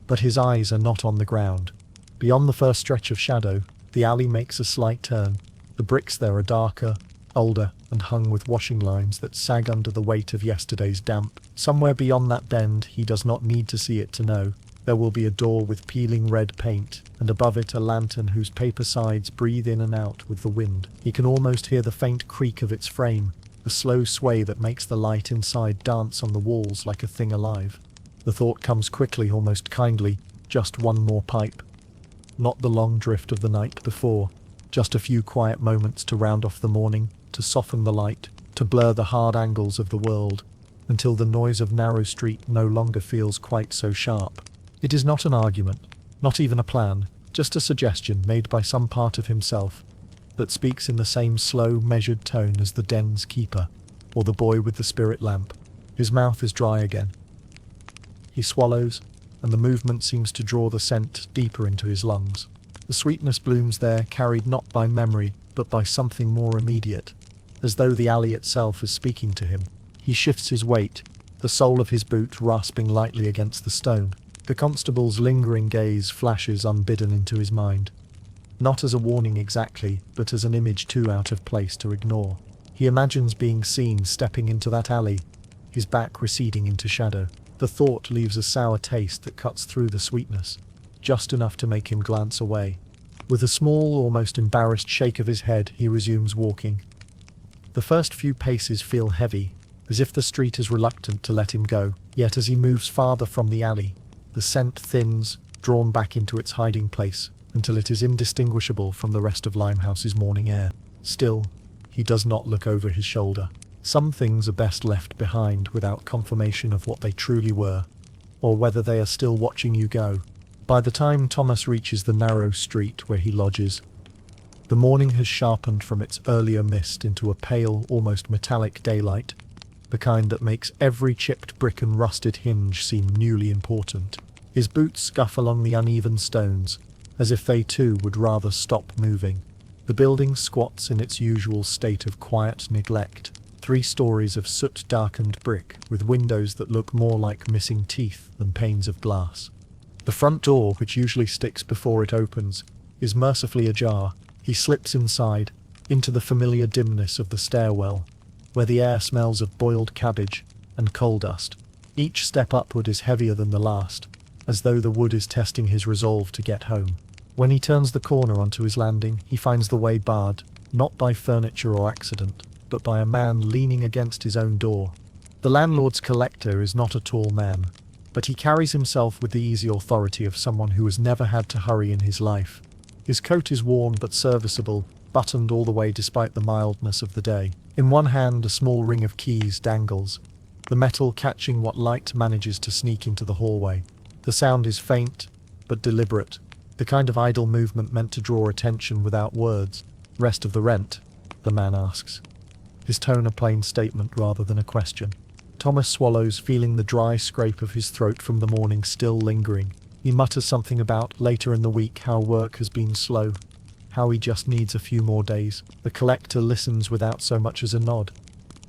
But his eyes are not on the ground. Beyond the first stretch of shadow, the alley makes a slight turn. The bricks there are darker, older, and hung with washing lines that sag under the weight of yesterday's damp. Somewhere beyond that bend, he does not need to see it to know, there will be a door with peeling red paint, and above it a lantern whose paper sides breathe in and out with the wind. He can almost hear the faint creak of its frame, the slow sway that makes the light inside dance on the walls like a thing alive. The thought comes quickly, almost kindly, just one more pipe. Not the long drift of the night before, just a few quiet moments to round off the morning, to soften the light, to blur the hard angles of the world, until the noise of narrow street no longer feels quite so sharp. It is not an argument, not even a plan, just a suggestion made by some part of himself that speaks in the same slow, measured tone as the den's keeper, or the boy with the spirit lamp. His mouth is dry again. He swallows, and the movement seems to draw the scent deeper into his lungs. The sweetness blooms there, carried not by memory, but by something more immediate, as though the alley itself is speaking to him. He shifts his weight, the sole of his boot rasping lightly against the stone. The constable's lingering gaze flashes unbidden into his mind. Not as a warning exactly, but as an image too out of place to ignore. He imagines being seen stepping into that alley, his back receding into shadow. The thought leaves a sour taste that cuts through the sweetness, just enough to make him glance away. With a small, almost embarrassed shake of his head, he resumes walking. The first few paces feel heavy, as if the street is reluctant to let him go. Yet as he moves farther from the alley, the scent thins, drawn back into its hiding place, until it is indistinguishable from the rest of Limehouse's morning air. Still, he does not look over his shoulder. Some things are best left behind without confirmation of what they truly were, or whether they are still watching you go. By the time Thomas reaches the narrow street where he lodges, the morning has sharpened from its earlier mist into a pale, almost metallic daylight, the kind that makes every chipped brick and rusted hinge seem newly important. His boots scuff along the uneven stones, as if they too would rather stop moving. The building squats in its usual state of quiet neglect, 3 stories of soot-darkened brick with windows that look more like missing teeth than panes of glass. The front door, which usually sticks before it opens, is mercifully ajar. He slips inside, into the familiar dimness of the stairwell, where the air smells of boiled cabbage and coal dust. Each step upward is heavier than the last, as though the wood is testing his resolve to get home. When he turns the corner onto his landing, he finds the way barred, not by furniture or accident, but by a man leaning against his own door. The landlord's collector is not a tall man, but he carries himself with the easy authority of someone who has never had to hurry in his life. His coat is worn but serviceable, buttoned all the way despite the mildness of the day. In one hand, a small ring of keys dangles, the metal catching what light manages to sneak into the hallway. The sound is faint, but deliberate, the kind of idle movement meant to draw attention without words. "Rest of the rent?" the man asks, his tone a plain statement rather than a question. Thomas swallows, feeling the dry scrape of his throat from the morning still lingering. He mutters something about, later in the week, how work has been slow, how he just needs a few more days. The collector listens without so much as a nod,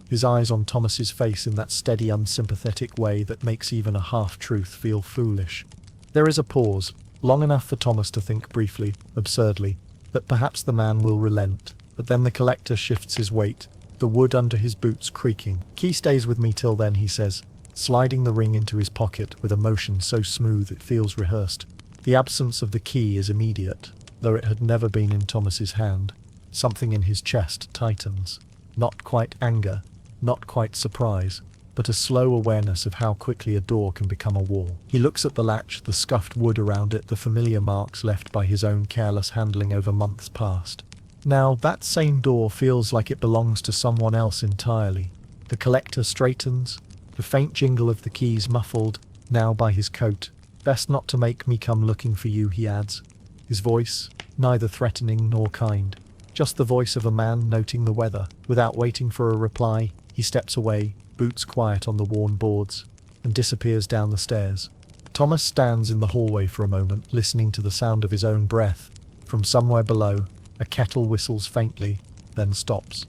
his eyes on Thomas's face in that steady, unsympathetic way that makes even a half-truth feel foolish. There is a pause, long enough for Thomas to think briefly, absurdly, that perhaps the man will relent, but then the collector shifts his weight, the wood under his boots creaking. "Key stays with me till then," he says, sliding the ring into his pocket with a motion so smooth it feels rehearsed. The absence of the key is immediate, though it had never been in Thomas's hand. Something in his chest tightens. Not quite anger, not quite surprise, but a slow awareness of how quickly a door can become a wall. He looks at the latch, the scuffed wood around it, the familiar marks left by his own careless handling over months past. Now, that same door feels like it belongs to someone else entirely. The collector straightens, the faint jingle of the keys muffled, now by his coat. "Best not to make me come looking for you," he adds, his voice neither threatening nor kind, just the voice of a man noting the weather. Without waiting for a reply, he steps away, boots quiet on the worn boards, and disappears down the stairs. Thomas stands in the hallway for a moment, listening to the sound of his own breath. From somewhere below, a kettle whistles faintly, then stops.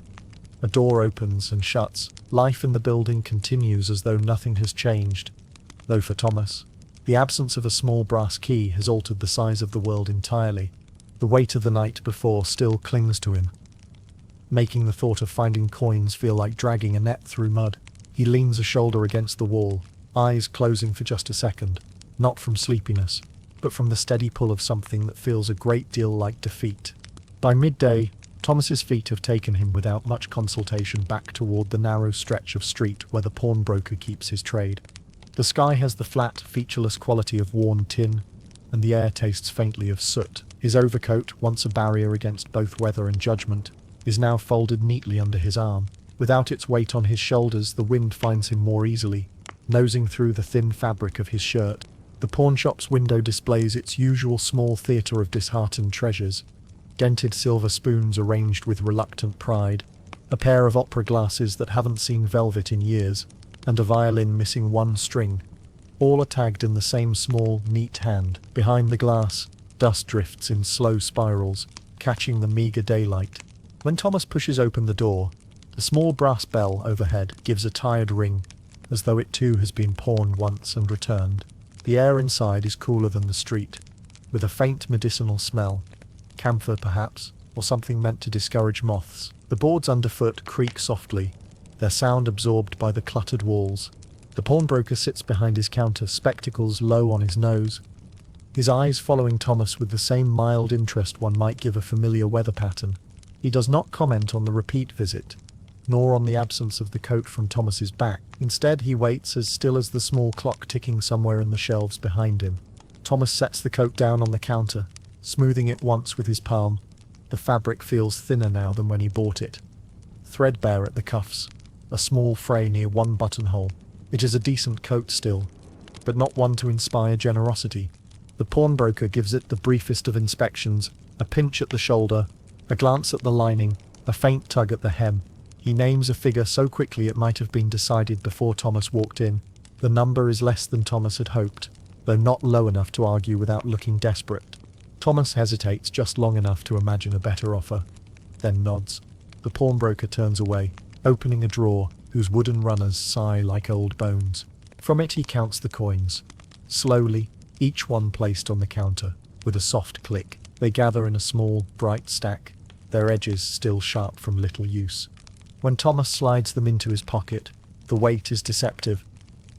A door opens and shuts. Life in the building continues as though nothing has changed, though for Thomas, the absence of a small brass key has altered the size of the world entirely. The weight of the night before still clings to him, making the thought of finding coins feel like dragging a net through mud. He leans a shoulder against the wall, eyes closing for just a second, not from sleepiness, but from the steady pull of something that feels a great deal like defeat. By midday, Thomas's feet have taken him without much consultation back toward the narrow stretch of street where the pawnbroker keeps his trade. The sky has the flat, featureless quality of worn tin, and the air tastes faintly of soot. His overcoat, once a barrier against both weather and judgment, is now folded neatly under his arm. Without its weight on his shoulders, the wind finds him more easily, nosing through the thin fabric of his shirt. The pawnshop's window displays its usual small theatre of disheartened treasures. Dented silver spoons arranged with reluctant pride, a pair of opera glasses that haven't seen velvet in years, and a violin missing one string. All are tagged in the same small, neat hand. Behind the glass, dust drifts in slow spirals, catching the meagre daylight. When Thomas pushes open the door, the small brass bell overhead gives a tired ring, as though it too has been pawned once and returned. The air inside is cooler than the street, with a faint medicinal smell. Camphor, perhaps, or something meant to discourage moths. The boards underfoot creak softly, their sound absorbed by the cluttered walls. The pawnbroker sits behind his counter, spectacles low on his nose, his eyes following Thomas with the same mild interest one might give a familiar weather pattern. He does not comment on the repeat visit, nor on the absence of the coat from Thomas's back. Instead, he waits as still as the small clock ticking somewhere in the shelves behind him. Thomas sets the coat down on the counter, smoothing it once with his palm. The fabric feels thinner now than when he bought it. Threadbare at the cuffs, a small fray near one buttonhole. It is a decent coat still, but not one to inspire generosity. The pawnbroker gives it the briefest of inspections, a pinch at the shoulder, a glance at the lining, a faint tug at the hem. He names a figure so quickly it might have been decided before Thomas walked in. The number is less than Thomas had hoped, though not low enough to argue without looking desperate. Thomas hesitates just long enough to imagine a better offer, then nods. The pawnbroker turns away, opening a drawer whose wooden runners sigh like old bones. From it he counts the coins. Slowly, each one placed on the counter, with a soft click. They gather in a small, bright stack, their edges still sharp from little use. When Thomas slides them into his pocket, the weight is deceptive.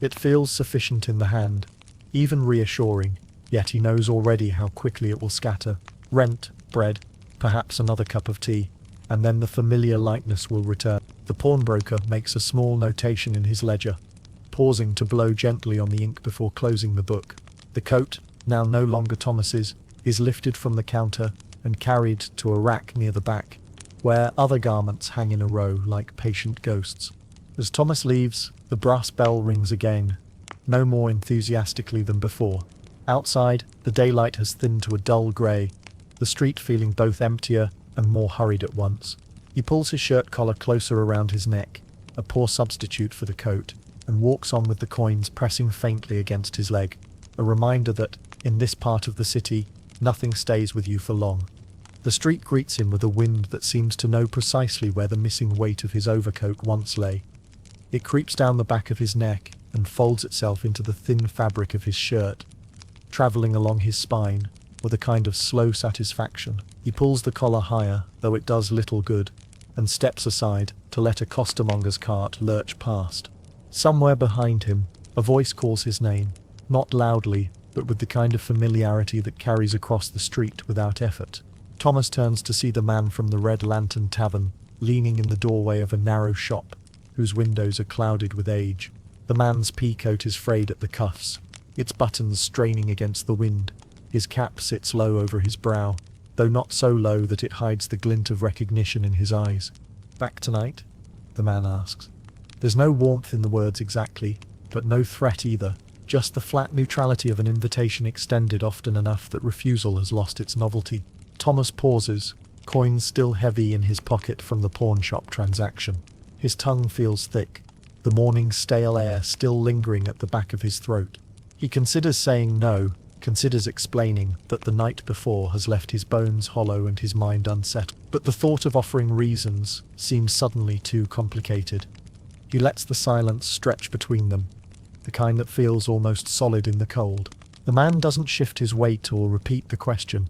It feels sufficient in the hand, even reassuring, yet he knows already how quickly it will scatter. Rent, bread, perhaps another cup of tea, and then the familiar lightness will return. The pawnbroker makes a small notation in his ledger, pausing to blow gently on the ink before closing the book. The coat, now no longer Thomas's, is lifted from the counter and carried to a rack near the back, where other garments hang in a row like patient ghosts. As Thomas leaves, the brass bell rings again, no more enthusiastically than before. Outside, the daylight has thinned to a dull grey, the street feeling both emptier and more hurried at once. He pulls his shirt collar closer around his neck, a poor substitute for the coat, and walks on with the coins pressing faintly against his leg, a reminder that, in this part of the city, nothing stays with you for long. The street greets him with a wind that seems to know precisely where the missing weight of his overcoat once lay. It creeps down the back of his neck and folds itself into the thin fabric of his shirt, travelling along his spine with a kind of slow satisfaction. He pulls the collar higher, though it does little good, and steps aside to let a costermonger's cart lurch past. Somewhere behind him, a voice calls his name, not loudly, but with the kind of familiarity that carries across the street without effort. Thomas turns to see the man from the Red Lantern Tavern, leaning in the doorway of a narrow shop, whose windows are clouded with age. The man's pea-coat is frayed at the cuffs, its buttons straining against the wind. His cap sits low over his brow, though not so low that it hides the glint of recognition in his eyes. "Back tonight?" the man asks. There's no warmth in the words exactly, but no threat either, just the flat neutrality of an invitation extended often enough that refusal has lost its novelty. Thomas pauses, coins still heavy in his pocket from the pawnshop transaction. His tongue feels thick, the morning's stale air still lingering at the back of his throat. He considers saying no, considers explaining that the night before has left his bones hollow and his mind unsettled. But the thought of offering reasons seems suddenly too complicated. He lets the silence stretch between them, the kind that feels almost solid in the cold. The man doesn't shift his weight or repeat the question.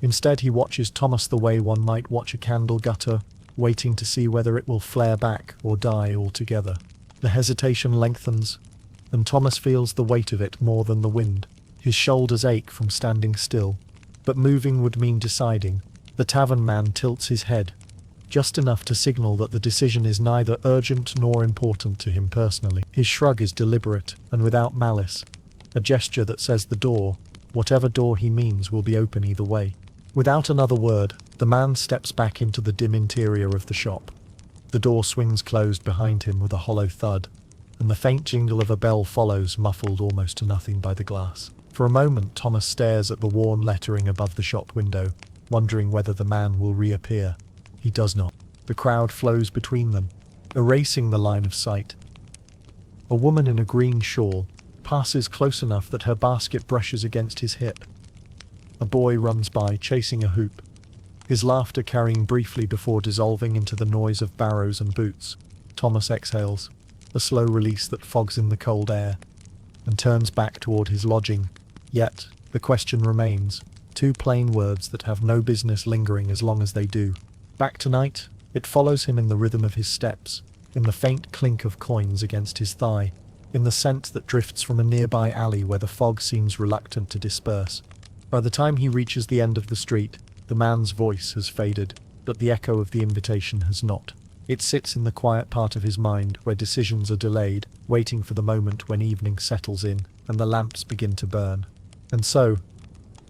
Instead, he watches Thomas the way one might watch a candle gutter, waiting to see whether it will flare back or die altogether. The hesitation lengthens, and Thomas feels the weight of it more than the wind. His shoulders ache from standing still, but moving would mean deciding. The tavern man tilts his head, just enough to signal that the decision is neither urgent nor important to him personally. His shrug is deliberate and without malice, a gesture that says the door, whatever door he means, will be open either way. Without another word, the man steps back into the dim interior of the shop. The door swings closed behind him with a hollow thud, and the faint jingle of a bell follows, muffled almost to nothing by the glass. For a moment, Thomas stares at the worn lettering above the shop window, wondering whether the man will reappear. He does not. The crowd flows between them, erasing the line of sight. A woman in a green shawl passes close enough that her basket brushes against his hip. A boy runs by, chasing a hoop, his laughter carrying briefly before dissolving into the noise of barrows and boots. Thomas exhales, a slow release that fogs in the cold air, and turns back toward his lodging. Yet, the question remains, two plain words that have no business lingering as long as they do. Back tonight? It follows him in the rhythm of his steps, in the faint clink of coins against his thigh, in the scent that drifts from a nearby alley where the fog seems reluctant to disperse. By the time he reaches the end of the street, the man's voice has faded, but the echo of the invitation has not. It sits in the quiet part of his mind where decisions are delayed, waiting for the moment when evening settles in and the lamps begin to burn. And so,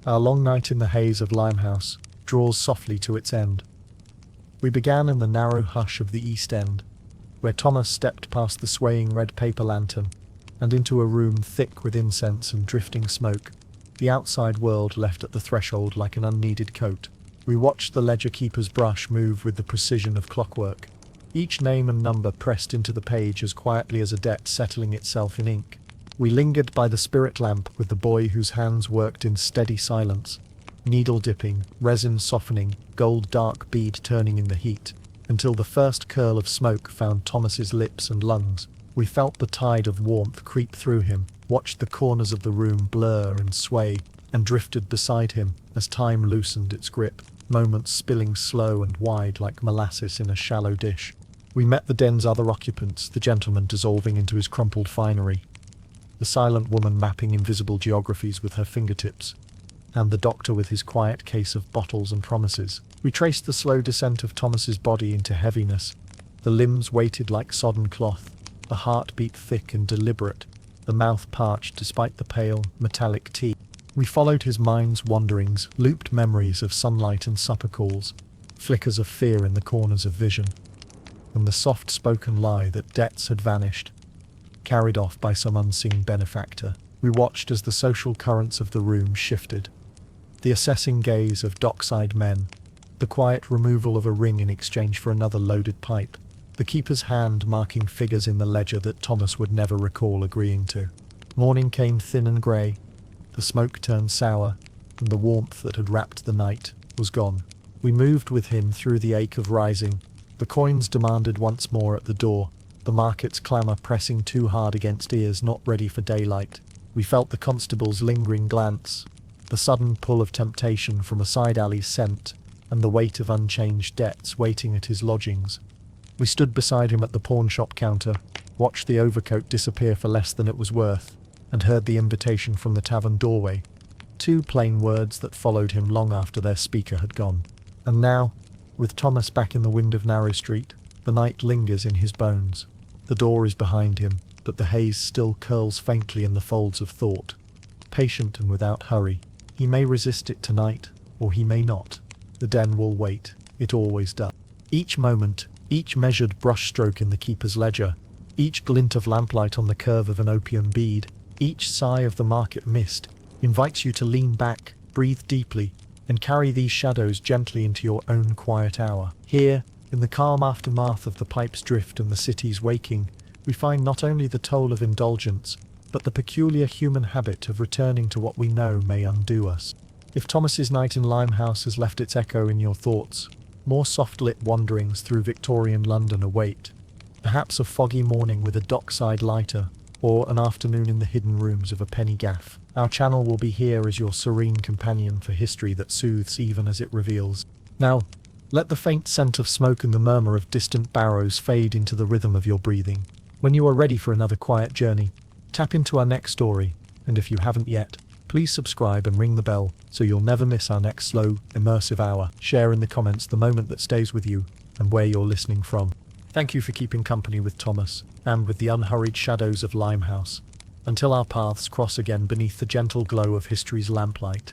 our long night in the haze of Limehouse draws softly to its end. We began in the narrow hush of the East End, where Thomas stepped past the swaying red paper lantern and into a room thick with incense and drifting smoke, the outside world left at the threshold like an unneeded coat. We watched the ledger keeper's brush move with the precision of clockwork, each name and number pressed into the page as quietly as a debt settling itself in ink. We lingered by the spirit lamp with the boy whose hands worked in steady silence, needle dipping, resin softening, gold dark bead turning in the heat, until the first curl of smoke found Thomas's lips and lungs. We felt the tide of warmth creep through him, watched the corners of the room blur and sway, and drifted beside him as time loosened its grip, moments spilling slow and wide like molasses in a shallow dish. We met the den's other occupants, the gentleman dissolving into his crumpled finery, the silent woman mapping invisible geographies with her fingertips, and the doctor with his quiet case of bottles and promises. We traced the slow descent of Thomas's body into heaviness, the limbs weighted like sodden cloth, the heartbeat thick and deliberate, the mouth parched despite the pale, metallic tea. We followed his mind's wanderings, looped memories of sunlight and supper calls, flickers of fear in the corners of vision, and the soft-spoken lie that debts had vanished, carried off by some unseen benefactor. We watched as the social currents of the room shifted. The assessing gaze of dockside men, the quiet removal of a ring in exchange for another loaded pipe, the keeper's hand marking figures in the ledger that Thomas would never recall agreeing to. Morning came thin and grey, the smoke turned sour, and the warmth that had wrapped the night was gone. We moved with him through the ache of rising. The coins demanded once more at the door, the market's clamour pressing too hard against ears not ready for daylight. We felt the constable's lingering glance, the sudden pull of temptation from a side alley's scent, and the weight of unchanged debts waiting at his lodgings. We stood beside him at the pawnshop counter, watched the overcoat disappear for less than it was worth, and heard the invitation from the tavern doorway, two plain words that followed him long after their speaker had gone. And now, with Thomas back in the wind of Narrow Street, the night lingers in his bones. The door is behind him, but the haze still curls faintly in the folds of thought. Patient and without hurry, he may resist it tonight, or he may not. The den will wait, it always does. Each moment, each measured brushstroke in the keeper's ledger, each glint of lamplight on the curve of an opium bead, each sigh of the market mist, invites you to lean back, breathe deeply, and carry these shadows gently into your own quiet hour. Here, in the calm aftermath of the pipe's drift and the city's waking, we find not only the toll of indulgence, but the peculiar human habit of returning to what we know may undo us. If Thomas's night in Limehouse has left its echo in your thoughts, more soft-lit wanderings through Victorian London await. Perhaps a foggy morning with a dockside lighter, or an afternoon in the hidden rooms of a penny gaff. Our channel will be here as your serene companion for history that soothes even as it reveals. Now, let the faint scent of smoke and the murmur of distant barrows fade into the rhythm of your breathing. When you are ready for another quiet journey, tap into our next story, and if you haven't yet, please subscribe and ring the bell so you'll never miss our next slow, immersive hour. Share in the comments the moment that stays with you and where you're listening from. Thank you for keeping company with Thomas and with the unhurried shadows of Limehouse. Until our paths cross again beneath the gentle glow of history's lamplight.